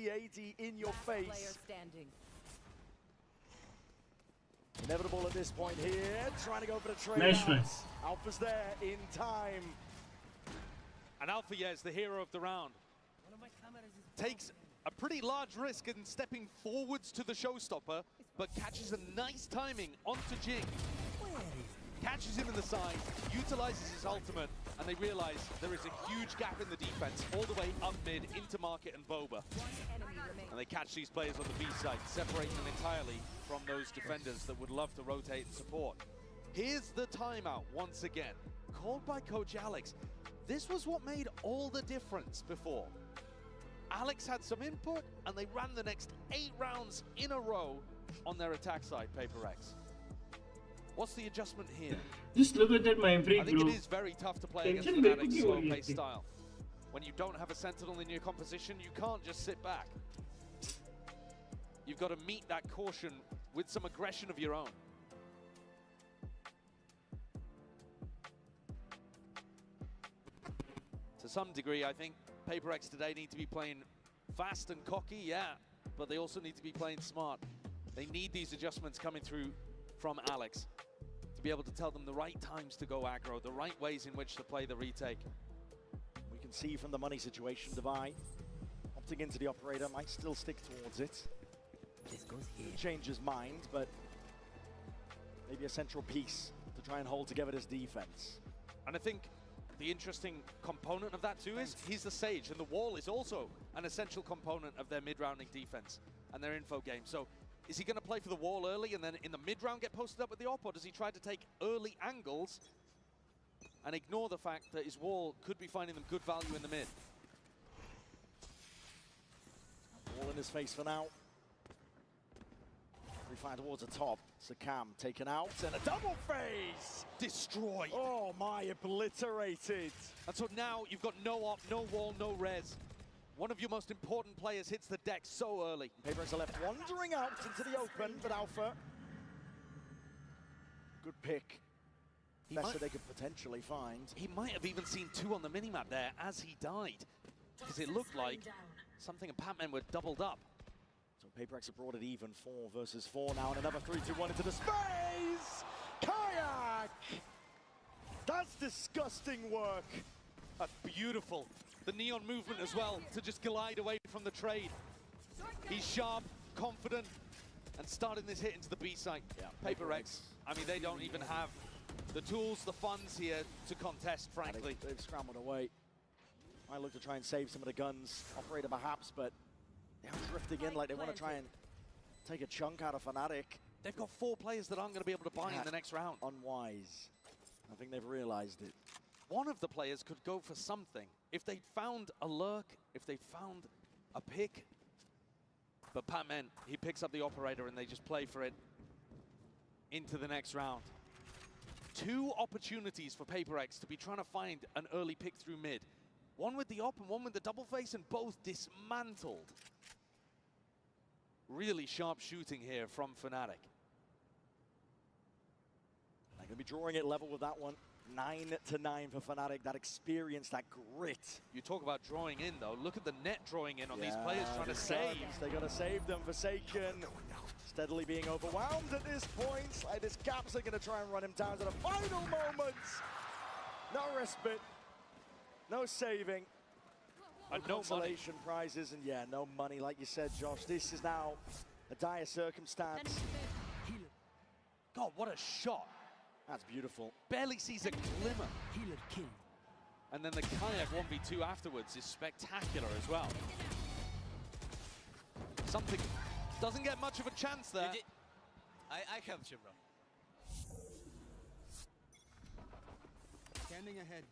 in your face. Inevitable at this point here. Trying to go for the trade. Nice. Alpha's there in time. And Alpha, yeah, is the hero of the round. Takes a pretty large risk in stepping forwards to the showstopper, but catches a nice timing onto Jing. Catches him in the side, utilizes his ultimate, and they realize there is a huge gap in the defense all the way up mid into Market and Boba. And they catch these players on the B side, separating them entirely from those defenders that would love to rotate and support. Here's the timeout once again, called by Coach Alex. This was what made all the difference before. Alex had some input, and they ran the next 8 rounds in a row on their attack side, PaperX. What's the adjustment here? Just look at that mind freak, I think bro. it is very tough to play against Fnatic's slow-paced style. When you don't have a Sentinel in your composition, you can't just sit back. You've got to meet that caution with some aggression of your own. To some degree, I think PaperX today need to be playing fast and cocky, yeah, but they also need to be playing smart. They need these adjustments coming through from Alex to be able to tell them the right times to go aggro, the right ways in which to play the retake. We can see from the money situation, Divine opting into the operator, might still stick towards it. Change his mind, but maybe a central piece to try and hold together this defense. And I think the interesting component of that too is he's the Sage, and the wall is also an essential component of their mid-rounding defense and their info game. So is he going to play for the wall early and then in the mid-round get posted up with the op, or does he try to take early angles and ignore the fact that his wall could be finding them good value in the mid? Wall in his face for now. We find towards the top. Sakam taken out and a double phase! Destroyed! Oh my, obliterated! And so now you've got no op, no wall, no res. One of your most important players hits the deck so early. Paperex are left wandering out into the open, but Alpha. Good pick. Best that they could potentially find. He might have even seen 2 on the minimap there as he died, because it looked like something and Pac-Man were doubled up. So Paperex have brought it even, 4 versus 4 now, and another 3-2-1 into the space! Kayak! That's disgusting work. That's beautiful. The neon movement as well, to just glide away from the trade. He's sharp, confident, and starting this hit into the B site. Yeah, Paperex, I mean, they don't even have the tools, the funds here to contest, frankly. They've scrambled away. Might look to try and save some of the guns. Operator perhaps, but they're drifting in like they want to try and take a chunk out of Fnatic. They've got 4 players that aren't going to be able to buy in the next round. Unwise. I think they've realized it. One of the players could go for something. If they found a lurk, if they found a pick. But Pac-Man, he picks up the operator and they just play for it into the next round. 2 opportunities for Paperex to be trying to find an early pick through mid. One with the op and one with the double face, and both dismantled. Really sharp shooting here from Fnatic. They're going to be drawing it level with that one. 9-9 for Fnatic. That experience, that grit. You talk about drawing in, though. Look at the net drawing in on these players trying to save. They got to save them. Forsaken steadily being overwhelmed at this point. Like this Caps are going to try and run him down to the final moments. No respite. No saving. And no consolation prizes. And yeah, no money. Like you said, Josh, this is now a dire circumstance. God, what a shot. That's beautiful. Barely sees a glimmer. And then the Kayak 1v2 afterwards is spectacular as well. Something doesn't get much of a chance there. I helped you, bro. Standing ahead.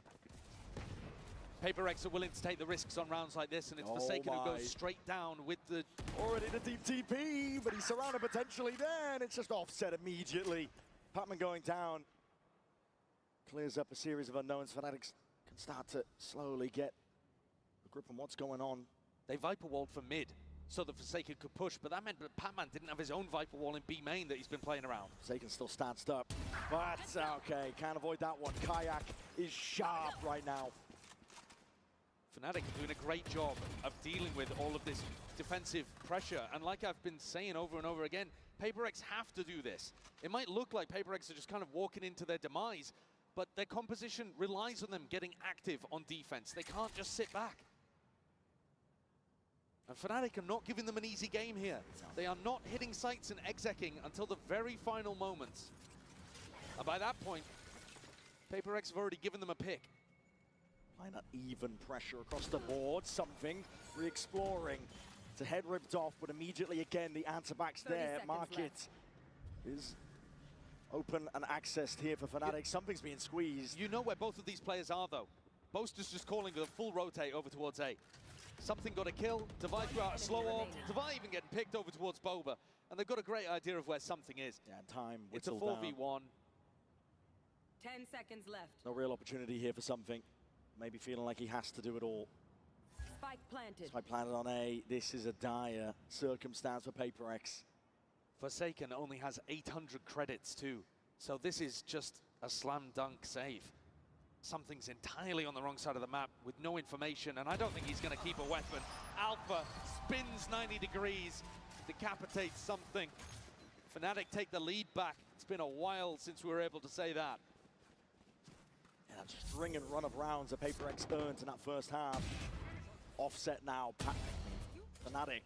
Paperex are willing to take the risks on rounds like this, and it's Forsaken who goes straight down with the... Already the deep TP, but he's surrounded potentially there, and it's just offset immediately. Pac-Man going down. Clears up a series of unknowns. Fnatic can start to slowly get a grip on what's going on. They Viper walled for mid, so the Forsaken could push, but that meant that Pac-Man didn't have his own Viper wall in B main that he's been playing around. Forsaken still stanced up, but okay, can't avoid that one. Kayak is sharp right now. Fnatic are doing a great job of dealing with all of this defensive pressure, and like I've been saying over and over again, Paperex have to do this. It might look like Paperex are just kind of walking into their demise, but their composition relies on them getting active on defense. They can't just sit back. And Fnatic are not giving them an easy game here. They are not hitting sights and execing until the very final moments. And by that point, Paperex have already given them a pick. Applying that even pressure across the board, something, re-exploring. It's a head ripped off, but immediately again, the answer back's there. Market is open and accessed here for Fnatic. Something's being squeezed. You know where both of these players are, though. Boaster's just calling with a full rotate over towards A. Something got a kill, Divide threw out a slow orb, Divide even getting picked over towards Boba. And they've got a great idea of where something is. Yeah, time it's a 4v1. Down. 10 seconds left. No real opportunity here for something. Maybe feeling like he has to do it all. Spike planted. Spike planted on A. This is a dire circumstance for Paperex. Forsaken only has 800 credits too. So this is just a slam dunk save. Something's entirely on the wrong side of the map with no information, and I don't think he's going to keep a weapon. Alpha spins 90 degrees, decapitates something. Fnatic take the lead back. It's been a while since we were able to say that. Yeah, string and run of rounds that Paperex earned in that first half. Offset now, Fnatic.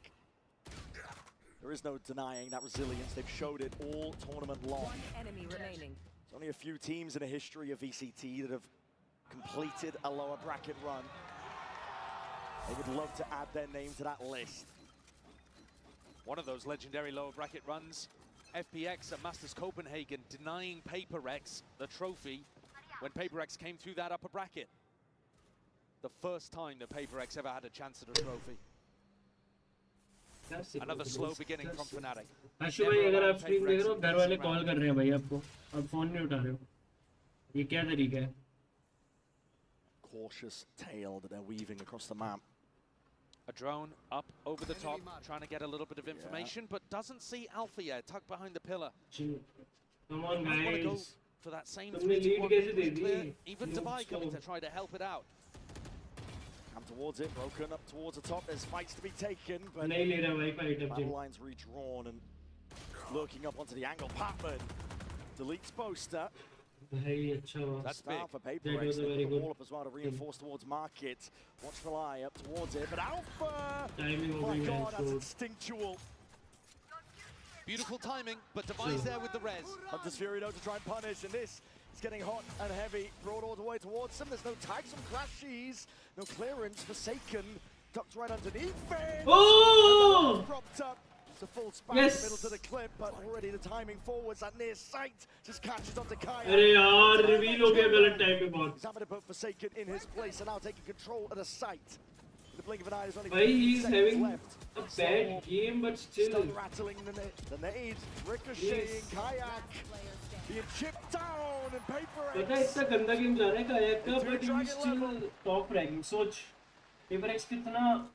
There is no denying that resilience. They've showed it all tournament long. One enemy remaining. There's only a few teams in the history of VCT that have completed a lower bracket run. They would love to add their name to that list. One of those legendary lower bracket runs, FPX at Masters Copenhagen denying PaperX the trophy when PaperX came through that upper bracket. The first time that PaperX ever had a chance at a trophy. Another slow beginning from Fnatic. आशु भाई अगर आप stream देख रहे हो घर वाले call कर रहे हैं भाई आपको आप फोन नहीं उठा रहे हो ये क्या तरीका है Cautious tail that they're weaving across the map. A drone up over the top, trying to get a little bit of information, but doesn't see Alpha yet, tucked behind the pillar. Come on, guys. Want to go for that same 3-1 clear. Even Divide coming to try to help it out. Come towards it, broken up towards the top. There's fights to be taken, but battle lines redrawn and lurking up onto the angle. Patman deletes poster. That's big. For PaperX, they put the wall up as well to reinforce towards Market. Watch for Eye up towards it, but Alpha! My God, that's instinctual. Beautiful timing, but Device there with the res. Hunter's Fury though to try and punish, and this is getting hot and heavy. Brought all the way towards him. There's no tags from Crashies, no clearance. Forsaken ducked right underneath it. Oh! Propped up. A full span in the middle to the clip, but already the timing forwards at near sight just catches onto Kaya. अरे यार reveal हो गया गलत time पे बहुत He's having to put Forsaken in his place and now taking control of the site. In the blink of an eye, there's only भाई 15 he's seconds having left. a bad game but still rattling the nade, ricocheting, Kayak being chipped down and PaperX. पता है इतना गंदा game जा रहा है कायक का but he's still top ranking. सोच PaperX कितना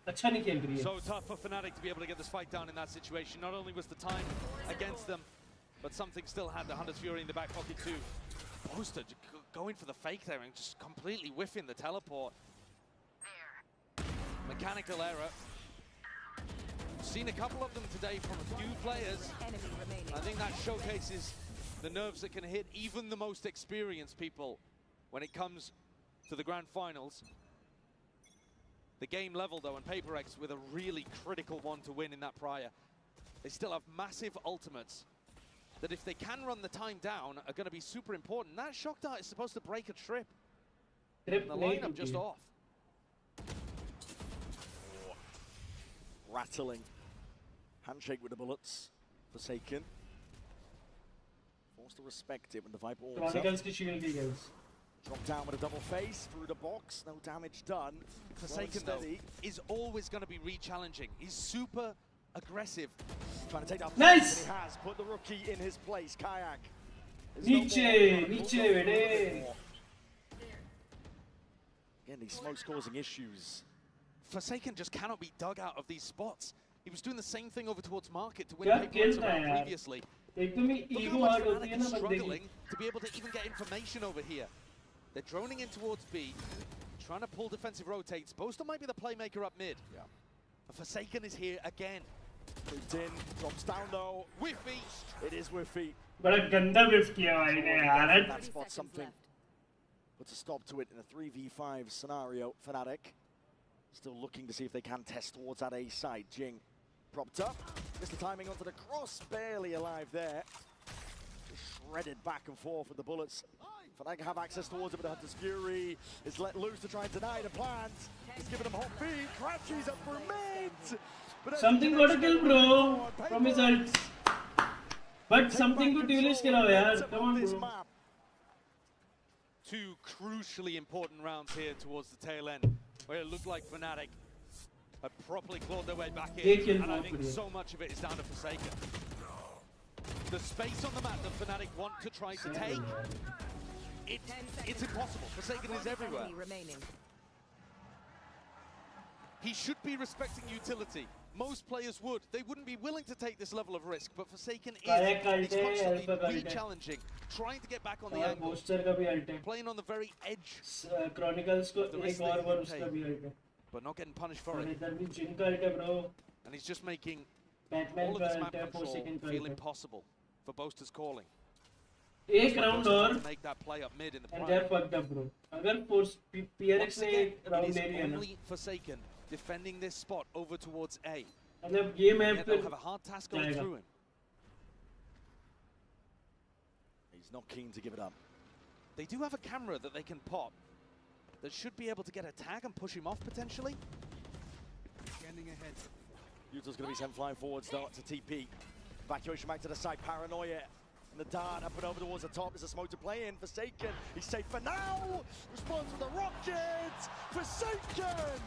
अच्छा नहीं खेल रही है. So tough for Fnatic to be able to get this fight down in that situation. Not only was the time against them, but something still had the Hunter's Fury in the back pocket too. Boaster going for the fake there and just completely whiffing the teleport. Mechanical error. Seen a couple of them today from a few players. I think that showcases the nerves that can hit even the most experienced people when it comes to the grand finals. The game level though, and PaperX with a really critical one to win in that prior. They still have massive ultimates that if they can run the time down are going to be super important. That shock dart is supposed to break a trip. And the lineup just off. Rattling. Handshake with the bullets. Forsaken. Forced to respect it when the Viper all drop down with a double face through the box, no damage done. Forsaken though is always going to be re-challenging. He's super aggressive. Trying to take that nice. He has put the rookie in his place. Kayak. Niche, Again, these smokes causing issues. Forsaken just cannot be dug out of these spots. He was doing the same thing over towards Market to win PaperX previously. Look how much Fnatic is struggling to be able to even get information over here. They're droning in towards B, trying to pull defensive rotates. Boaster might be the playmaker up mid. Yeah. And Forsaken is here again. Moved in, drops down though. Whiffy! It is Whiffy. बड़ा गंदा whiff किया भाई ने यार. That spot something. Puts a stop to it in a 3v5 scenario. Fnatic still looking to see if they can test towards that A side. Jing propped up. Missed the timing onto the cross. Barely alive there. Just shredded back and forth with the bullets. Fnatic have access towards it, but Hunter's Fury is let loose to try and deny the plans. He's giving them hot feet. Crashies up for mid. But something got to kill, bro. From his ults. But something to duelist kill, yaar. Come on, bro. Two crucially important rounds here towards the tail end, where it looked like Fnatic had properly clawed their way back in, and I think so much of it is down to Forsaken. The space on the map that Fnatic want to try to take, it's impossible. Forsaken is everywhere. He should be respecting utility. Most players would. They wouldn't be willing to take this level of risk, but Forsaken is constantly re-challenging, trying to get back on the angle, playing on the very edge. Chronicles को एक और बार उसका भी ult है. But not getting punished for it. इधर भी Jin का ult है, bro. And he's just making Batman all of this map का control feel impossible for Boaster's calling. एक round और make that play up mid in the and they're fucked up, bro. अगर force PRX ने एक round ले लिया ना. Only Forsaken defending this spot over towards A. मतलब ये Yeah, map they'll have a hard task going जाएगा. through him. He's not keen to give it up. They do have a camera that they can pop that should be able to get a tag and push him off potentially. Scanning ahead. Utah's going to be sent flying forwards though to TP. Evacuation back to the side. Paranoia. And the dart up and over towards the top. There's a smoke to play in. Forsaken. He's safe for now. Responds with the rocket. Forsaken.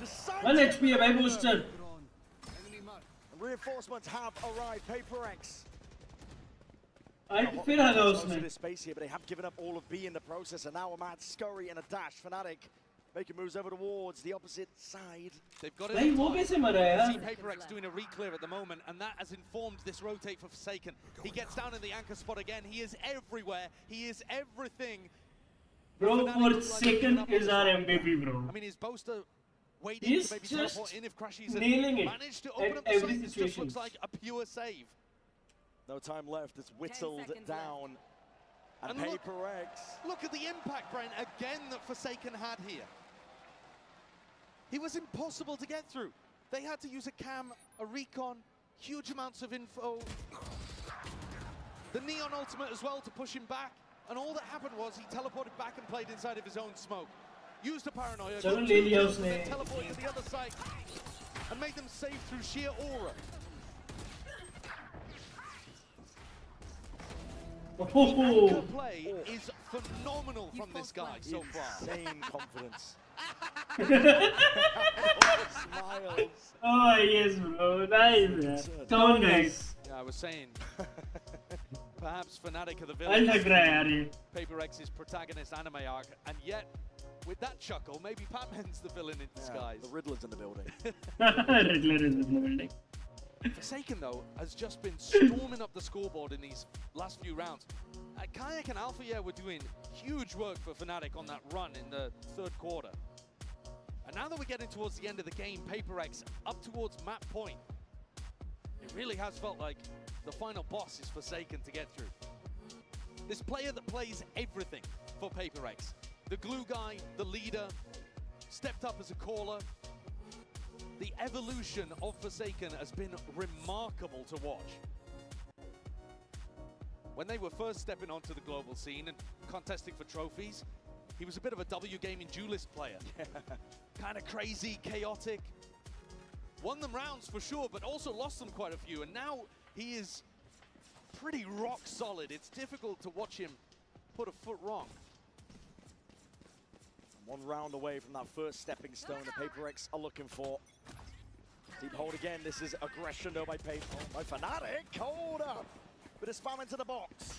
Decided. 1 HP है भाई booster. And reinforcements have arrived. Paper X. Ult फिर आ गया Most उसमें. of this space here, but they have given up all of B in the process, and now a mad scurry and a dash. Fnatic making moves over towards the opposite side. They've got भाई वो कैसे मरा यार? See Paper X doing a re-clear at the moment, and that has informed this rotate for Forsaken. He gets down in the anchor spot again. He is everywhere. He is everything. Bro, Forsaken is our MVP, bro. I mean, is Boaster waiting He's to maybe just teleport in if Crashies nailing it managed to open at up the every site? This just situation. looks like a pure save. No time left. It's whittled down. And look, Paper X. look at the impact, Brent, again that Forsaken had here. He was impossible to get through. They had to use a cam, a recon, huge amounts of info. The Neon ultimate as well to push him back. And all that happened was he teleported back and played inside of his own smoke. Used a paranoia, चलो got ले two लिया kills, and उसने. then teleported to the other side and made them save through sheer aura. Oh. The play is phenomenal from this guy so far. Insane confidence. Smiles. Oh yes, bro. Nice. Come on, guys. Yeah, I was saying, perhaps Fnatic are the I'll villain. लग रहा है यार ये. Paper X's protagonist anime arc, and yet with that chuckle, maybe Batman's the villain in disguise. The Riddler's in the building. Riddler is in the building. Forsaken, though, has just been storming up the scoreboard in these last few rounds. Kayak and Alpha, yeah, were doing huge work for Fnatic on that run in the third quarter. And now that we're getting towards the end of the game, Paper X up towards map point. It really has felt like the final boss is Forsaken to get through. This player that plays everything for Paper X. The glue guy, the leader, stepped up as a caller. The evolution of Forsaken has been remarkable to watch. When they were first stepping onto the global scene and contesting for trophies, he was a bit of a W Gaming duelist player. Kind of crazy, chaotic. Won them rounds for sure, but also lost them quite a few. And now he is pretty rock solid. It's difficult to watch him put a foot wrong. One round away from that first stepping stone the Paper X are looking for. Deep hold again. This is aggression though by Fnatic. Hold up. Bit of spam into the box.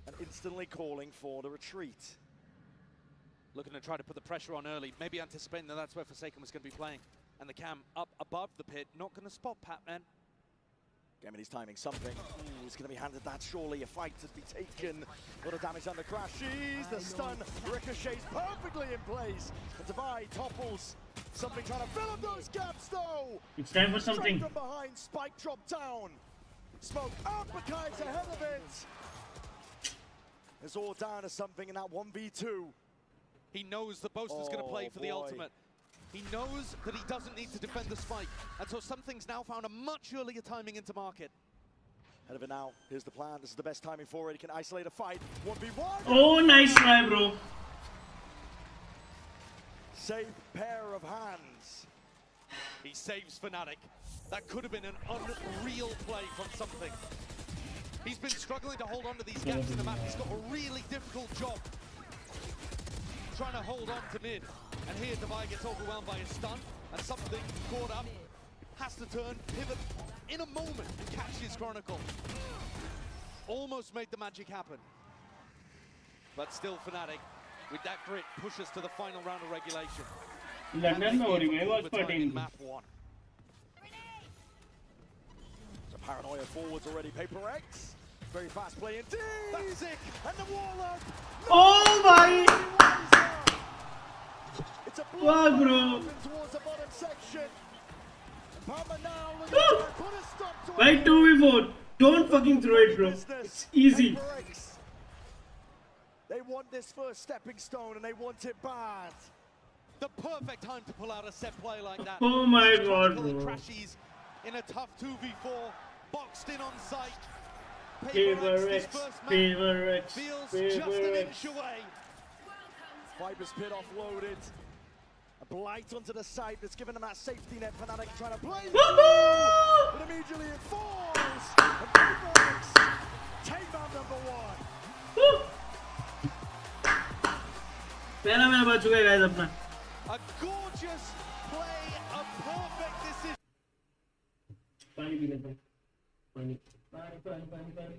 And instantly calling for the retreat. Looking to try to put the pressure on early, maybe anticipating that that's where Forsaken was going to be playing. And the cam up above the pit, not going to spot Patman. Gaming his timing something. He's going to be handed that surely. A fight to be taken. A lot of damage on the Crashies. The stun ricochets perfectly in place. The divide topples. Something trying to fill up those gaps though. It's time for something. Straight from behind. Spike drop down. Smoke up. Bakai's ahead of it. It's all down to something in that 1v2. He knows the Boaster's going to play for the ultimate. He knows that he doesn't need to defend the spike. And so something's now found a much earlier timing into market. Ahead of it now. Here's the plan. This is the best timing for it. He can isolate a fight. 1v1. Oh, nice try, bro. Safe pair of hands. He saves Fnatic. That could have been an unreal play from something. He's been struggling to hold on to these gaps in the map. He's got a really difficult job trying to hold on to mid. And here Divide gets overwhelmed by his stun, and something caught up, has to turn, pivot in a moment and catch his Chronicle. Almost made the magic happen. But still Fnatic, with that grit, pushes to the final round of regulation. London में हो रही है watch party in map 1. So Paranoia forwards already. Paper X. Very fast play indeed. That's it. And the wall up. Oh my! It's a Wow, bro. towards the bottom section. Palmer now looking to put a stop to Right 2v4. Don't fucking throw it, bro. It's easy. Paper X. They want this first stepping stone and they want it bad. the perfect time to pull out a set play like that. Oh my He's God, tactical and bro. crashes in a tough 2v4, boxed in on sight. Favor X, Favor X, Feels just Favor an X. inch away. Viper's pit offloaded. A blight onto the site that's given them that safety net. Fnatic trying to play through, but immediately it falls. And Viper take down #1. पहला match बच चुका है guys अपना. A gorgeous play, a perfect decision. पानी P लेते हैं. पानी. पानी.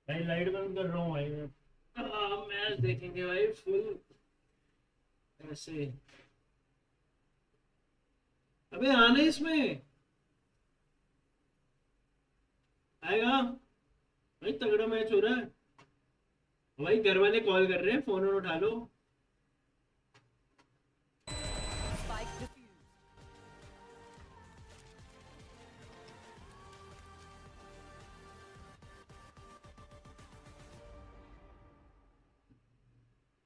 भाई लाइट बंद कर रहा हूँ भाई मैं. मैच देखेंगे भाई फुल ऐसे. अबे आना इसमें आएगा भाई. तगड़ा मैच हो रहा है भाई. घर वाले कॉल कर रहे हैं, फोन उठा लो.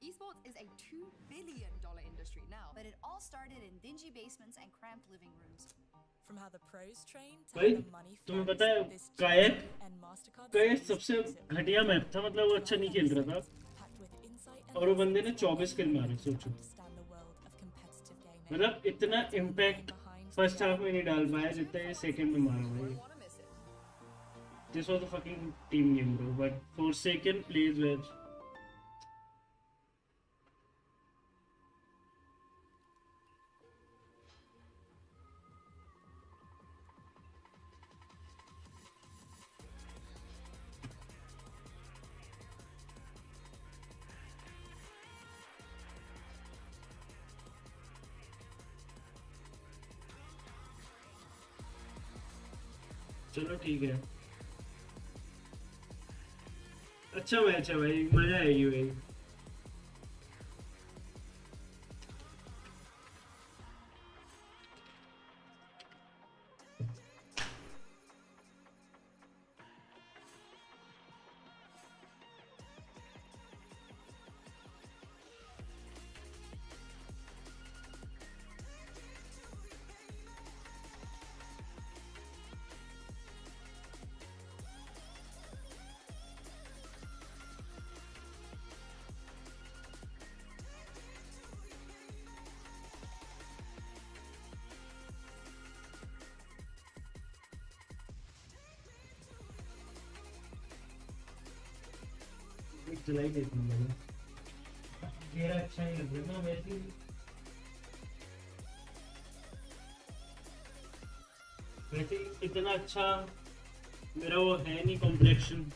Esports is a $2 billion industry now, but it all started in dingy basements and cramped living rooms. From how the pros train to भाई how the money तुम्हें flows, पता है this कायक and Mastercard कायक सबसे घटिया map था. मतलब वो अच्छा नहीं खेल रहा था और वो बंदे ने 24 किल मारे. सोचो मतलब इतना इम्पैक्ट फर्स्ट हाफ में नहीं डाल पाया जितना ये सेकंड में मारा भाई. This was a fucking team game bro, but Forsaken plays well. चलो ठीक है. अच्छा मैच है भाई, मजा आएगी भाई. चलाई देती हूँ मैंने. मेरा अच्छा ही लग रहा है ना वैसे. वैसे इतना अच्छा मेरा वो है नहीं कॉम्प्लेक्शन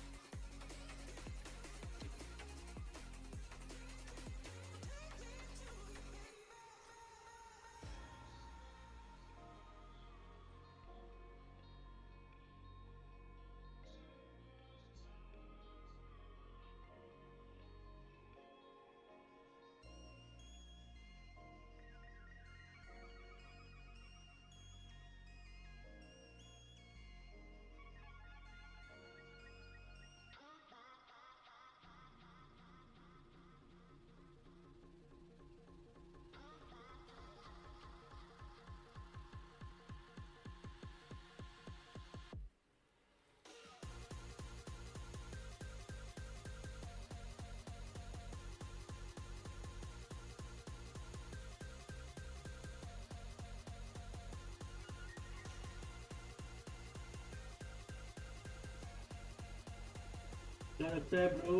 क्या लगता है ब्रो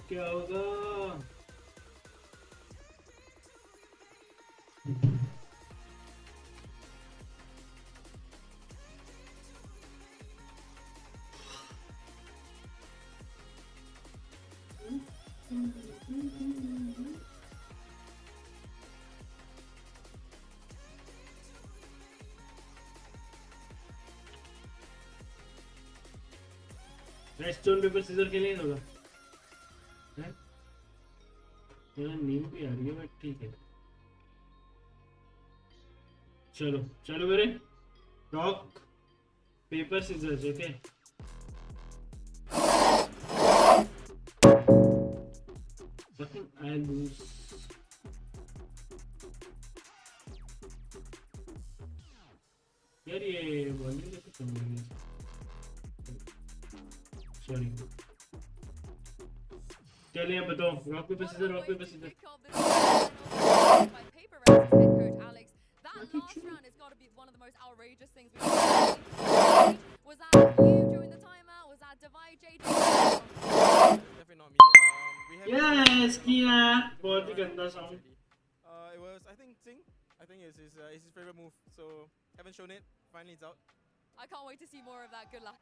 क्या होगा स्टोन पेपर सीजर के लिए होगा हैं यार नींद भी आ रही है बट ठीक है चलो चलो मेरे rock paper scissors okay fucking I lose यार ये वॉल्यूम कैसे कम हो गया Sorry. चलिए बताओ rock paper scissor By Paper Rex's head coach Alex, that last round has got to be one of the most outrageous things we've seen. Was that you during the timeout? Was that Divide JJ? Definitely not me. We have Yes, Kia. बहुत ही गंदा sound. It was I think Singh. I think it's his favorite move. So haven't shown it. Finally it's out. I can't wait to see more of that. Good luck.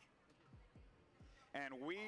And we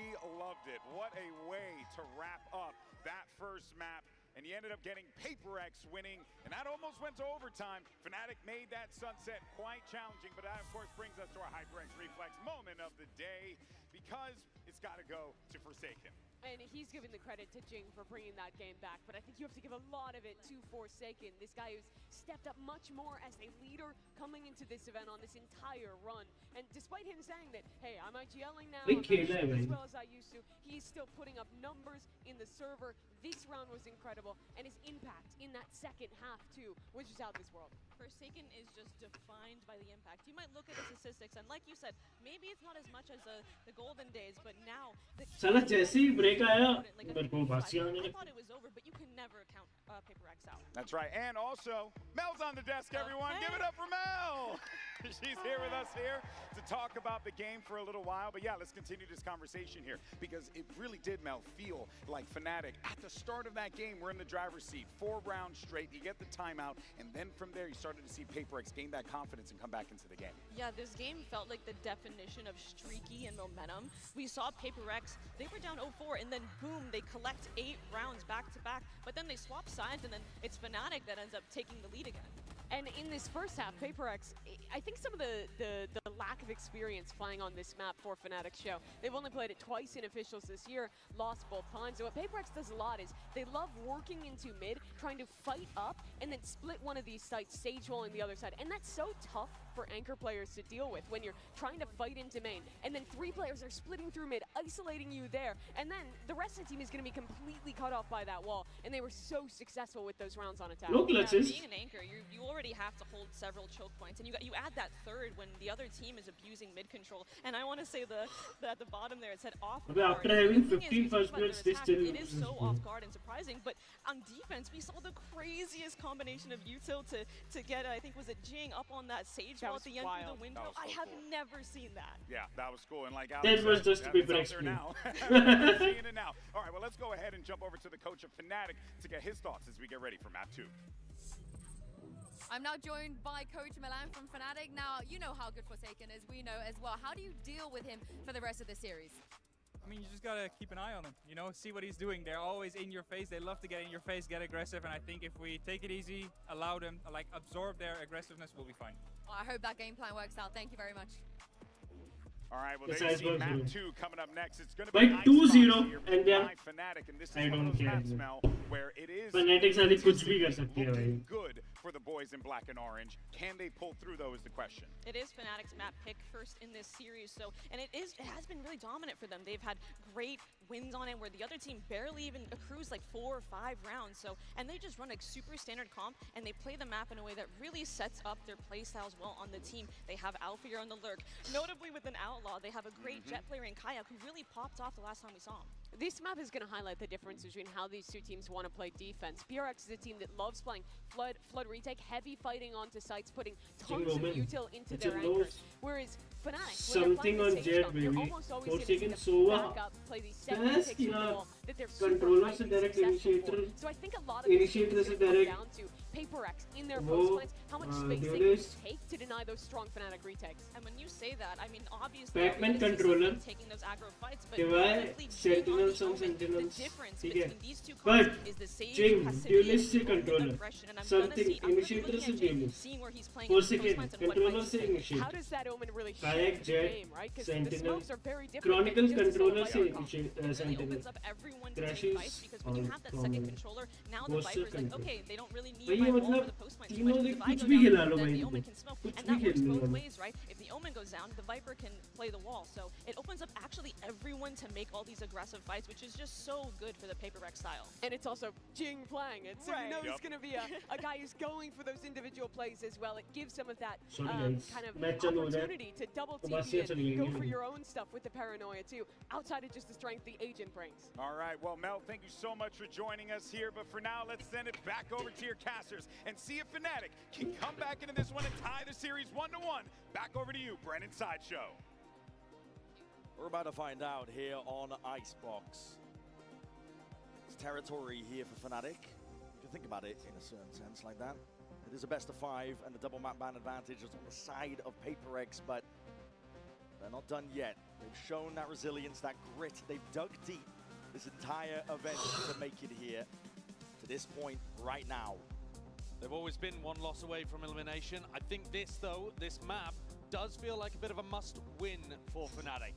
loved it. What a way to wrap up that first map. And he ended up getting Paper X winning, and that almost went to overtime. Fnatic made that sunset quite challenging, but that, of course, brings us to our HyperX Reflex moment of the day, because it's got to go to Forsaken. And he's giving the credit to Jing for bringing that game back, but I think you have to give a lot of it to Forsaken, this guy who's stepped up much more as a leader coming into this event on this entire run. And despite him saying that, hey, I'm IGLing now, I'm not shooting as well as I used to, he's still putting up numbers in the server. This round was incredible, and his impact in that second half, too, was just out of this world. Forsaken is just defined by the impact. You might look at his statistics, and like you said, maybe it's not as much as the golden days, but now... चला जैसे ही break आया मेरे को बासी आने I thought it was over, but you can never count Paper X out. That's right, and also, Mel's on the desk, everyone. Give it up for Mel! She's here with us here to talk about the game for a little while. But yeah, let's continue this conversation here, because it really did, Mel, feel like Fnatic at the start of that game were in the driver's seat. 4 rounds straight, you get the timeout, and then from there you started to see Paper X gain that confidence and come back into the game. Yeah, this game felt like the definition of streaky and momentum. We saw Paper X, they were down 0-4, and then boom, they collect 8 rounds back to back, but then they swap sides, and then it's Fnatic that ends up taking the lead again. And in this first half, Paper X, I think some of the lack of experience playing on this map for Fnatic show. They've only played it twice in officials this year, lost both times. So what Paper X does a lot is they love working into mid, trying to fight up, and then split one of these sites, sage walling the other side. And that's so tough for anchor players to deal with when you're trying to fight into main. And then 3 players are splitting through mid, isolating you there. And then the rest of the team is going to be completely cut off by that wall. And they were so successful with those rounds on attack. Being an anchor, you already have to hold several choke points, and you add that third when the other team is abusing mid control. And I want to say at the bottom there it said off guard. After having 15 first minutes, they still it is so off guard and surprising. But on defense, we saw the craziest combination of util to get I think was it Jing up on that sage wall at the end of the window. I have never seen that. Yeah, that was cool. And like Alex that was just a bit now. Seeing it now. All right, well, let's go ahead and jump over to the coach of Fnatic to get his thoughts as we get ready for map 2. I'm now joined by Coach Milan from Fnatic. Now, you know how good Forsaken is. We know as well. How do you deal with him for the rest of the series? I mean, you just gotta keep an eye on him, you know, see what he's doing. They're always in your face. They love to get in your face, get aggressive, and I think if we take it easy, allow them, like, absorb their aggressiveness, we'll be fine. Well, I hope that game plan works out. Thank you very much. All right, well, there you see map 2 coming up next. It's going to be like 2-0 and then Fnatic, and this is I one don't of those care. maps, Mel, where it is Fnatic साथ कुछ भी कर सकती है भाई. good for the boys in black and orange. Can they pull through, though, is the question. It is Fnatic's map pick first in this series, so and it has been really dominant for them. They've had great wins on it where the other team barely even accrues like 4 or 5 rounds. So and they just run a super standard comp and they play the map in a way that really sets up their play styles well on the team. They have Alfir on the lurk. Notably with an Outlaw, they have a great jet player in Kayak who really popped off the last time we saw him. This map is going to highlight the difference between how these two teams want to play defense. PRX is a team that loves playing flood retake, heavy fighting onto sites, putting tons of util into their anchors. Whereas Fnatic, something on Jet, baby. Forsaken Sova. Best, yeah. Controller से direct initiator. So I think a lot of initiator से direct. down to PaperX in their post plans, how much space they can take to deny those strong Fnatic retakes. And when you say that, I mean obviously Pac-Man controller. taking those aggro fights, but Sentinels on Sentinels. the difference ठीक between है. these two But is the Sage Jing, passivity duelist से and controller. aggression, and I'm Something gonna be initiator looking से at Jing, duelist. seeing where he's playing Forsaken in the controller से initiator. How does that Omen really Kayak, shape the Jet, game, right? Because the Sentinel. smokes are very different. Chronicle Just as controller well से like initiator Sentinel. Crashes because when you have that second controller, now the Posture Viper's like, control. okay, they don't really need भाई my ये wall for मतलब the post-plant तीनों switch. ने If I कुछ go भी down, खिला लो then भाई the इनको. Omen can smoke. कुछ And भी that works खेल लो both भाई. ways, right? If the Omen goes down, the Viper can play the wall. So it opens up actually everyone to make all these aggressive fights, which is just so good for the Paperback style. And it's also Jing playing it, so you know he's going to be a guy who's going for those individual plays as well. It gives some of that kind of opportunity to double TP and go for your own stuff with the paranoia too, outside of just the strength the agent brings. All right, well, Mel, thank you so much for joining us here. But for now, let's send it back over to your casters and see if Fnatic can come back into this one and tie the series 1-1. Back over to you, Brennan Sideshow. We're about to find out here on Icebox. It's territory here for Fnatic. If you think about it in a certain sense like that, it is a best of 5 and the double map ban advantage is on the side of PaperX, but they're not done yet. They've shown that resilience, that grit. They've dug deep this entire event to make it here to this point right now. They've always been one loss away from elimination. I think this, though, this map does feel like a bit of a must-win for Fnatic.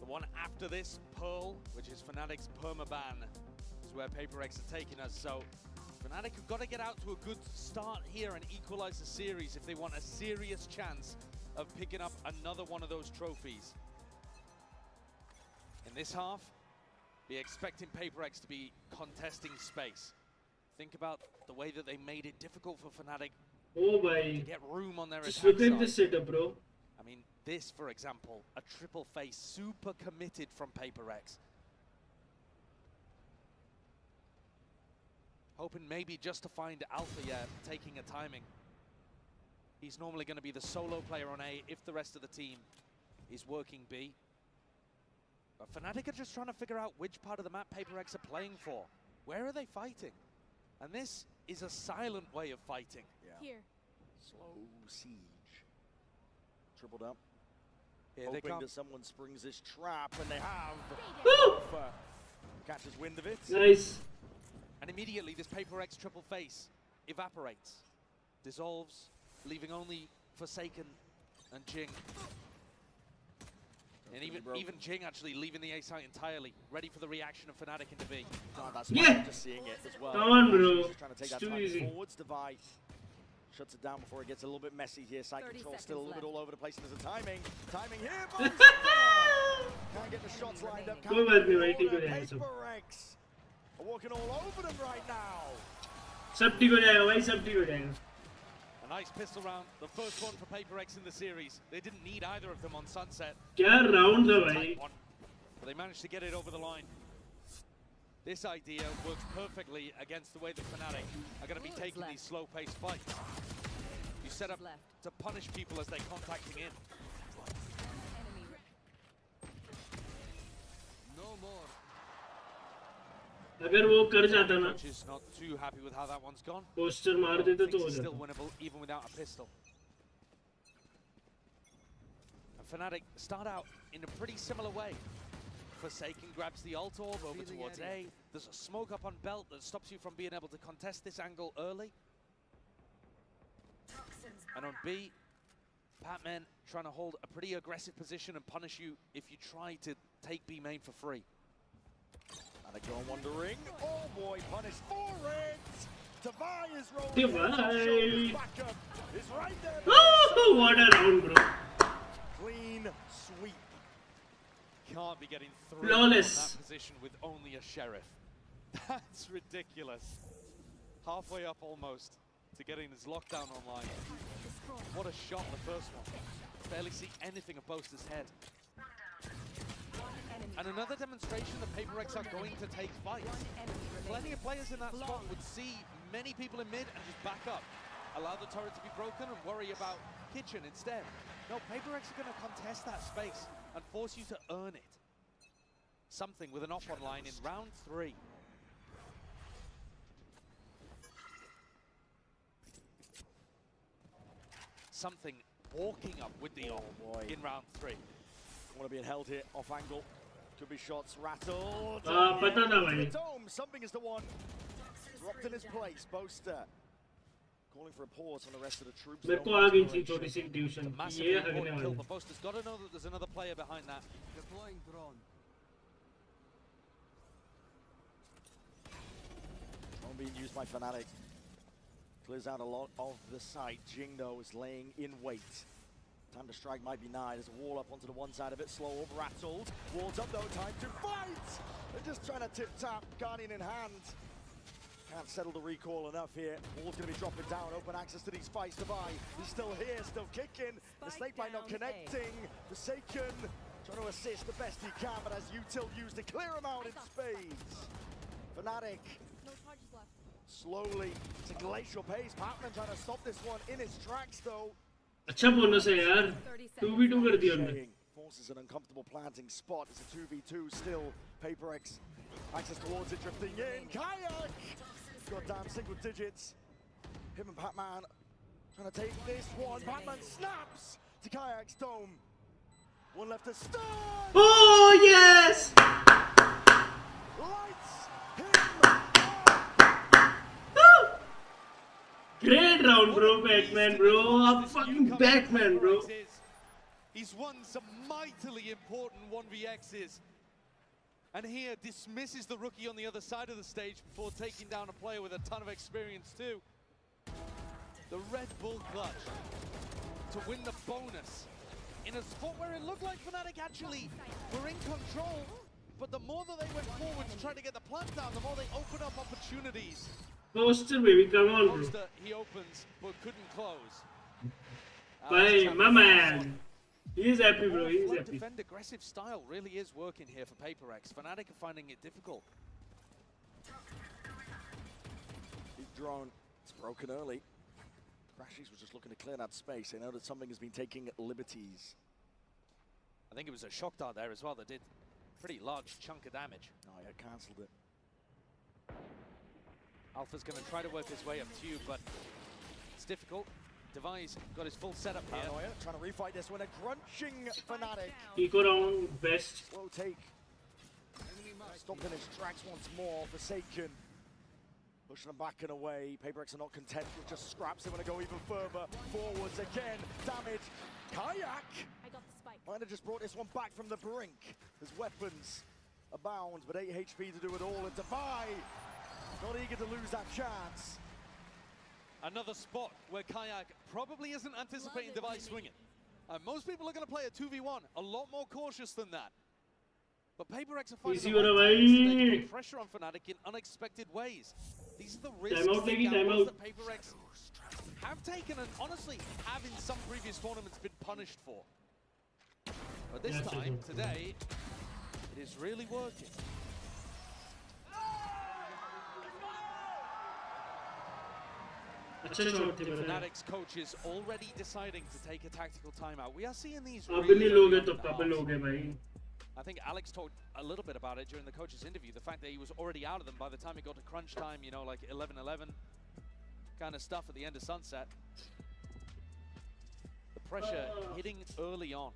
The one after this, Pearl, which is Fnatic's permaban, is where PaperX are taking us. So Fnatic have got to get out to a good start here and equalize the series if they want a serious chance of picking up another one of those trophies. In this half, be expecting PaperX to be contesting space. Think about the way that they made it difficult for Fnatic to get room on their attack Just look at side. this setup, bro. I mean, this, for example, a triple face, super committed from PaperX. Hoping maybe just to find Alpha, taking a timing. He's normally going to be the solo player on A if the rest of the team is working B. But Fnatic are just trying to figure out which part of the map PaperX are playing for. Where are they fighting? And this is a silent way of fighting. Here. Slow siege. Tripled up. Here they Hoping come. that someone springs this trap, and they have. Alpha catches wind of it. Nice. And immediately this PaperX triple face evaporates, dissolves, leaving only Forsaken and Jing. And even Jing actually leaving the A site entirely, ready for the reaction of Fnatic into B. God, that's just seeing it as well. Come on, bro. Just trying to take It's that too time easy. forwards. Device shuts it down before it gets a little bit messy here. Site control still a little bit all over the place. And there's a timing here. But can't get the shots lined up. Go back, bhai, ठीक हो जाएगा सब. PaperX are walking all over them right now. सब ठीक हो जाएगा भाई, सब ठीक हो जाएगा. A nice pistol round, the first one for PaperX in the series. They didn't need either of them on Sunset. क्या round था Tight भाई. one, but they managed to get it over the line. This idea works perfectly against the way that Fnatic are going to be taking these slow-paced fights. You set up to punish people as they're contacting in. No more. अगर वो कर जाता ना not too happy with how that one's gone. Poster मार देता तो हो Still जाता winnable even without a pistol. And Fnatic start out in a pretty similar way. Forsaken grabs the ult orb over towards A. There's a smoke up on Belt that stops you from being able to contest this angle early. And on B, Batman trying to hold a pretty aggressive position and punish you if you try to take B main for free. And they go wandering. Oh boy, punished for it! Tavai is rolling. Tavai. Backup is right there. Oh, what a round, bro. Clean sweep. Can't be getting through Flawless. from that position with only a sheriff. That's ridiculous. Halfway up almost to getting his lockdown online. What a shot, the first one. Barely see anything of Boaster's head. And another demonstration that PaperX are going to take fights. Plenty of players in that spot would see many people in mid and just back up. Allow the turret to be broken and worry about Kitchen instead. No, PaperX are going to contest that space and force you to earn it. Something with an off online in round 3. Something walking up with the off in round 3. Want to be held here off angle. Could be shots rattled. पता था भाई. Something is the one. Dropped in his place. Boaster calling for a pause on the rest of the troops. मेरे को आ गई थी थोड़ी सी intuition. ये हगने वाला. But Boaster's got to know that there's another player behind that. Deploying drone. Drone being used by Fnatic. Clears out a lot of the site. Jingdo is laying in wait. Time to strike might be nigh. There's a wall up onto the one side of it. Slow up, rattled. Walls up, no time to fight! They're just trying to tip-tap, Guardian in hand. Can't settle the recall enough here. Wall's going to be dropping down. Open access to these fights. Devi is still here, still kicking. The snake bite not connecting. Forsaken trying to assist the best he can, but as Util used to clear him out in spades. Fnatic. No charges left. Slowly, it's a glacial pace. Patman trying to stop this one in his tracks though. अच्छा bonus है यार. 2v2 कर दिया हमने. Forces an uncomfortable planting spot. It's a 2v2 still. PaperX access towards it, drifting in. Kayak! Goddamn single digits. Him and Patman trying to take this one. Patman snaps to Kayak's dome. One left to stun. Oh yes! Lights him. Great round, bro, Batman, bro. I'm fucking Batman, bro. He's won some mightily important 1vx's. And here dismisses the rookie on the other side of the stage before taking down a player with a ton of experience too. The Red Bull clutch to win the bonus in a spot where it looked like Fnatic actually were in control. But the more that they went forward to try to get the plant down, the more they opened up opportunities. Poster, baby, come on, bro. Poster, he opens, but couldn't close. Bye, my man. He's happy, bro. He's happy. Defend aggressive style really is working here for PaperX. Fnatic are finding it difficult. Big drone. It's broken early. Crashies was just looking to clear that space. They know that something has been taking liberties. I think it was a shock dart there as well that did pretty large chunk of damage. Oh, yeah, cancelled it. Alpha's going to try to work his way up to you, but it's difficult. Devi's got his full setup here. Paranoia trying to refight this one. A crunching Fnatic. Eco round best. Slow take. Stopped in his tracks once more. Forsaken. Pushing them back and away. PaperX are not content with just scraps. They want to go even further. Forwards again. Damage. Kayak. I got the spike. Might have just brought this one back from the brink. His weapons abound, but 8 HP to do it all. And Devi not eager to lose that chance. Another spot where Kayak probably isn't anticipating Devi swinging. Most people are going to play a 2v1 a lot more cautious than that. But PaperX are finding the right pressure on Fnatic in unexpected ways. These are the risks that PaperX have taken and honestly have in some previous tournaments been punished for. But this time, today, it is really working. Fnatic's coach is already deciding to take a tactical timeout. We are seeing these. I think Alex talked a little bit about it during the coach's interview, the fact that he was already out of them by the time it got to crunch time, you know, like 11-11 kind of stuff at the end of Sunset. The pressure hitting early on.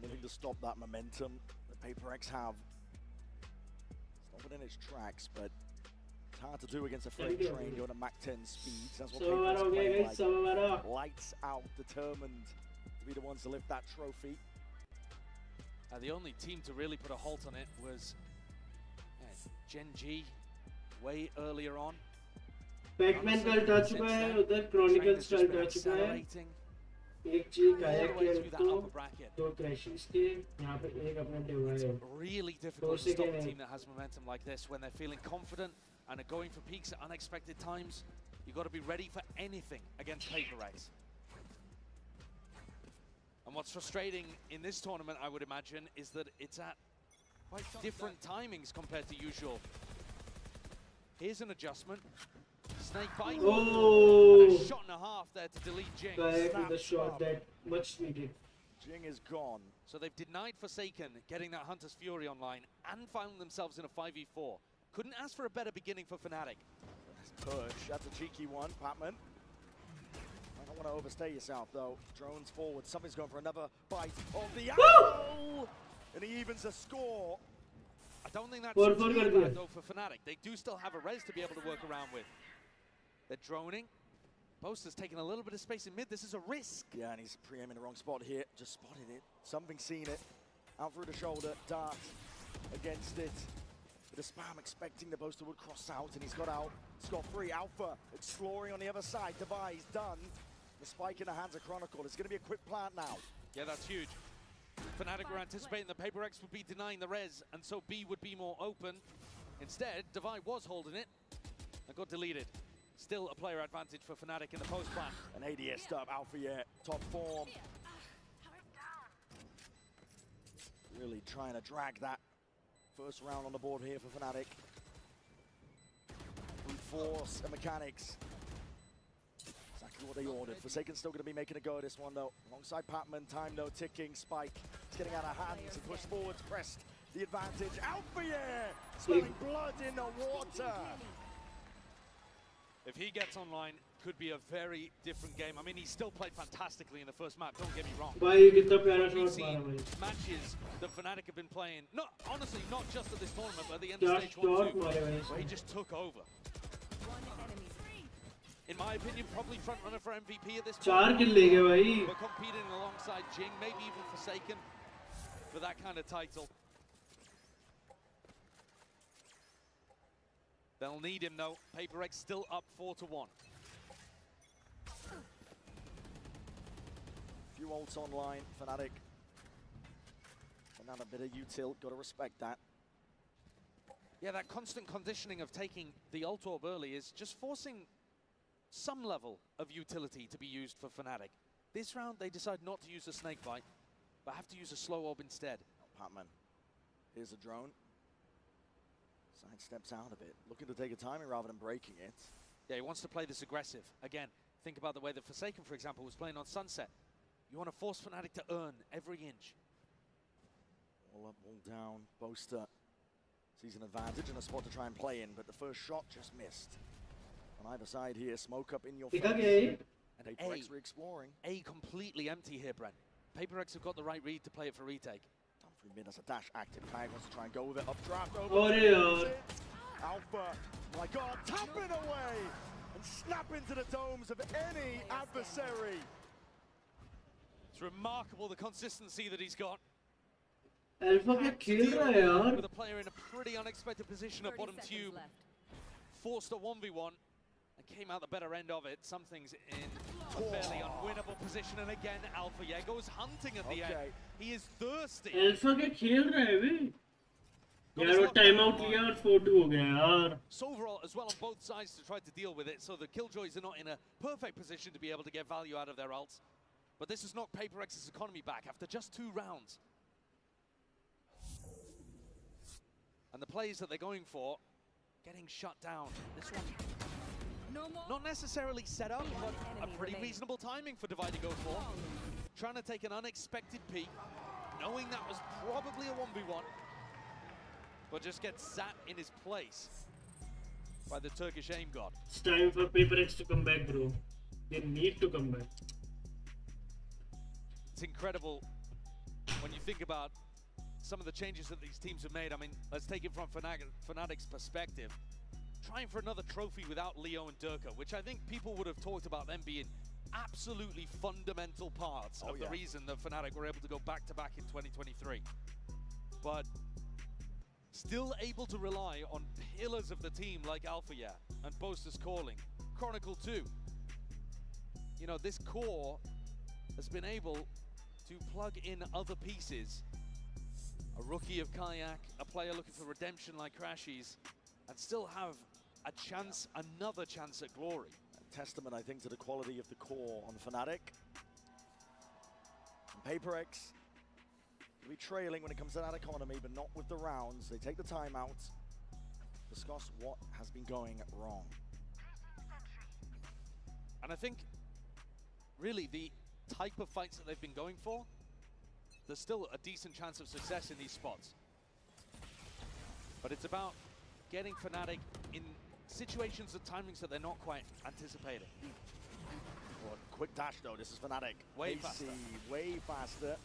Anything to stop that momentum that Paper X have. It's not within its tracks, but it's hard to do against a freight train going at Mach 10 speeds. That's what Paper X are playing like. Lights out, determined to be the ones to lift that trophy. The only team to really put a halt on it was Gen G way earlier on. Pac-Man का हटा चुका है, उधर Chronicles का हटा चुका है. एक जी काया के दो crashes के, यहाँ पे एक अपना डिवाइड है. Really difficult to stop a team that has momentum like this when they're feeling confident and are going for peaks at unexpected times. You've got to be ready for anything against Paper X. And what's frustrating in this tournament, I would imagine, is that it's at quite different timings compared to usual. Here's an adjustment. Snake bite. Oh! And a shot and a half there to delete Jing. The shot that much needed. Jing is gone. So they've denied Forsaken getting that Hunter's Fury online and finding themselves in a 5v4. Couldn't ask for a better beginning for Fnatic. Push, that's a cheeky one, Patman. I don't want to overstay yourself though. Drones forward, something's going for another bite of the arrow! And he evens a score. I don't think that's too bad though for Fnatic. They do still have a res to be able to work around with. They're droning. Boaster's taking a little bit of space in mid. This is a risk. Yeah, and he's pre-aiming the wrong spot here. Just spotted it. Something seen it. Out through the shoulder. Dart against it. With a spam expecting the Boaster would cross out, and he's got out. He's got free. Alpha exploring on the other side. Device done. The spike in the hands of Chronicle. It's going to be a quick plant now. Yeah, that's huge. Fnatic were anticipating that Paper X would be denying the res, and so B would be more open. Instead, Devi was holding it and got deleted. Still a player advantage for Fnatic in the post plan. An ADS stop, Alpha yet, top form. Really trying to drag that first round on the board here for Fnatic. Brute force and mechanics. Exactly what they ordered. Forsaken's still going to be making a go at this one though. Alongside Patman, time though ticking. Spike, it's getting out of hands and pushed forwards, pressed the advantage. Alpha yeah! Smelling blood in the water. If he gets online, could be a very different game. I mean, he still played fantastically in the first map, don't get me wrong. We've seen matches that Fnatic have been playing, honestly, not just at this tournament, but at the end of stage 1-2, where he just took over. In my opinion, probably front runner for MVP at this point. But competing alongside Jing, maybe even Forsaken for that kind of title. They'll need him though. Paper X still up 4-1. Few ults online, Fnatic. Another bit of util, gotta respect that. Yeah, that constant conditioning of taking the ult orb early is just forcing some level of utility to be used for Fnatic. This round they decide not to use a snake bite, but have to use a slow orb instead. Patman, here's a drone. Side steps out of it, looking to take a timing rather than breaking it. Yeah, he wants to play this aggressive. Again, think about the way that Forsaken, for example, was playing on Sunset. You want to force Fnatic to earn every inch. All up, all down. Boaster sees an advantage and a spot to try and play in, but the first shot just missed. On either side here, smoke up in your face. And Paper X re-exploring. A completely empty here, Brent. Paper X have got the right read to play it for retake. Done 3 mid as a dash active. Kai wants to try and go with it. Updraft over. Alpha, my God, tap it away and snap into the domes of any adversary. It's remarkable the consistency that he's got. Alpha क्या खेल रहा है यार? With a player in a pretty unexpected position at bottom tube, forced a 1v1 and came out the better end of it. Something's in a fairly unwinnable position, and again Alpha goes hunting at the end. He is thirsty. Alpha क्या खेल रहा है बे? यार वो time out लिया और 4-2 हो गया यार. Sovereign as well on both sides to try to deal with it, so the Killjoys are not in a perfect position to be able to get value out of their ults. But this has knocked Paper X's economy back after just 2 rounds. And the plays that they're going for, getting shut down. This one, not necessarily set up, but a pretty reasonable timing for Divide to go for. trying to take an unexpected peek, knowing that was probably a 1v1, but just gets sat in his place by the Turkish aim god. It's time for PaperX to come back, bro. They need to come back. It's incredible when you think about some of the changes that these teams have made. I mean, let's take it from Fnatic's perspective. Trying for another trophy without Leo and Durka, which I think people would have talked about them being absolutely fundamental parts of the reason that Fnatic were able to go back-to-back in 2023. But still able to rely on pillars of the team like Alpha and Boaster's Calling, Chronicle 2. You know, this core has been able to plug in other pieces. A rookie of Kayak, a player looking for redemption like Crashies, and still have a chance, another chance at glory. A testament, I think, to the quality of the core on Fnatic. And PaperX will be trailing when it comes to that economy, but not with the rounds. They take the timeout, discuss what has been going wrong. And I think, really, the type of fights that they've been going for, there's still a decent chance of success in these spots. But it's about getting Fnatic in situations and timings that they're not quite anticipating. Oh, quick dash though, this is Fnatic. Way faster. Way faster.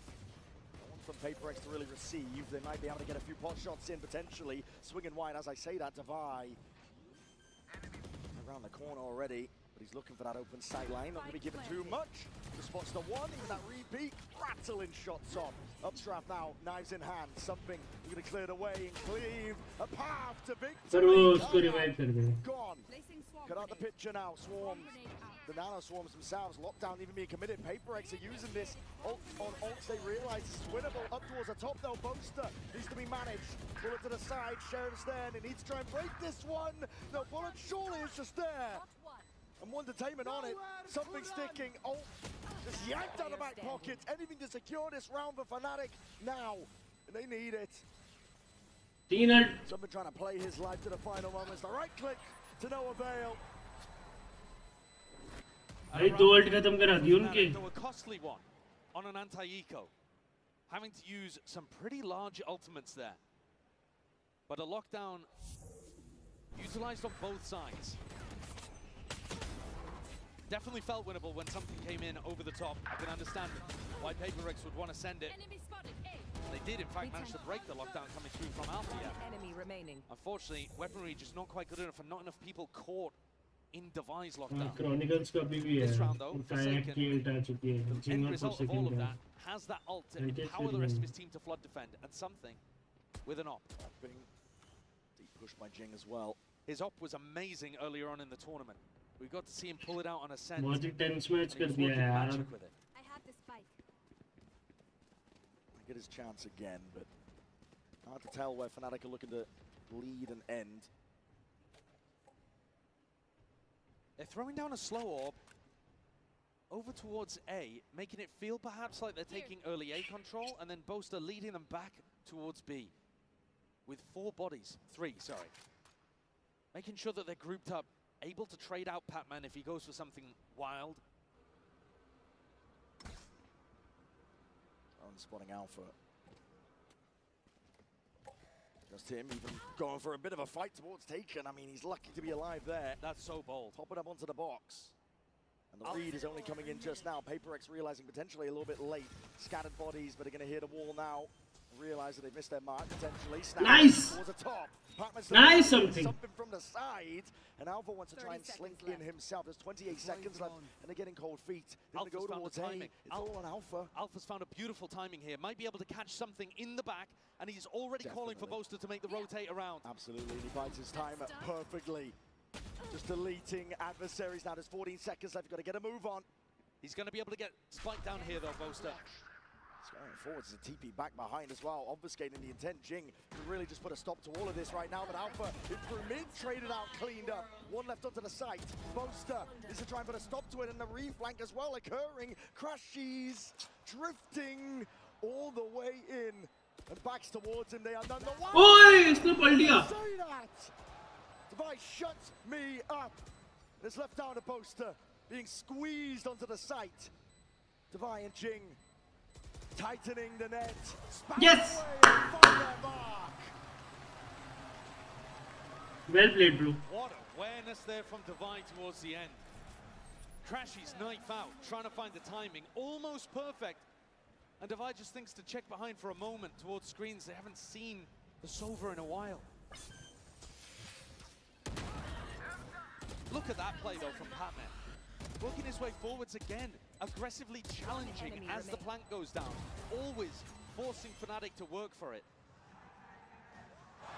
No one from PaperX to really receive. They might be able to get a few pot shots in potentially. Swinging wide as I say that, Devi. Around the corner already, but he's looking for that open sideline. Not going to be given too much. The spots the one, even that repeat. Rattling shots on. Updraft now, knives in hand. Something going to clear the way and Cleave. A path to victory. Gone. Cut out the picture now. Swarms. The nano swarms themselves. Lockdown even being committed. PaperX are using this ult on ults. They realize it's winnable. Up towards the top though. Boaster needs to be managed. Bullet to the side. Sheriff's there. And he needs to try and break this one. No, Bullet surely is just there. And one detainment on it. Something sticking. Oh, just yanked out of the back pockets. Anything to secure this round for Fnatic now. And they need it. Something trying to play his life to the final moments. The right click to no avail. भाई दो alt खत्म करा दी उनके. A costly one on an anti-eco, having to use some pretty large ultimates there. But a lockdown utilized on both sides. Definitely felt winnable when something came in over the top. I can understand why PaperX would want to send it. They did, in fact, manage to break the lockdown coming through from Alpha. Enemy remaining. Unfortunately, weaponry just not quite good enough, and not enough people caught in Devi's lockdown. Chronicles का भी है. This round, though, Kayak की ult आ चुकी है. the end result of all of that has that ult to empower the rest of his team to flood defend, and something with an op. Deep push by Jing as well. His op was amazing earlier on in the tournament. We got to see him pull it out on Ascent. बहुत ही tense match कर दिया यार. I have the spike. I get his chance again, but hard to tell where Fnatic are looking to lead and end. They're throwing down a slow orb over towards A, making it feel perhaps like they're taking early A control, and then Boaster leading them back towards B with 3, sorry. Making sure that they're grouped up, able to trade out Patman if he goes for something wild. Spotting Alpha. Just him even going for a bit of a fight towards Taken. I mean, he's lucky to be alive there. That's so bold. Top it up onto the box. And the read is only coming in just now. PaperX realizing potentially a little bit late. Scattered bodies, but are going to hit a wall now. Realize that they've missed their mark potentially. Nice! Towards the top. Nice something from the side. And Alpha wants to try and slink in himself. There's 28 seconds left, and they're getting cold feet. They're going to go towards timing. It's all on Alpha. Alpha's found a beautiful timing here. Might be able to catch something in the back, and he's already calling for Boaster to make the rotate around. Absolutely, and he bites his time perfectly. Just deleting adversaries now. There's 14 seconds left. You've got to get a move on. He's going to be able to get spiked down here, though, Boaster. Going forwards is a TP back behind as well, obfuscating the intent. Jing can really just put a stop to all of this right now, but Alpha is through mid, traded out, cleaned up. One left onto the site. Boaster is to try and put a stop to it, and the reflank as well occurring. Crashies drifting all the way in, and backs towards him. They are none the one. Oi, इसने पलट दिया. Say that! Device shuts me up. It's left down to Boaster, being squeezed onto the site. Devi and Jing tightening the net. Yes. Well played, bro. What awareness there from Divide towards the end. Crashy's knife out, trying to find the timing, almost perfect. And Divide just thinks to check behind for a moment towards screens. They haven't seen the Sova in a while. Look at that play though from Patman. Working his way forwards again, aggressively challenging as the plank goes down. Always forcing Fnatic to work for it.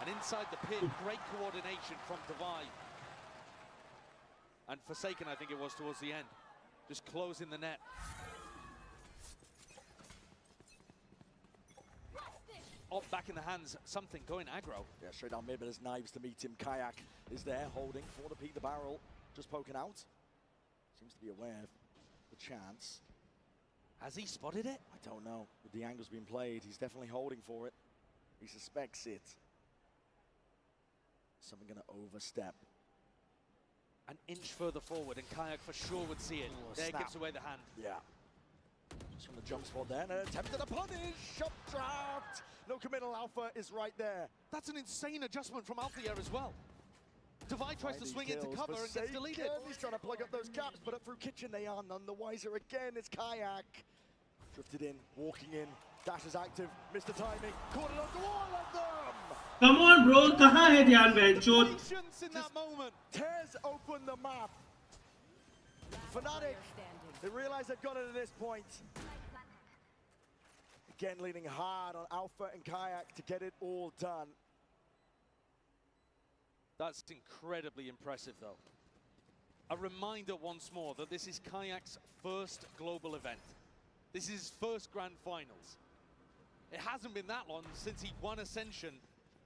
And inside the pit, great coordination from Divide. And Forsaken, I think it was towards the end. Just closing the net. Oh, back in the hands, something going aggro. Yeah, straight down mid, but there's knives to meet him. Kayak is there, holding for the peak, the barrel, just poking out. Seems to be aware of the chance. Has he spotted it? I don't know. With the angles being played, he's definitely holding for it. He suspects it. Something gonna overstep. An inch further forward, and Kayak for sure would see it. There gives away the hand. Yeah. Just from the jump spot there, and an attempt at a punish. Shot trapped. No committal. Alpha is right there. That's an insane adjustment from Alphier as well. Divide tries to swing into cover and gets deleted. He's trying to plug up those gaps, but up through Kitchen they are none the wiser. Again, it's Kayak. Drifted in, walking in. Dash is active. Missed the timing. Caught it on the wall of them. Come on, bro. कहाँ है ध्यान बेंचोद? In that moment. Tears open the map. Fnatic, they realize they've got it at this point. Again, leaning hard on Alpha and Kayak to get it all done. That's incredibly impressive, though. A reminder once more that this is Kayak's first global event. This is his first grand finals. It hasn't been that long since he won Ascension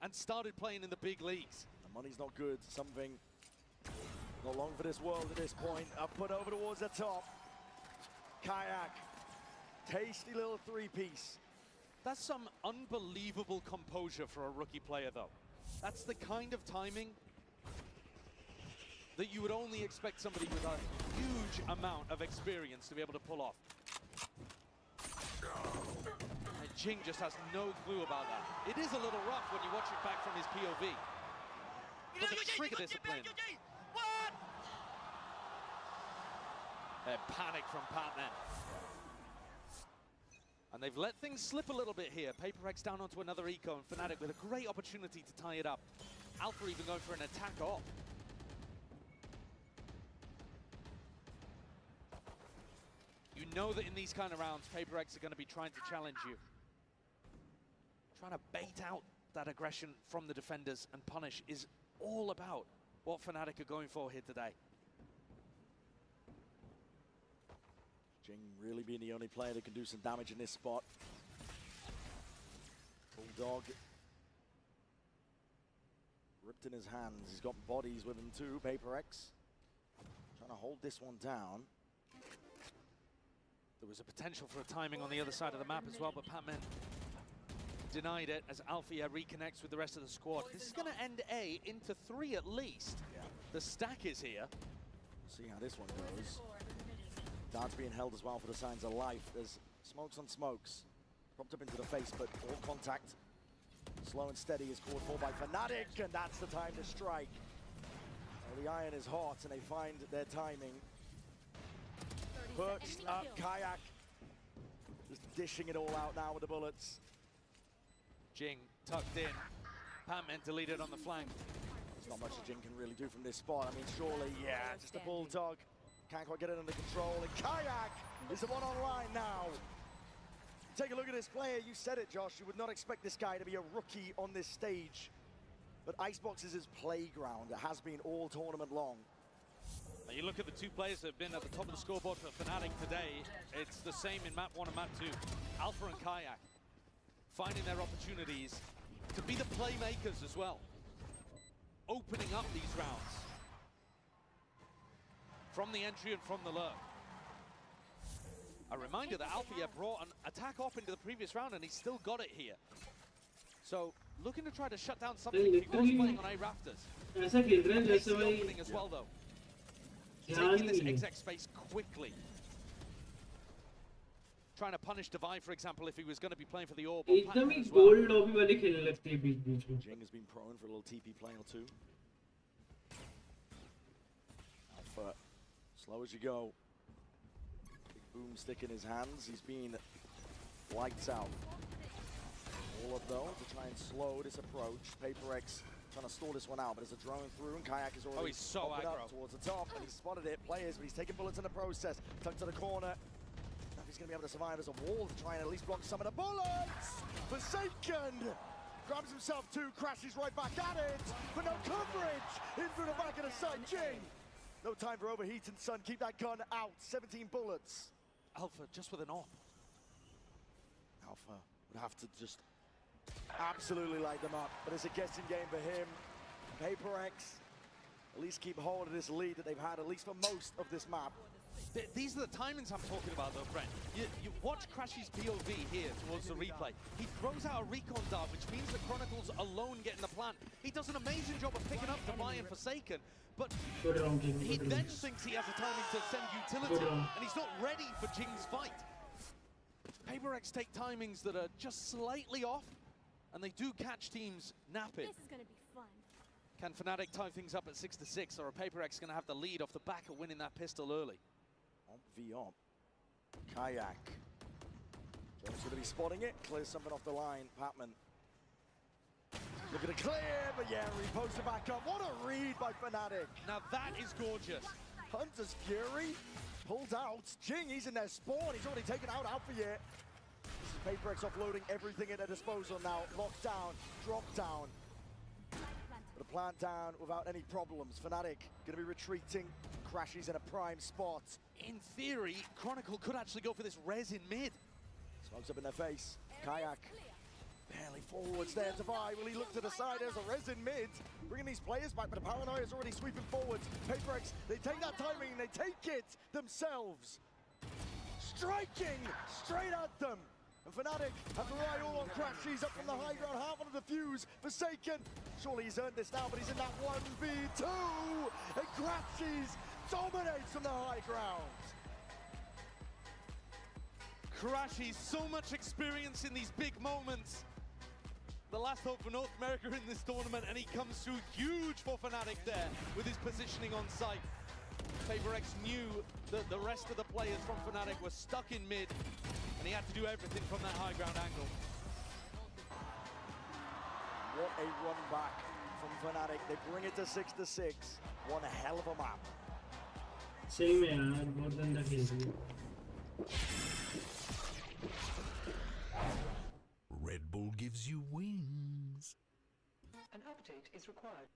and started playing in the big leagues. The money's not good. Something not long for this world at this point. Up put over towards the top. Kayak. Tasty little three-piece. That's some unbelievable composure for a rookie player, though. That's the kind of timing that you would only expect somebody with a huge amount of experience to be able to pull off. And Jing just has no clue about that. It is a little rough when you watch it back from his POV. But the trigger discipline. Panic from Patman. And they've let things slip a little bit here. PaperX down onto another eco, and Fnatic with a great opportunity to tie it up. Alpha even going for an attack off. You know that in these kind of rounds, PaperX are going to be trying to challenge you. Trying to bait out that aggression from the defenders and punish is all about what Fnatic are going for here today. Jing really being the only player that can do some damage in this spot. Bulldog ripped in his hands. He's got bodies with him too. PaperX trying to hold this one down. There was a potential for a timing on the other side of the map as well, but Patman denied it as Alfia reconnects with the rest of the squad. This is going to end A into 3 at least. Yeah. The stack is here. See how this one goes. Darts being held as well for the signs of life. There's smokes on smokes. Propped up into the face, but all contact. Slow and steady is called for by Fnatic, and that's the time to strike. Well, the iron is hot, and they find their timing. Perched up, Kayak. Just dishing it all out now with the bullets. Jing tucked in. Patman deleted on the flank. There's not much that Jing can really do from this spot. I mean, surely, yeah, just a bulldog. Can't quite get it under control, and Kayak is the one online now. Take a look at this player. You said it, Josh. You would not expect this guy to be a rookie on this stage. But Icebox is his playground. It has been all tournament long. Now you look at the two players that have been at the top of the scoreboard for Fnatic today. It's the same in map 1 and map 2. Alpha and Kayak finding their opportunities to be the playmakers as well. Opening up these rounds. From the entry and from the lurk. A reminder that Alfia brought an attack off into the previous round and he still got it here. So, looking to try to shut down something he was playing on A Rafters. Makes the opening as well though. Taking this exec space quickly. trying to punish Divide, for example, if he was going to be playing for the Orb. एकदम ही gold lobby वाले खेलने लगते हैं बीच में. Jing has been prone for a little TP play or two. Alpha, slow as you go. Big boomstick in his hands. He's been lights out. All of those to try and slow this approach. Paper-X trying to stall this one out, but as a drone through, and Kayak is already he's so up towards the top, and he's spotted it. Players, but he's taking bullets in the process. Tucked to the corner. If he's going to be able to survive as a wall to try and at least block some of the bullets. Forsaken grabs himself two, crashes right back at it, but no coverage. In through the back of the side, Jing. No time for overheating, son. Keep that gun out. 17 bullets. Alpha just with an op. Alpha would have to just absolutely light them up, but it's a guessing game for him. Paper-X at least keep hold of this lead that they've had, at least for most of this map. These are the timings I'm talking about, though, friend. You watch Crashy's POV here towards the replay. He throws out a recon dart, which means the Chronicles alone get in the plant. He does an amazing job of picking up Divide and Forsaken, but he then thinks he has a timing to send utility, and he's not ready for Jing's fight. Paper-X take timings that are just slightly off, and they do catch teams napping. This is going to be fun. Can Fnatic tie things up at 6-6, or are Paper-X going to have the lead off the back of winning that pistol early? Op. Kayak. Jones going to be spotting it. Clears something off the line. Patman. Looking to clear, but yeah, repost it back up. What a read by Fnatic. Now that is gorgeous. Hunter's Fury pulled out. Jing, he's in their spawn. He's already taken out Alpha yet. This is Paper-X offloading everything at their disposal now. Lockdown, drop down. But a plant down without any problems. Fnatic going to be retreating. Crashes in a prime spot. In theory, Chronicle could actually go for this res in mid. Smokes up in their face. Kayak barely forwards there. Divide, will he look to the side? There's a res in mid. Bringing these players back, but the Paranoia is already sweeping forwards. Paper-X, they take that timing and they take it themselves. Striking straight at them. And Fnatic have to rely all on Crashies up from the high ground, half on the defuse. Forsaken, surely he's earned this now, but he's in that 1v2. And Crashies dominates from the high ground. Crashy, so much experience in these big moments. The last hope for North America in this tournament, and he comes through huge for Fnatic there with his positioning on site. Paper-X knew that the rest of the players from Fnatic were stuck in mid, and he had to do everything from that high ground angle. What a run back from Fnatic. They bring it to 6-6. One hell of a map. Same यार, बहुत गंदा खेल रही है. Red Bull gives you wings. An update is required.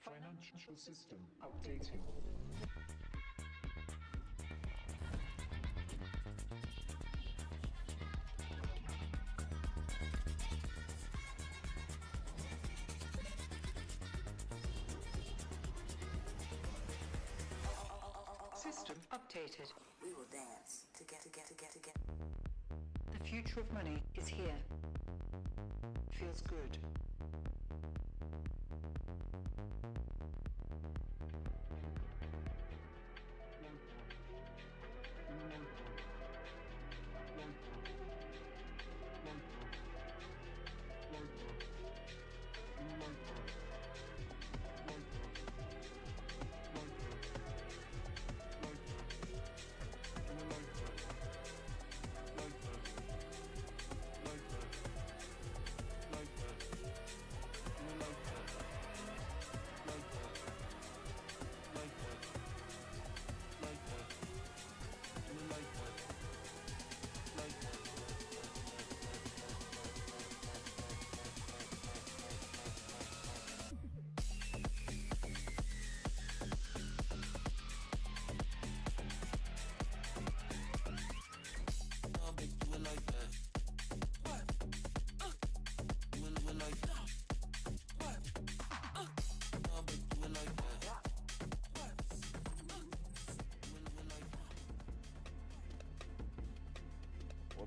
Financial system updating. System updated. We will dance to get. The future of money is here. Feels good.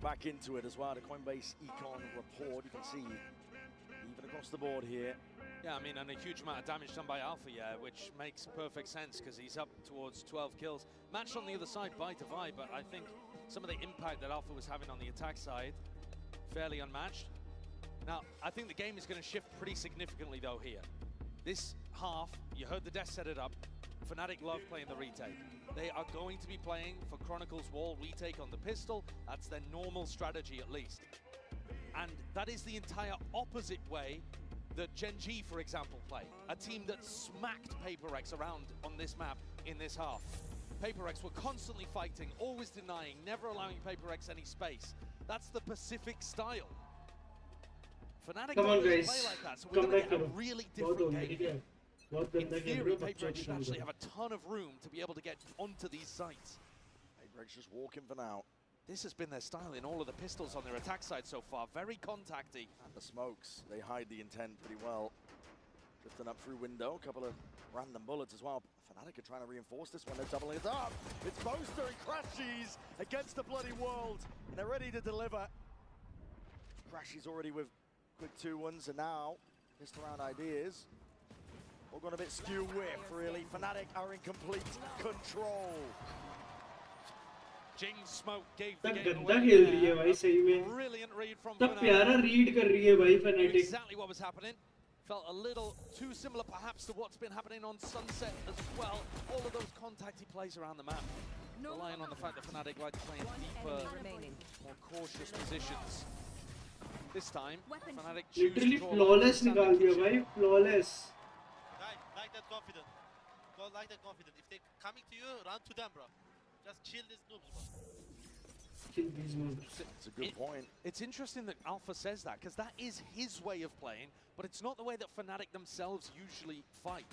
Back into it as well. The Coinbase Econ report, you can see even across the board here. Yeah, I mean, and a huge amount of damage done by Alpha, yeah, which makes perfect sense because he's up towards 12 kills. Matched on the other side by Divide, but I think some of the impact that Alpha was having on the attack side, fairly unmatched. Now, I think the game is going to shift pretty significantly, though, here. This half, you heard the desk set it up. Fnatic love playing the retake. They are going to be playing for Chronicles wall retake on the pistol. That's their normal strategy, at least. And that is the entire opposite way that Gen G, for example, play. A team that smacked PaperX around on this map in this half. PaperX were constantly fighting, always denying, never allowing PaperX any space. That's the Pacific style. Fnatic don't really play like that, so we're going to get a really different game. In theory, PaperX should actually have a ton of room to be able to get onto these sites. PaperX just walking for now. This has been their style in all of the pistols on their attack side so far. Very contacty. And the smokes, they hide the intent pretty well. Drifting up through window, a couple of random bullets as well. Fnatic are trying to reinforce this one, they're doubling it up. It's Boaster and Crashies against the bloody world. And they're ready to deliver. Crashies already with quick 2-1s, and now just around ideas. All gone a bit skew whiff, really. Fnatic are in complete control. Jing smoke gave the game गंदा खेल रही है भाई सही में. Brilliant read from तब प्यारा read कर रही है भाई Fnatic. Exactly what was happening. Felt a little too similar perhaps to what's been happening on Sunset as well. All of those contacty plays around the map. Relying on the fact that Fnatic like to play in deeper, more cautious positions. This time, Fnatic choose Literally flawless निकाल दिया भाई, flawless. Like that confident. Go like that confident. If they're coming to you, run to them, bro. Just kill these noobs, bro. Kill these noobs. It's a good point. It's interesting that Alpha says that, because that is his way of playing, but it's not the way that Fnatic themselves usually fight.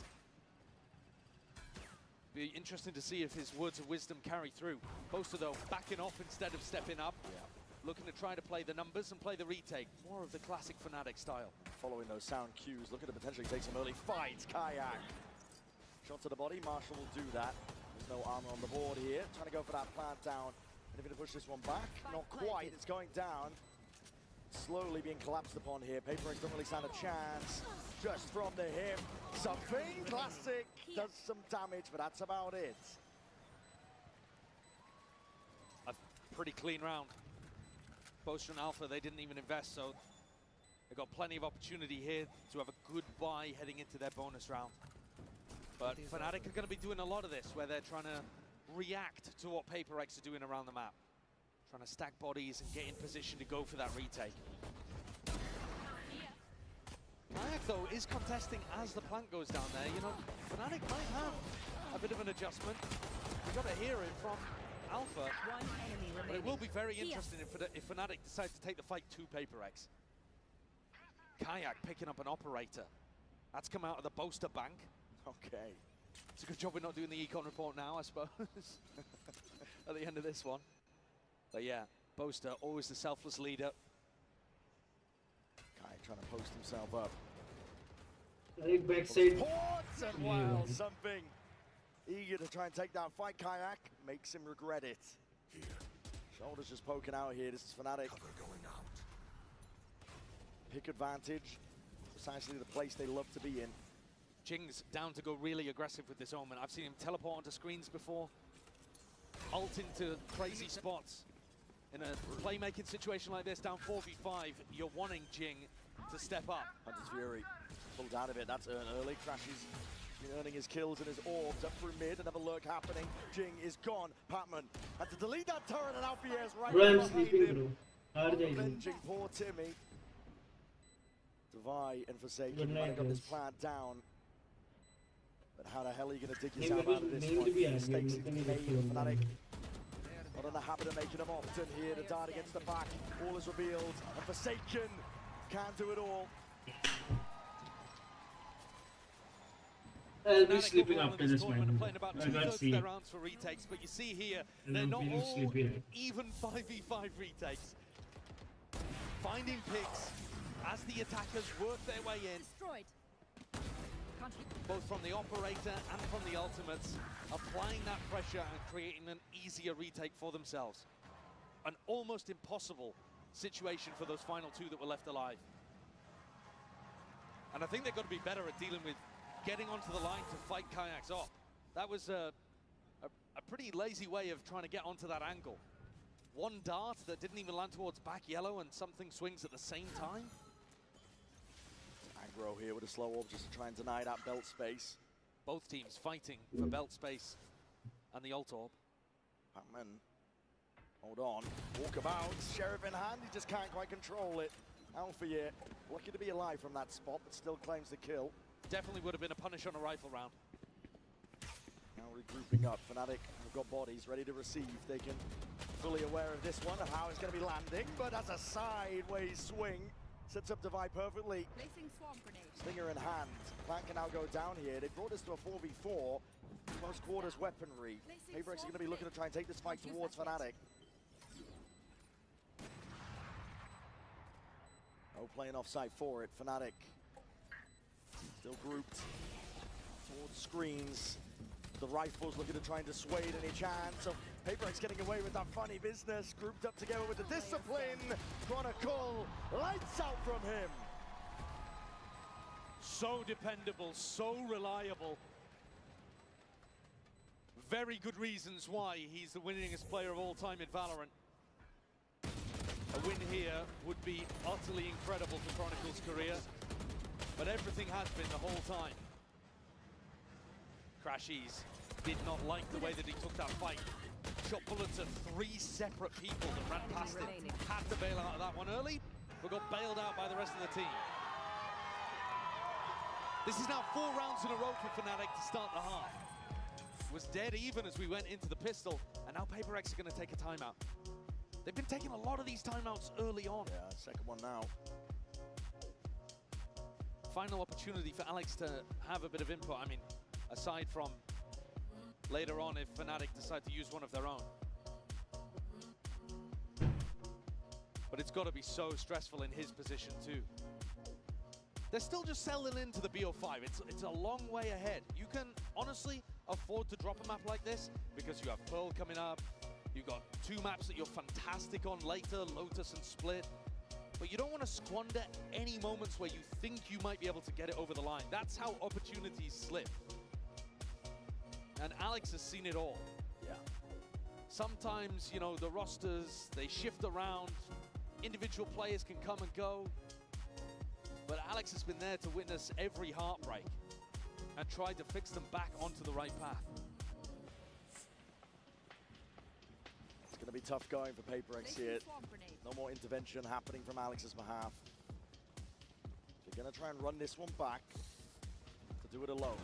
Be interesting to see if his words of wisdom carry through. Boaster, though, backing off instead of stepping up. Yeah. Looking to try to play the numbers and play the retake. More of the classic Fnatic style. Following those sound cues, looking to potentially take some early fights. Kayak. Shot to the body, Marshall will do that. There's no armor on the board here. Trying to go for that plant down. And if going to push this one back, not quite. It's going down. Slowly being collapsed upon here. PaperX don't really stand a chance. Just from the hip. Something classic. Does some damage, but that's about it. A pretty clean round. Boaster and Alpha, they didn't even invest, so they've got plenty of opportunity here to have a good buy heading into their bonus round. But Fnatic are going to be doing a lot of this, where they're trying to react to what PaperX are doing around the map. Trying to stack bodies and get in position to go for that retake. Kayak, though, is contesting as the plant goes down there. You know, Fnatic might have a bit of an adjustment. We've got to hear it from Alpha, but it will be very interesting if Fnatic decides to take the fight to PaperX. Kayak picking up an operator. That's come out of the Boaster bank. Okay. It's a good job we're not doing the econ report now, I suppose, at the end of this one. But yeah, Boaster, always the selfless leader. Kayak trying to post himself up. Like backside. Ports and wow, something. Eager to try and take that fight. Kayak makes him regret it. Shoulders just poking out here. This is Fnatic. Pick advantage. Precisely the place they love to be in. Jing's down to go really aggressive with this Omen. I've seen him teleport onto screens before. Ult into crazy spots. In a playmaking situation like this, down 4v5, you're wanting Jing to step up. Hunter's Fury pulled out of it. That's early. Crashes. Earning his kills and his orbs up through mid. Another lurk happening. Jing is gone. Patman had to delete that turret, and Alfier's right behind him. Avenging poor Timmy. Divide and Forsaken. Might have got this plant down. But how the hell are you going to dig yourself out of this one? Mistakes have been made. Fnatic not in the habit of making them often here. The dart against the back. All is revealed. And Forsaken can't do it all. I'll be sleeping after this one. Playing about I got 2/3 their rounds for retakes, but you see here, they're not all even 5v5 retakes. Finding picks as the attackers work their way in. Both from the operator and from the ultimates, applying that pressure and creating an easier retake for themselves. An almost impossible situation for those final two that were left alive. And I think they've got to be better at dealing with getting onto the line to fight Kayaks off. That was a pretty lazy way of trying to get onto that angle. one dart that didn't even land towards back yellow and something swings at the same time. Aggro here with a slow orb just to try and deny that belt space. Both teams fighting for belt space and the ult orb. Pac-Man, hold on, walkabout, Sheriff in hand, he just can't quite control it. Alpha yet, lucky to be alive from that spot, but still claims the kill. Definitely would have been a punish on a rifle round. Now regrouping up, Fnatic have got bodies ready to receive. They can fully aware of this one and how it's going to be landing, but as a sideways swing, sets up Divide perfectly. Placing swarm grenade. Stinger in hand. Plan can now go down here. They brought us to a 4v4. Close quarters weaponry. Paperex are going to be looking to try and take this fight towards Fnatic. Oh, playing offside for it. Fnatic still grouped towards screens. The rifles looking to try and dissuade any chance of Paperex getting away with that funny business. Grouped up together with the discipline. Chronicle, lights out from him. So dependable, so reliable. Very good reasons why he's the winningest player of all time in Valorant. A win here would be utterly incredible for Chronicle's career, but everything has been the whole time. Crashies did not like the way that he took that fight. Shot bullets at 3 separate people that ran past him. Had to bail out of that one early, but got bailed out by the rest of the team. This is now 4 rounds in a row for Fnatic to start the half. It was dead even as we went into the pistol, and now Paperex are going to take a timeout. They've been taking a lot of these timeouts early on. Yeah, second one now. Final opportunity for Alex to have a bit of input. I mean, aside from later on if Fnatic decide to use one of their own. But it's got to be so stressful in his position too. They're still just settling into the BO5. It's a long way ahead. You can honestly afford to drop a map like this because you have Pearl coming up. You've got 2 maps that you're fantastic on later, Lotus and Split. But you don't want to squander any moments where you think you might be able to get it over the line. That's how opportunities slip. And Alex has seen it all. Yeah. Sometimes, you know, the rosters, they shift around. Individual players can come and go. But Alex has been there to witness every heartbreak and tried to fix them back onto the right path. It's going to be tough going for Paperex here. No more intervention happening from Alex's behalf. They're going to try and run this one back to do it alone.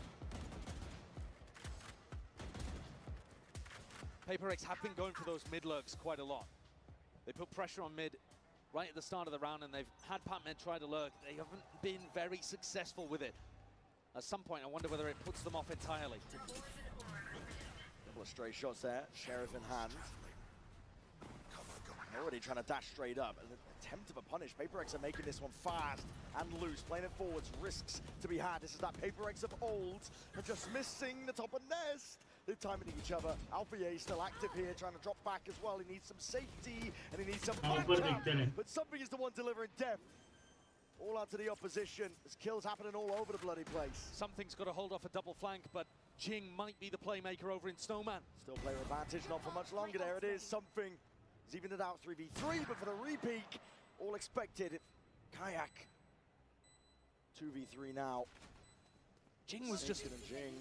Paperex have been going for those mid lurks quite a lot. They put pressure on mid right at the start of the round, and they've had Pac-Man try to lurk. They haven't been very successful with it. At some point, I wonder whether it puts them off entirely. Couple of stray shots there, Sheriff in hand. Already trying to dash straight up. An attempt of a punish. Paperex are making this one fast and loose. Playing it forwards, risks to be had. This is that Paperex of old. And just missing the top of nest. They're timing each other. Alpha is still active here, trying to drop back as well. He needs some safety, and he needs some backup. But something is the one delivering death. All out to the opposition. There's kills happening all over the bloody place. Something's got to hold off a double flank, but Jing might be the playmaker over in Snowman. Still player advantage, not for much longer. There it is, something. He's evened it out 3v3, but for the repeat, all expected. Kayak. 2v3 now. Jing was just,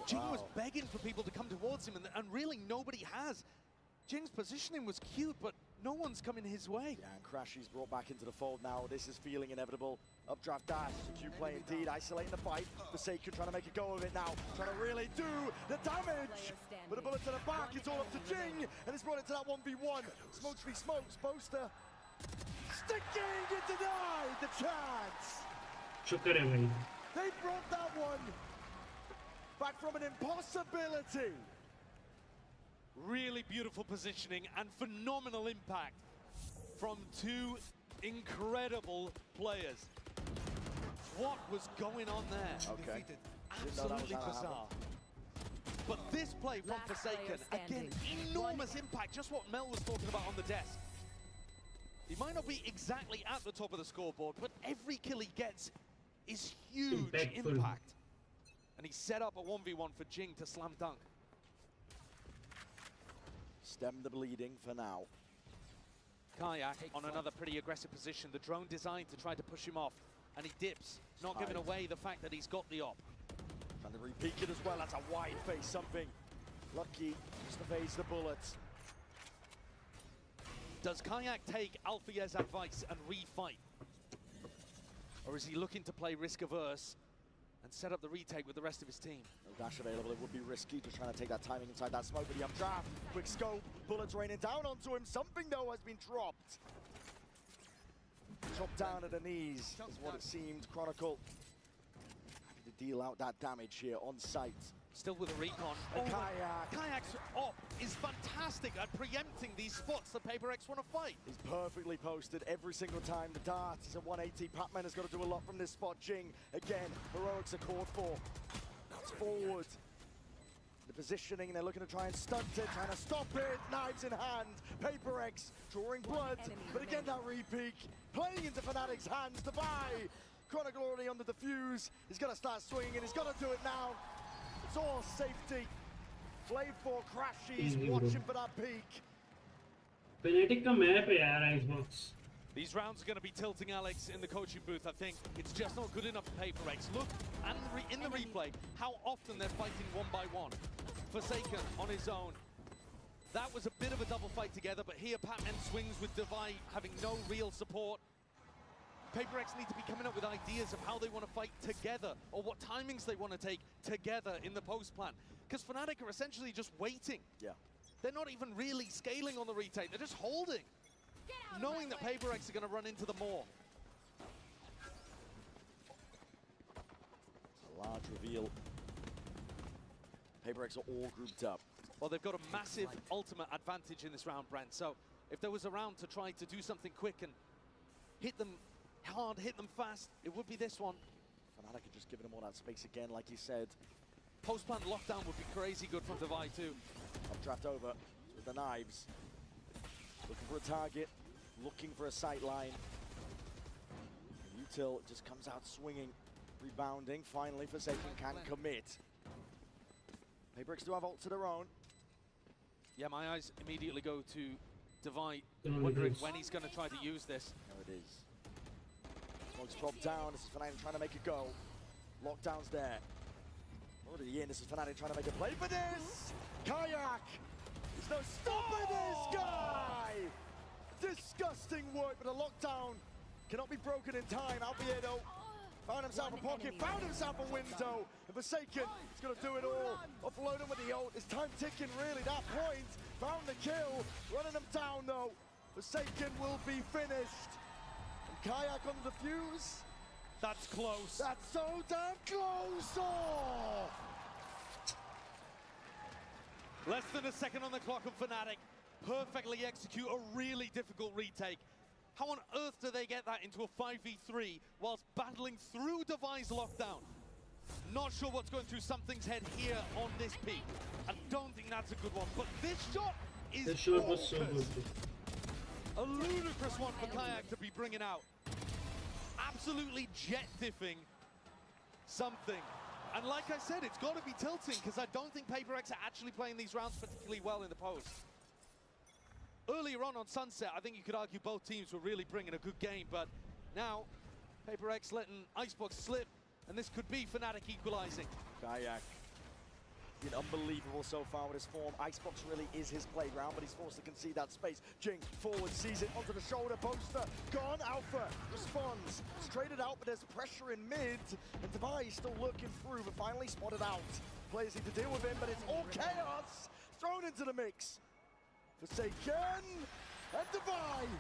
Jing was begging for people to come towards him, and really nobody has. Jing's positioning was cute, but no one's coming his way. Yeah, and Crashy's brought back into the fold now. This is feeling inevitable. Updraft dash, Q play indeed, isolating the fight. Forsaken trying to make a go of it now, trying to really do the damage. With a bullet to the back, it's all up to Jing, and it's brought it to that 1v1. Smokes v smokes, Poster sticking, it denied the chance. They brought that one back from an impossibility. Really beautiful positioning and phenomenal impact from 2 incredible players. What was going on there? Okay. Absolutely bizarre. But this play from Forsaken, again, enormous impact, just what Mel was talking about on the desk. He might not be exactly at the top of the scoreboard, but every kill he gets is huge impact. And he set up a 1v1 for Jing to slam dunk. Stem the bleeding for now. Kayak on another pretty aggressive position. The drone designed to try to push him off, and he dips, not giving away the fact that he's got the op. Trying to re-peek it as well. That's a wide face something. Lucky just evades the bullets. Does Kayak take Alfia's advice and refight? Or is he looking to play risk-averse and set up the retake with the rest of his team? No dash available, it would be risky, just trying to take that timing inside that smoke, but the updraft, quick scope, bullets raining down onto him. Something, though, has been dropped. Chopped down at the knees, is what it seemed. Chronicle happy to deal out that damage here on site. Still with a recon. And Kayak. Kayak's op is fantastic at preempting these spots that PaperX want to fight. He's perfectly posted every single time. The dart is at 180. Pac-Man has got to do a lot from this spot. Jing, again, heroics are called for. Cuts forward. The positioning, they're looking to try and stunt it, trying to stop it. Knives in hand. PaperX drawing blood. But again, that re-peek playing into Fnatic's hands. Divide. Chronicle already on the defuse. He's got to start swinging, and he's got to do it now. It's all safety. Blade 4 crashes, watching for that peak. Fnatic का map है यार Icebox. These rounds are going to be tilting Alex in the coaching booth, I think. It's just not good enough for PaperX. Look, and in the replay, how often they're fighting one by one. Forsaken on his own. That was a bit of a double fight together, but here Pac-Man swings with Divide having no real support. PaperX need to be coming up with ideas of how they want to fight together, or what timings they want to take together in the post plan. Because Fnatic are essentially just waiting. Yeah. They're not even really scaling on the retake, they're just holding. Knowing that PaperX are going to run into the maw. It's a large reveal. PaperX are all grouped up. Well, they've got a massive ultimate advantage in this round, Brent. So if there was a round to try to do something quick and hit them hard, hit them fast, it would be this one. Fnatic are just giving them all that space again, like you said. Post-plan lockdown would be crazy good from Divide too. Updraft over with the knives. Looking for a target, looking for a sight line. Util just comes out swinging, rebounding. Finally, Forsaken can commit. PaperX do have ult to their own. Yeah, my eyes immediately go to Divide, wondering when he's going to try to use this. There it is. Smoke's dropped down. This is Fnatic trying to make a go. Lockdown's there. Already in. This is Fnatic trying to make a play for this. Kayak. There's no stopping this guy. Disgusting work, but a lockdown cannot be broken in time. Alviedo found himself a pocket, found himself a window. And Forsaken is going to do it all. Offload him with the ult. It's time ticking, really. That point. Found the kill. Running him down, though. Forsaken will be finished. And Kayak on the fuse. That's close. That's so damn close. Oh! Less than a second on the clock of Fnatic. Perfectly execute a really difficult retake. How on earth do they get that into a 5v3 whilst battling through Divide's lockdown? Not sure what's going through Something's head here on this peak. I don't think that's a good one, but this shot is The shot was so good. a ludicrous one for Kayak to be bringing out. Absolutely jet diffing Something. And like I said, it's got to be tilting because I don't think PaperX are actually playing these rounds particularly well in the post. Earlier on Sunset, I think you could argue both teams were really bringing a good game, but now PaperX letting Icebox slip, and this could be Fnatic equalizing. Kayak been unbelievable so far with his form. Icebox really is his playground, but he's forced to concede that space. Jing forward, sees it onto the shoulder poster. Gone, Alpha responds. It's traded out, but there's pressure in mid, and Divide still lurking through, but finally spotted out. Players need to deal with him, but it's all chaos thrown into the mix. Forsaken and Divide.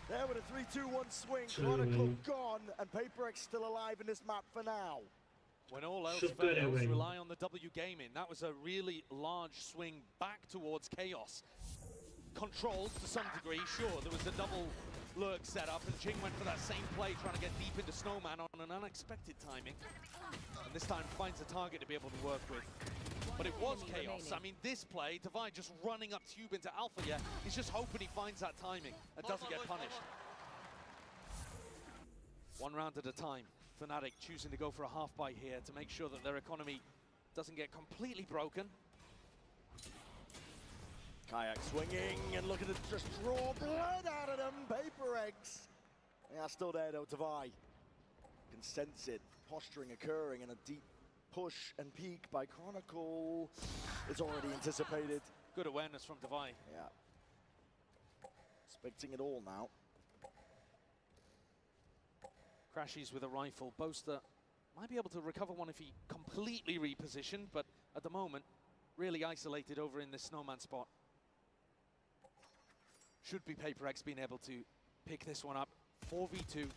There with a 3-2-1 swing. Chronicle gone, and PaperX still alive in this map for now. When all else fails, rely on the W gaming. That was a really large swing back towards Chaos. Controlled to some degree, sure. There was a double lurk set up, and Jing went for that same play, trying to get deep into Snowman on an unexpected timing. And this time finds a target to be able to work with. But it was Chaos. I mean, this play, Divide just running up tube into Alpha, yeah, he's just hoping he finds that timing and doesn't get punished. One round at a time. Fnatic choosing to go for a half buy here to make sure that their economy doesn't get completely broken. Kayak swinging, and look at it, just draw blood out of them. Paper Eggs. They are still there though, Devi. You can sense it, posturing occurring, and a deep push and peek by Chronicle. It's already anticipated. Good awareness from Devi. Yeah. Expecting it all now. Crashes with a rifle. Boaster might be able to recover one if he completely repositioned, but at the moment, really isolated over in this snowman spot. Should be Paper X being able to pick this one up. 4v2.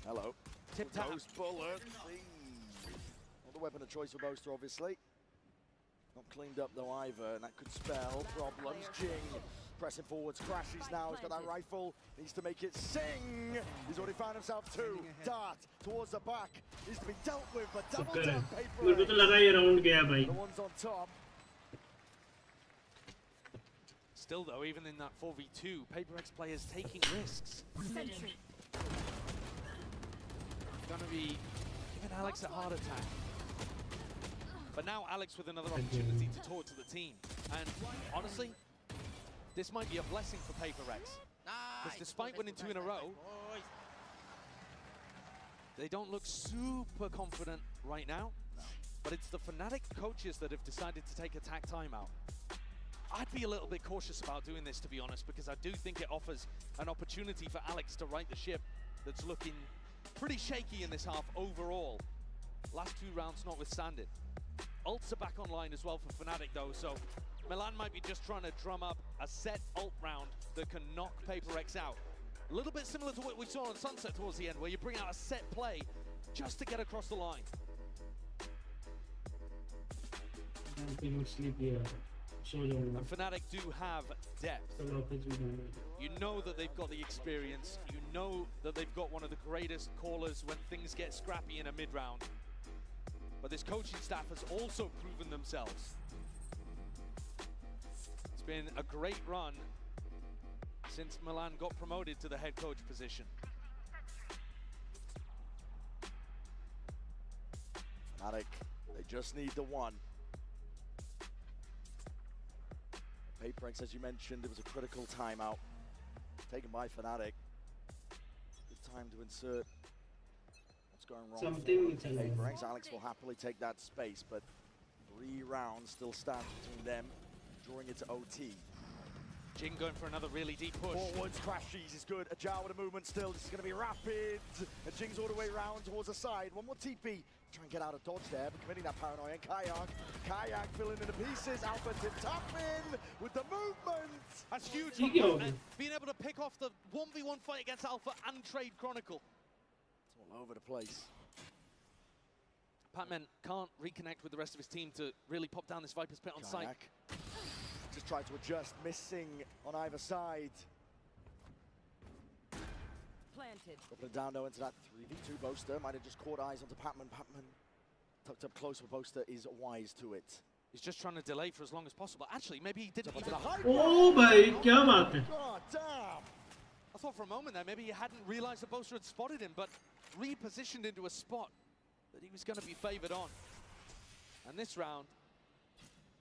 Hello. Tip tap. Ghost bullet. Not the weapon of choice for Boaster, obviously. Not cleaned up though either, and that could spell problems. Jing pressing forwards, crashes now. He's got that rifle, needs to make it sing. He's already found himself two. Dart towards the back, needs to be dealt with, but double down Paper. मेरे को तो लगा ये round गया भाई. The ones on top. Still though, even in that 4v2, Paper X players taking risks. Sentry. Gonna be giving Alex a heart attack. But now Alex with another opportunity to talk to the team. And honestly, this might be a blessing for Paper X. Because despite winning 2 in a row, they don't look super confident right now. But it's the Fnatic coaches that have decided to take attack timeout. I'd be a little bit cautious about doing this, to be honest, because I do think it offers an opportunity for Alex to right the ship that's looking pretty shaky in this half overall. Last 2 rounds notwithstanding. Ults are back online as well for Fnatic though, so Milan might be just trying to drum up a set ult round that can knock Paper X out. A little bit similar to what we saw on Sunset towards the end, where you bring out a set play just to get across the line. And Fnatic do have depth. You know that they've got the experience. You know that they've got one of the greatest callers when things get scrappy in a mid-round. But this coaching staff has also proven themselves. It's been a great run since Milan got promoted to the head coach position. Fnatic, they just need the one. Paper X, as you mentioned, it was a critical timeout taken by Fnatic. Good time to insert what's going wrong. Something for Paper X. Alex will happily take that space, but 3 rounds still stand between them, drawing it to OT. Jing going for another really deep push. Forwards, crashes is good. Ajao with a movement still. This is going to be rapid. And Jing's all the way around towards the side. One more TP. Try and get out of dodge there, but committing that paranoia. And Kayak filling in the pieces. Alpha tip Tapman with the movement. That's huge. And being able to pick off the 1v1 fight against Alpha and trade Chronicle. It's all over the place. Patman can't reconnect with the rest of his team to really pop down this Viper's Pit on site. Just tried to adjust, missing on either side. Planted. Dropping down though into that 3v2 Boaster. Might have just caught eyes onto Patman. Patman tucked up close with Boaster, is wise to it. He's just trying to delay for as long as possible. Actually, maybe he didn't even... Oh bhai, kya baat hai? God damn! I thought for a moment there, maybe he hadn't realized that Boaster had spotted him, but repositioned into a spot that he was going to be favored on. And this round...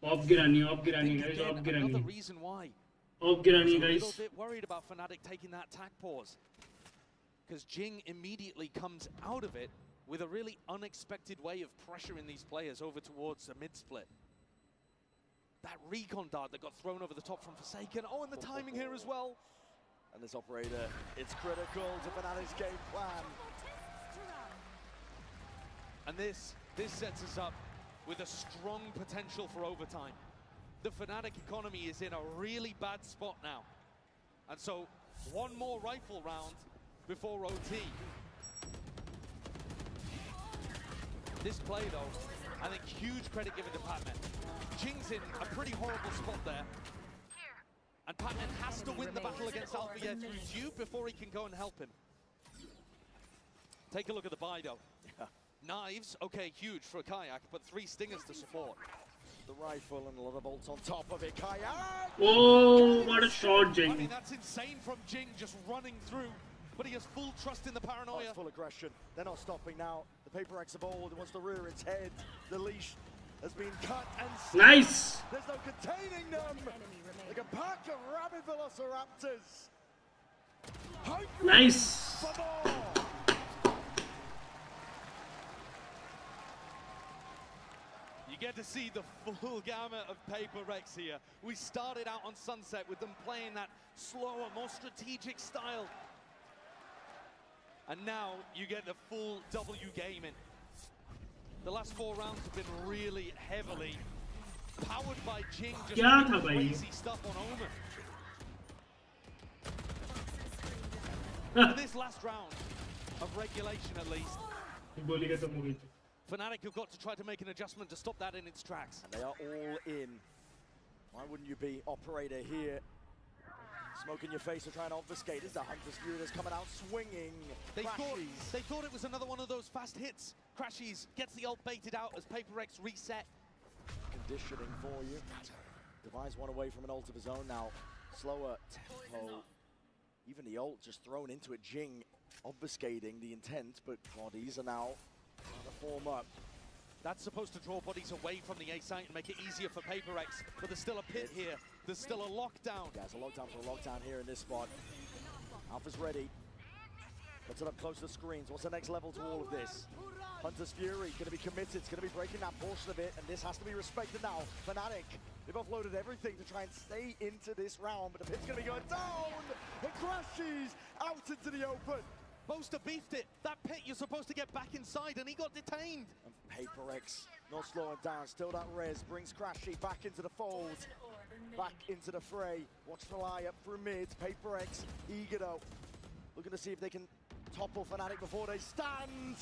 Off girani guys, off girani. Another reason why. Off girani guys. I'm a guys. little bit worried about Fnatic taking that tack pause. Because Jing immediately comes out of it with a really unexpected way of pressuring these players over towards a mid-split. That recon dart that got thrown over the top from Forsaken. Oh, and the timing here as well. And this operator, it's critical to Fnatic's game plan. And this sets us up with a strong potential for overtime. The Fnatic economy is in a really bad spot now. And so, one more rifle round before OT. This play though, I think huge credit given to Patman. Jing's in a pretty horrible spot there. And Patman has to win the battle against Alpha through Duke before he can go and help him. Take a look at the buy though. Yeah. Knives, okay, huge for a Kayak, but 3 stingers to support. The rifle and a lot of bolts on top of it. Kayak! Oh, what a shot, Jing. I mean, that's insane from Jing, just running through. But he has full trust in the paranoia. Oh, it's full aggression. They're not stopping now. The Paper X of old wants to rear its head. The leash has been cut and Nice. There's no containing them. Like a pack of rabid velociraptors. Nice. For more. You get to see the full gamut of Paper Rex here. We started out on Sunset with them playing that slower, more strategic style. And now you get the full W gaming. The last 4 rounds have been really heavily powered by Jing, just doing crazy stuff on Omen. In this last round of regulation, at least, Fnatic have got to try to make an adjustment to stop that in its tracks. And they are all in. Why wouldn't you be, operator here? Smoke in your face to try and obfuscate. This is the Hunter's Fury that's coming out swinging. They thought it was another one of those fast hits. Crashies gets the ult baited out as Paper Rex reset. Conditioning for you. Device one away from an ult of his own now. Slower tempo. Even the ult just thrown into it. Jing obfuscating the intent, but bodies are now trying to form up. That's supposed to draw bodies away from the A site and make it easier for Paper Rex, but there's still a pit here. There's still a lockdown. Yeah, it's a lockdown for a lockdown here in this spot. Alpha's ready. Puts it up close to the screens. What's the next level to all of this? Hunter's Fury going to be committed. It's going to be breaking that portion of it, and this has to be respected now. Fnatic, they've offloaded everything to try and stay into this round, but the pit's going to be going down. It crashes out into the open. Boaster beefed it. That pit, you're supposed to get back inside, and he got detained. And Paper Rex not slowing down. Still that res brings Crashy back into the fold. Back into the fray. Watchful eye up through mid. Paper Rex eager though. Looking to see if they can topple Fnatic before they stand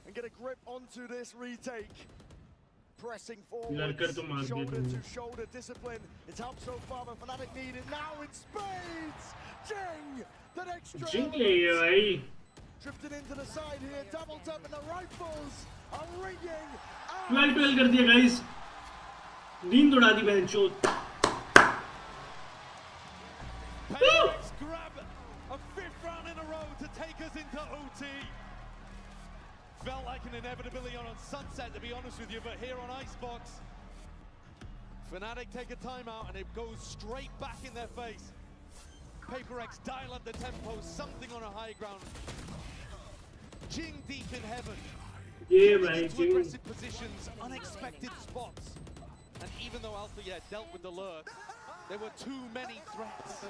and get a grip onto this retake. Pressing forward, shoulder to shoulder discipline. It's helped so far, but Fnatic need it now in spades. Jing, the next Jing drifted into the side here, double tap, and the rifles are ringing. 12-12 कर दिया guys. नींद उड़ा दी बहन चोद. Let's grab a 5th round in a row to take us into OT. Felt like an inevitability on Sunset, to be honest with you, but here on Icebox, Fnatic take a timeout and it goes straight back in their face. Paper Rex dial up the tempo, something on a high ground. Jing deep in heaven. Yeah, right. Aggressive positions, unexpected spots. And even though Alpha dealt with the lurk, there were too many threats.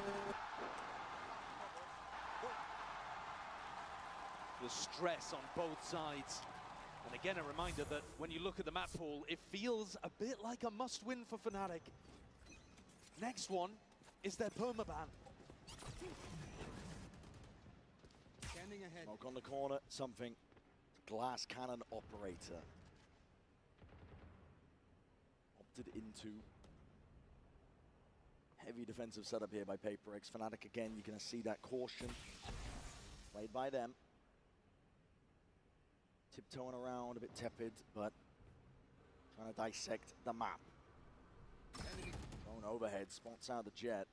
The stress on both sides. And again, a reminder that when you look at the map pool, it feels a bit like a must-win for Fnatic. Next one is their permaban. Standing ahead. Smoke on the corner, something. Glass cannon operator. Opted into heavy defensive setup here by Paper Rex. Fnatic again, you're going to see that caution played by them. Tiptoeing around, a bit tepid, but trying to dissect the map. Thrown overhead, spots out the jet.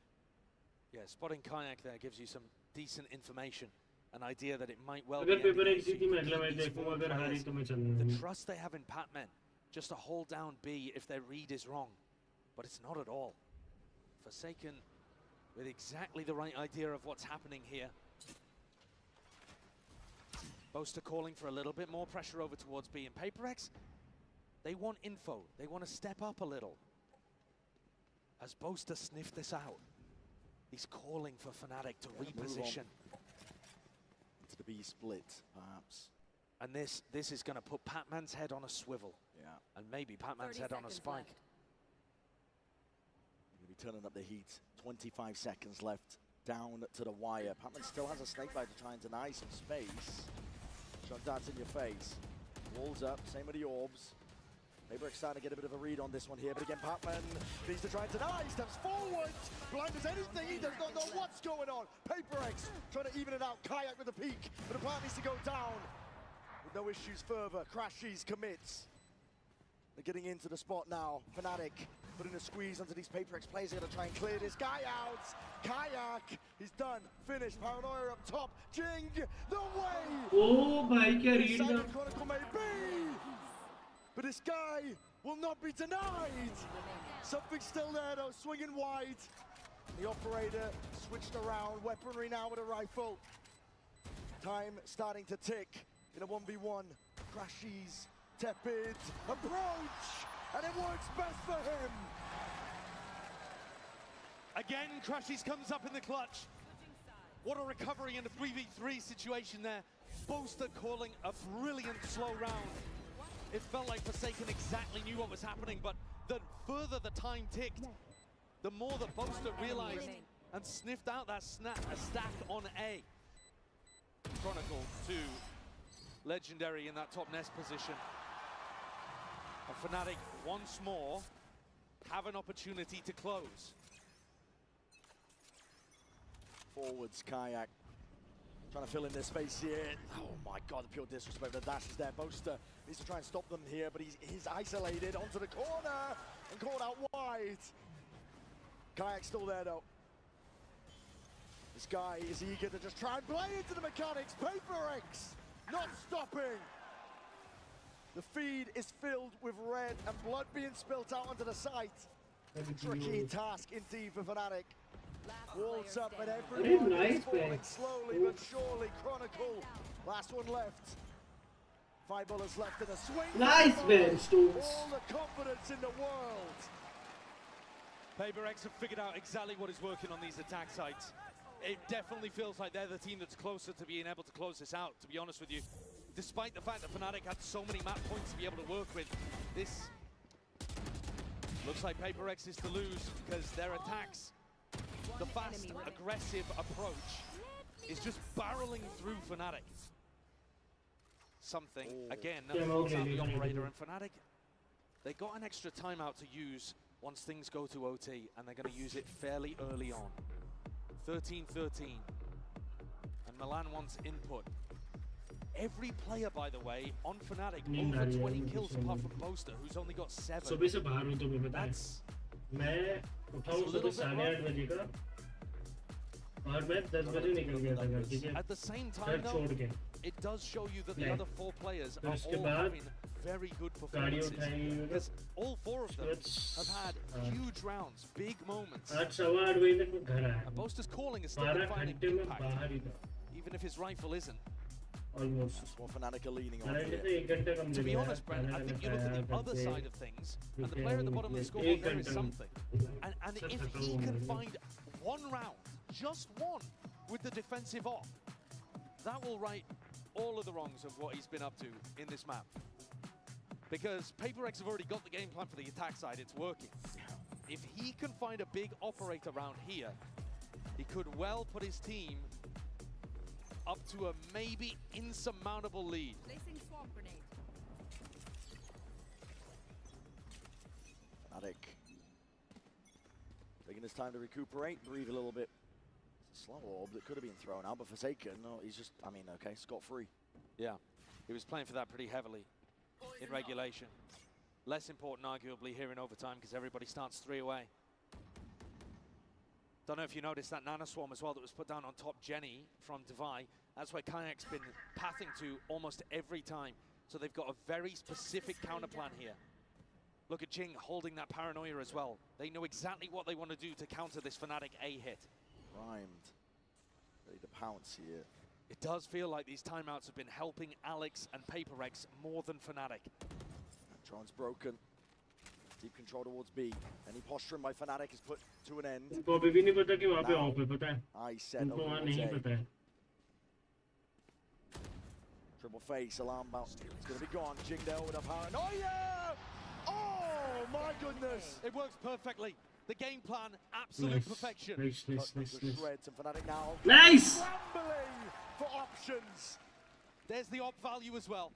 Yeah, spotting Kayak there gives you some decent information. An idea that it might well अगर be. Paper Rex जीती मैं अगला match देखूंगा अगर हारी तो मैं चलूंगा. The trust they have in Patman, just to hold down B if their read is wrong. But it's not at all. Forsaken with exactly the right idea of what's happening here. Boaster calling for a little bit more pressure over towards B, and Paper Rex, they want info. They want to step up a little. As Boaster sniffed this out, he's calling for Fnatic to reposition. To the B split, perhaps. And this is going to put Patman's head on a swivel. Yeah. And maybe Patman's head on a spike. Going to be turning up the heat. 25 seconds left. Down to the wire. Patman still has a snakebite to try and deny some space. Shot darts in your face. Walls up. Same with the orbs. Paper Rex starting to get a bit of a read on this one here, but again, Patman needs to try and deny. He steps forward. Blind as anything. He does not know what's going on. Paper Rex trying to even it out. Kayak with a peek, but the plan needs to go down. With no issues further. Crashies commits. They're getting into the spot now. Fnatic putting a squeeze onto these Paper Rex players. They're going to try and clear this guy out. Kayak, he's done. Finished. Paranoia up top. Jing, the way. Oh, bhai, kya read Chronicle may be. But this guy will not be denied. Something still there though, swinging wide. The operator switched around, weaponry now with a rifle. Time starting to tick in a 1v1. Crashies, tepid, approach, and it works best for him. Again, Crashies comes up in the clutch. What a recovery in a 3v3 situation there. Boaster calling a brilliant slow round. It felt like Forsaken exactly knew what was happening, but the further the time ticked, the more that Boaster realized and sniffed out that stack on A. Chronicle to Legendary in that top nest position. And Fnatic once more have an opportunity to close. Forwards, Kayak. Trying to fill in their space here. Oh my god, the pure disrespect. The dash is there. Boaster needs to try and stop them here, but he's isolated onto the corner and caught out wide. Kayak's still there though. This guy is eager to just try and play into the mechanics. PaperX not stopping. The feed is filled with red and blood being spilt out onto the site. Tricky task indeed for Fnatic. Walls up and everyone is falling slowly but surely. Chronicle, last one left. 5 bullets left in a swing. Nice man, Stooks. All the confidence in the world. PaperX have figured out exactly what is working on these attack sites. It definitely feels like they're the team that's closer to being able to close this out, to be honest with you. Despite the fact that Fnatic had so many map points to be able to work with, this looks like PaperX is to lose because their attacks, the fast, aggressive approach is just barreling through Fnatic. Something, again, from the operator and Fnatic, they got an extra timeout to use once things go to OT, and they're going to use it fairly early on. 13-13, and Milan wants input. Every player, by the way, on Fnatic, over 20 kills apart from Boaster, who's only got 7. सुबह से बाहर हूँ तुम्हें पता है मैं उठाऊँ सुबह 8:30 बजे का और मैं 10 बजे निकल गया था घर ठीक है At the same time, though, it does show you that the other 4 players are all having very good performances. Because all 4 of them have had huge rounds, big moments. And Boaster's calling is still finding impact, even if his rifle isn't. Almost. That's what Fnatic are leaning on here. To be honest, Brent, I think you look at the other side of things, and the player at the bottom of the scoreboard there is something. And if he can find one round, just one, with the defensive off, that will right all of the wrongs of what he's been up to in this map. Because PaperX have already got the game plan for the attack side, it's working. If he can find a big operator round here, he could well put his team up to a maybe insurmountable lead. Placing swamp grenade. Fnatic taking his time to recuperate, breathe a little bit. It's a slow orb that could have been thrown out, but Forsaken, no, he's just, I mean, okay, scot-free. Yeah, he was playing for that pretty heavily in regulation. Less important, arguably, here in overtime because everybody starts 3 away. Don't know if you noticed that Nana Swarm as well that was put down on top Jenny from Devi. That's where Kayak's been pathing to almost every time. So they've got a very specific counter plan here. Look at Jing holding that paranoia as well. They know exactly what they want to do to counter this Fnatic A hit. Primed, ready to pounce here. It does feel like these timeouts have been helping Alex and PaperX more than Fnatic. Drone's broken. Deep control towards B. Any posturing by Fnatic is put to an end. उनको अभी भी नहीं पता कि वहाँ पे of है पता है I said उनको वहाँ नहीं पता है triple face, alarm bell. It's going to be gone. Jing there with a paranoia. Oh my goodness. It works perfectly. The game plan, absolute perfection. Nice. Shreds and Fnatic now. Nice. Scrambling for options. There's the op value as well.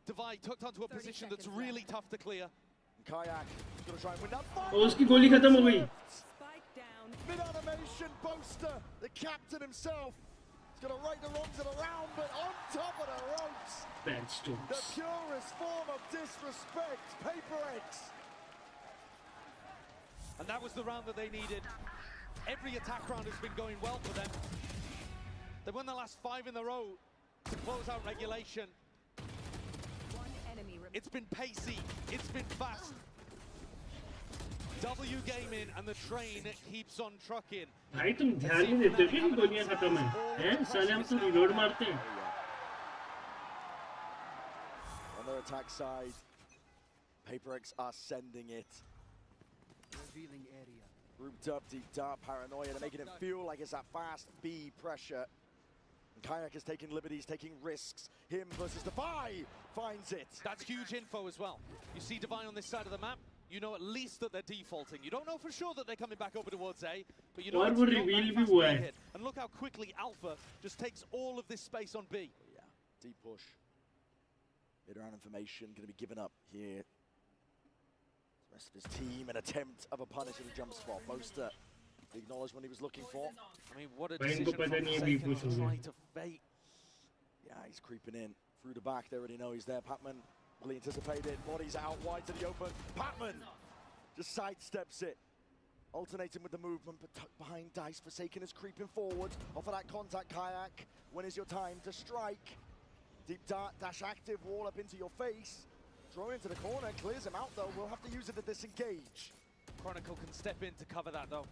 Devi tucked onto a position that's really tough to clear. Kayak is going to try and win that fight. और उसकी गोली खत्म हो गई Mid-animation, Boaster, the captain himself. He's going to right the wrongs of the round, but on top of the ropes. Bad Stooks. The purest form of disrespect, PaperX. And that was the round that they needed. Every attack round has been going well for them. They won the last 5 in a row to close out regulation. It's been pacey, it's been fast, W gaming and the train keeps on trucking. भाई तुम ध्यान नहीं देते हो कि गोलियां खत्म हैं? साले हम तो reload मारते हैं. On their attack side, PaperX are sending it. Revealing area. Grouped up, deep dark, paranoia. They're making it feel like it's that fast B pressure. And Kayak is taking liberties, taking risks. Him versus Defy finds it. That's huge info as well. You see Defy on this side of the map, you know at least that they're defaulting. You don't know for sure that they're coming back over towards A, but you know it's not that fast B hit. And look how quickly Alpha just takes all of this space on B. Oh, yeah, deep push. Mid-round information going to be given up here. The rest of his team, an attempt of a punish at the jump spot. Boaster acknowledged what he was looking for. I mean, what a decision from Forsaken to try to fake. Yeah, he's creeping in through the back. They already know he's there. Patman really anticipated. Bodies out wide to the open. Patman just sidesteps it. Alternating with the movement, but tucked behind Dice. Forsaken is creeping forward. Off of that contact, Kayak. When is your time to strike? Deep dart, dash active, wall up into your face. Throw into the corner, clears him out though. We'll have to use it to disengage. Chronicle can step in to cover that though.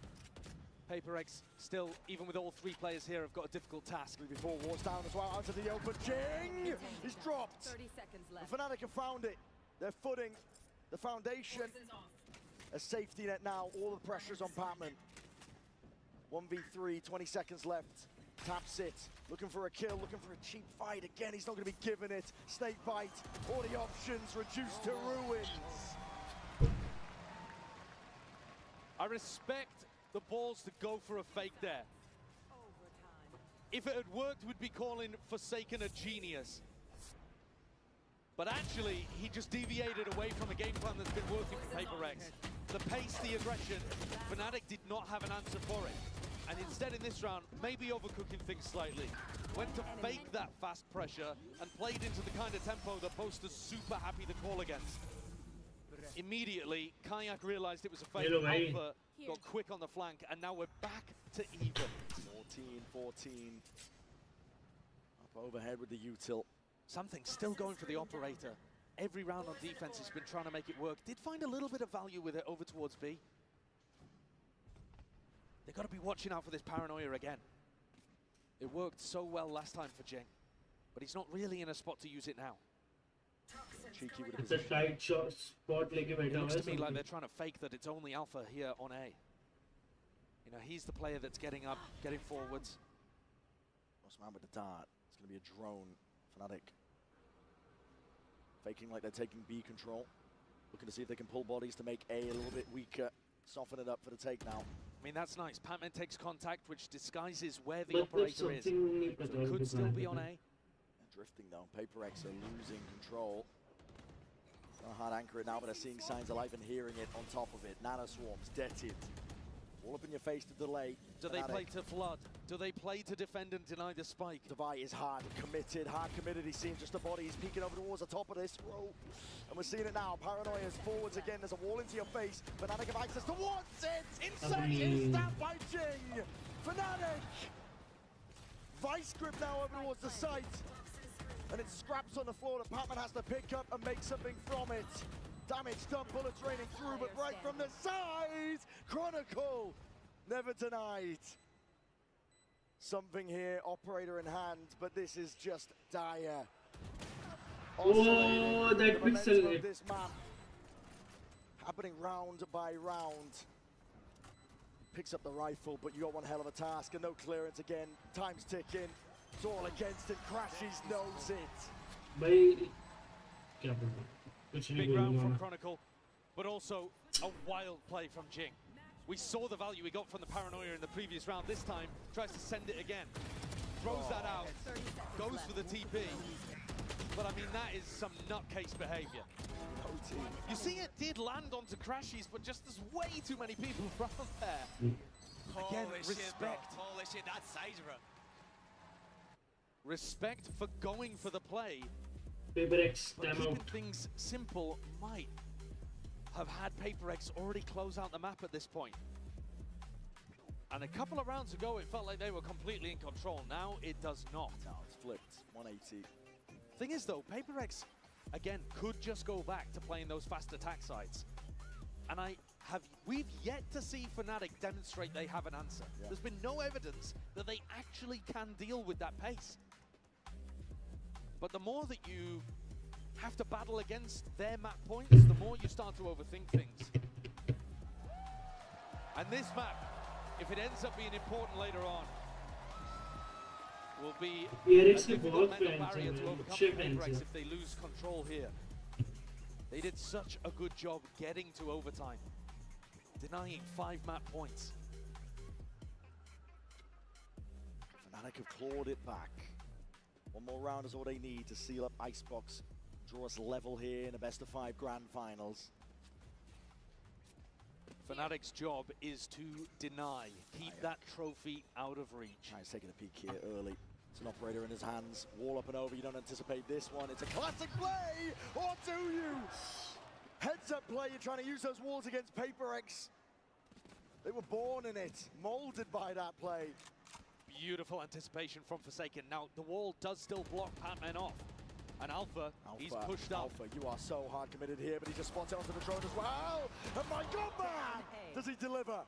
PaperX still, even with all three players here, have got a difficult task. 3v4 wars down as well, out to the open. Jing is dropped. 30 seconds left. The Fnatic have found it. They're footing the foundation. A safety net now, all the pressure's on Patman. 1v3, 20 seconds left. Taps it, looking for a kill, looking for a cheap fight. Again, he's not going to be given it. Snake bite, all the options reduced to ruins. I respect the balls to go for a fake there. If it had worked, we'd be calling Forsaken a genius. But actually, he just deviated away from a game plan that's been working for PaperX. The pace, the aggression, Fnatic did not have an answer for it. And instead in this round, maybe overcooking things slightly. Went to fake that fast pressure and played into the kind of tempo that Boaster's super happy to call against. Immediately, Kayak realized it was a fake. Alpha got quick on the flank, and now we're back to even. 14-14. Up overhead with the util. Something still going for the operator. Every round on defense has been trying to make it work. Did find a little bit of value with it over towards B. They've got to be watching out for this paranoia again. It worked so well last time for Jing, but he's not really in a spot to use it now. Cheeky with it's a tight shot spot. It looks to me like they're trying to fake that it's only Alpha here on A. You know, he's the player that's getting up, getting forwards. What's man with the dart? It's going to be a drone. Fnatic faking like they're taking B control. Looking to see if they can pull bodies to make A little bit weaker. Soften it up for the take now. I mean, that's nice. Patman takes contact, which disguises where the operator is. So it could still be on A. They're drifting though. PaperX are losing control. Not a hard anchor it now, but they're seeing signs of life and hearing it on top of it. Nano swarms, deaded. All up in your face to delay. Do they play to flood? Do they play to defend and deny the spike? Devi is hard committed. He's seeing just a body. He's peeking over towards the top of this row. And we're seeing it now. Paranoia is forwards again. There's a wall into your face. Fnatic have access towards it. Insane stab by Jing. Fnatic. Vice grip now over towards the site. And it scraps on the floor that Patman has to pick up and make something from it. Damage done, bullets raining through, but right from the side, Chronicle never denied. Something here, operator in hand, but this is just dire. Oh, that pixel. Of this map happening round by round. Picks up the rifle, but you got one hell of a task and no clearance again. Time's ticking. It's all against him. Crashes knows it. Big round from Chronicle, but also a wild play from Jing. We saw the value we got from the paranoia in the previous round. This time, tries to send it again. Throws that out, goes for the TP. But I mean, that is some nutcase behavior. You see, it did land onto Crashies, but just there's way too many people around there. Again, respect. Holy shit, that's Sachdeva. Respect for going for the play. PaperX, but keeping things simple might have had PaperX already close out the map at this point. And a couple of rounds ago, it felt like they were completely in control. Now it does not. Now it's flipped, 180. Thing is though, PaperX, again, could just go back to playing those fast attack sides. And I we've yet to see Fnatic demonstrate they have an answer. Yeah. There's been no evidence that they actually can deal with that pace. But the more that you have to battle against their map points, the more you start to overthink things. And this map, if it ends up being important later on, will be a difficult mental barrier to overcome for Paperex if they lose control here. They did such a good job getting to overtime, denying 5 map points. Fnatic have clawed it back. One more round is all they need to seal up Icebox, draw us level here in a best-of-5 grand finals. Fnatic's job is to deny, keep that trophy out of reach. He's taking a peek here early. It's an operator in his hands. Wall up and over, you don't anticipate this one. It's a classic play, or do you? Heads up play, you're trying to use those walls against Paperex. They were born in it, molded by that play. Beautiful anticipation from Forsaken. Now, the wall does still block Pac-Man off. And Alpha, he's pushed up. Alpha, you are so hard committed here, but he just spots it onto the drone as well. And my God, man! Does he deliver?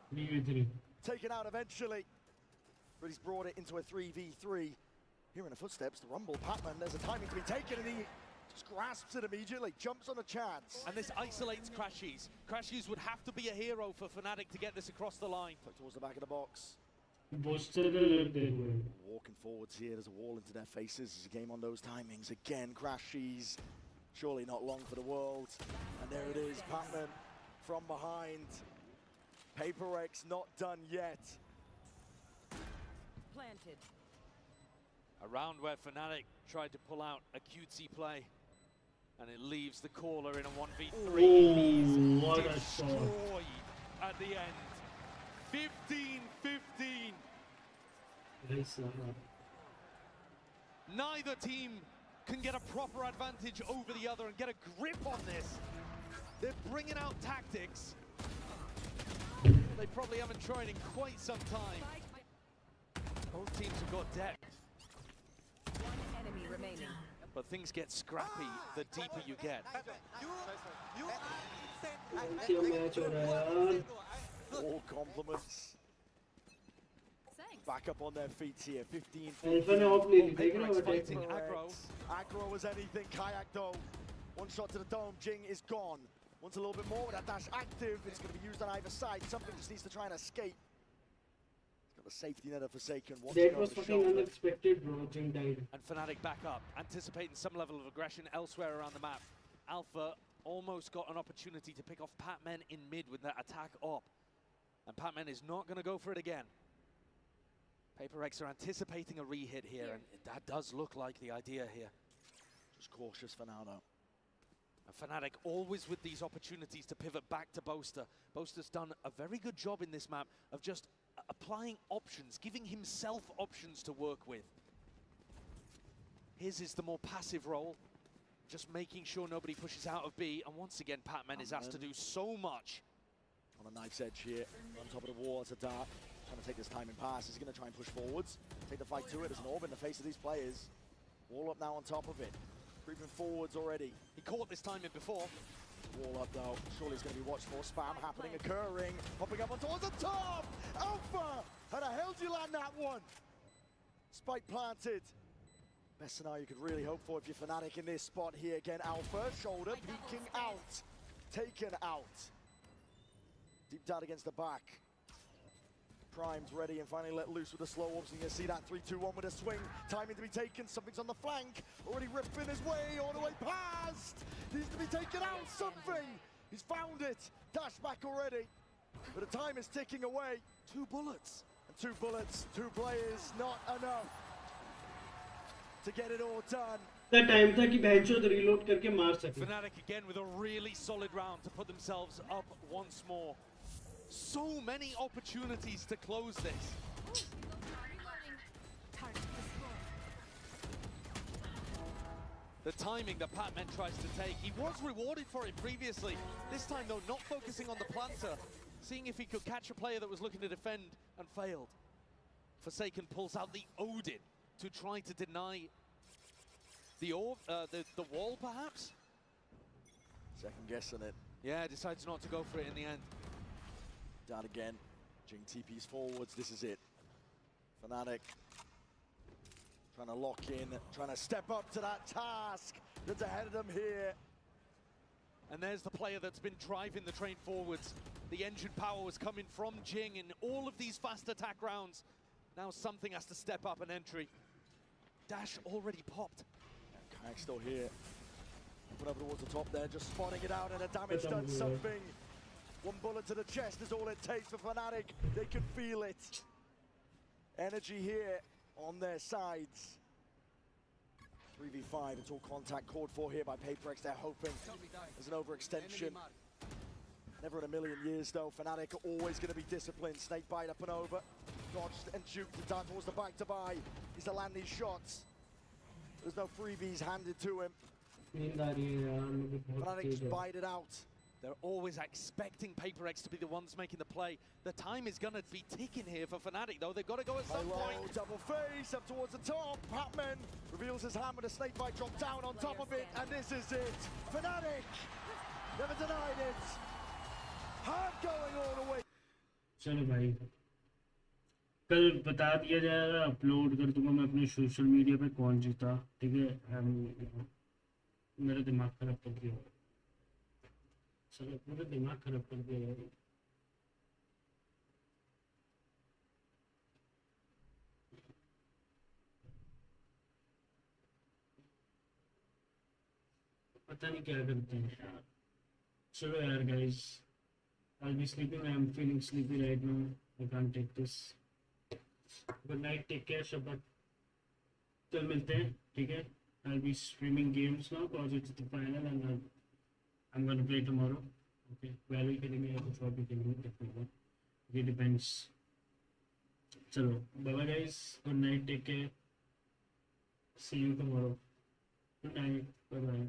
Taken out eventually. But he's brought it into a 3v3. Here in the footsteps, the Rumble, Pac-Man, there's a timing to be taken, and he just grasps it immediately, jumps on a chance. And this isolates Crashies. Crashies would have to be a hero for Fnatic to get this across the line. Towards the back of the box. Walking forwards here, there's a wall into their faces. There's a game on those timings. Again, Crashies, surely not long for the world. And there it is, Pac-Man from behind. Paperex not done yet. Planted. A round where Fnatic tried to pull out a cutesy play. And it leaves the caller in a 1v3. Ooh, what a destroyed at the end. 15-15. Neither team can get a proper advantage over the other and get a grip on this. They're bringing out tactics they probably haven't tried in quite some time. Both teams have got depth. One enemy remaining. But things get scrappy the deeper you get. All compliments. Back up on their feet here. 15. Paperex fighting aggro. Aggro as anything. Kayak though. One shot to the dome. Jing is gone. Wants a little bit more with that dash active. It's going to be used on either side. Something just needs to try and escape. He's got the safety net of Forsaken. That was fucking unexpected, bro. Jing died. And Fnatic back up, anticipating some level of aggression elsewhere around the map. Alpha almost got an opportunity to pick off Pac-Man in mid with that attack up. And Pac-Man is not going to go for it again. Paperex are anticipating a re-hit here, and that does look like the idea here. Just cautious for now, though. And Fnatic always with these opportunities to pivot back to Boaster. Boaster's done a very good job in this map of just applying options, giving himself options to work with. His is the more passive role, just making sure nobody pushes out of B, and once again, Pac-Man is asked to do so much. On a knife's edge here, on top of the wall, it's a dart. Trying to take this time and pass. He's going to try and push forwards. Take the fight to it. There's an orb in the face of these players. Wall up now on top of it. Creeping forwards already. He caught this timing before. Wall up though. Surely it's going to be watched for. Spam happening, occurring. Popping up on towards the top. Alpha! How the hell do you land that one? Spike planted. Best scenario you could really hope for if you're Fnatic in this spot here. Again, Alpha. Shoulder peeking out. Taken out. Deep dart against the back. Prime's ready and finally let loose with the slow orbs. And you can see that 3-2-1 with a swing. Timing to be taken. Something's on the flank. Already ripping his way all the way past. Needs to be taken out. Something. He's found it. Dash back already. But the time is ticking away. 2 bullets. And 2 bullets. 2 players. Not enough to get it all done. The time था कि बहनचोद reload करके मार सके. Fnatic again with a really solid round to put themselves up once more. So many opportunities to close this. The timing that Pac-Man tries to take, he was rewarded for it previously. This time though, not focusing on the planter, seeing if he could catch a player that was looking to defend and failed. Forsaken pulls out the Odin to try to deny the orb, the wall perhaps? Second guessing it. Yeah, decides not to go for it in the end. Down again. Jing TP's forwards. This is it. Fnatic trying to lock in, trying to step up to that task that's ahead of them here. And there's the player that's been driving the train forwards. The engine power was coming from Jing in all of these fast attack rounds. Now something has to step up an entry. Dash already popped. Kayak still here. Moving over towards the top there, just spotting it out, and a damage done something. One bullet to the chest is all it takes for Fnatic. They can feel it. Energy here on their sides. 3v5, it's all contact called for here by PaperX. They're hoping there's an overextension. Never in a million years though. Fnatic are always going to be disciplined. Snakebite up and over. Dodged and juked to down towards the back to buy. He's to land these shots. There's no freebies handed to him. Fnatic just bite it out. They're always expecting PaperX to be the ones making the play. The time is going to be ticking here for Fnatic, though. They've got to go at some point. Double face up towards the top. Patman reveals his hand with a snakebite drop down on top of it, and this is it. Fnatic never denied it. Hard going all the way. चलो भाई कल बता दिया जाएगा, upload कर दूंगा मैं अपने सोशल मीडिया पे कौन जीता, ठीक है। मेरा दिमाग खराब कर दिया, चलो पूरा दिमाग खराब कर दिया यार। पता नहीं क्या करते हैं यार। चलो यार guys, I'll be sleeping. I am feeling sleepy right now. I can't take this. Good night. Take care, Shabbat. कल मिलते हैं, ठीक है। I'll be streaming games now because it's the final and I'm gonna play tomorrow. Okay. Value खेलेंगे या कुछ और भी खेलेंगे, definitely. It depends. चलो, bye bye guys. Good night. Take care. See you tomorrow. Good night. Bye bye.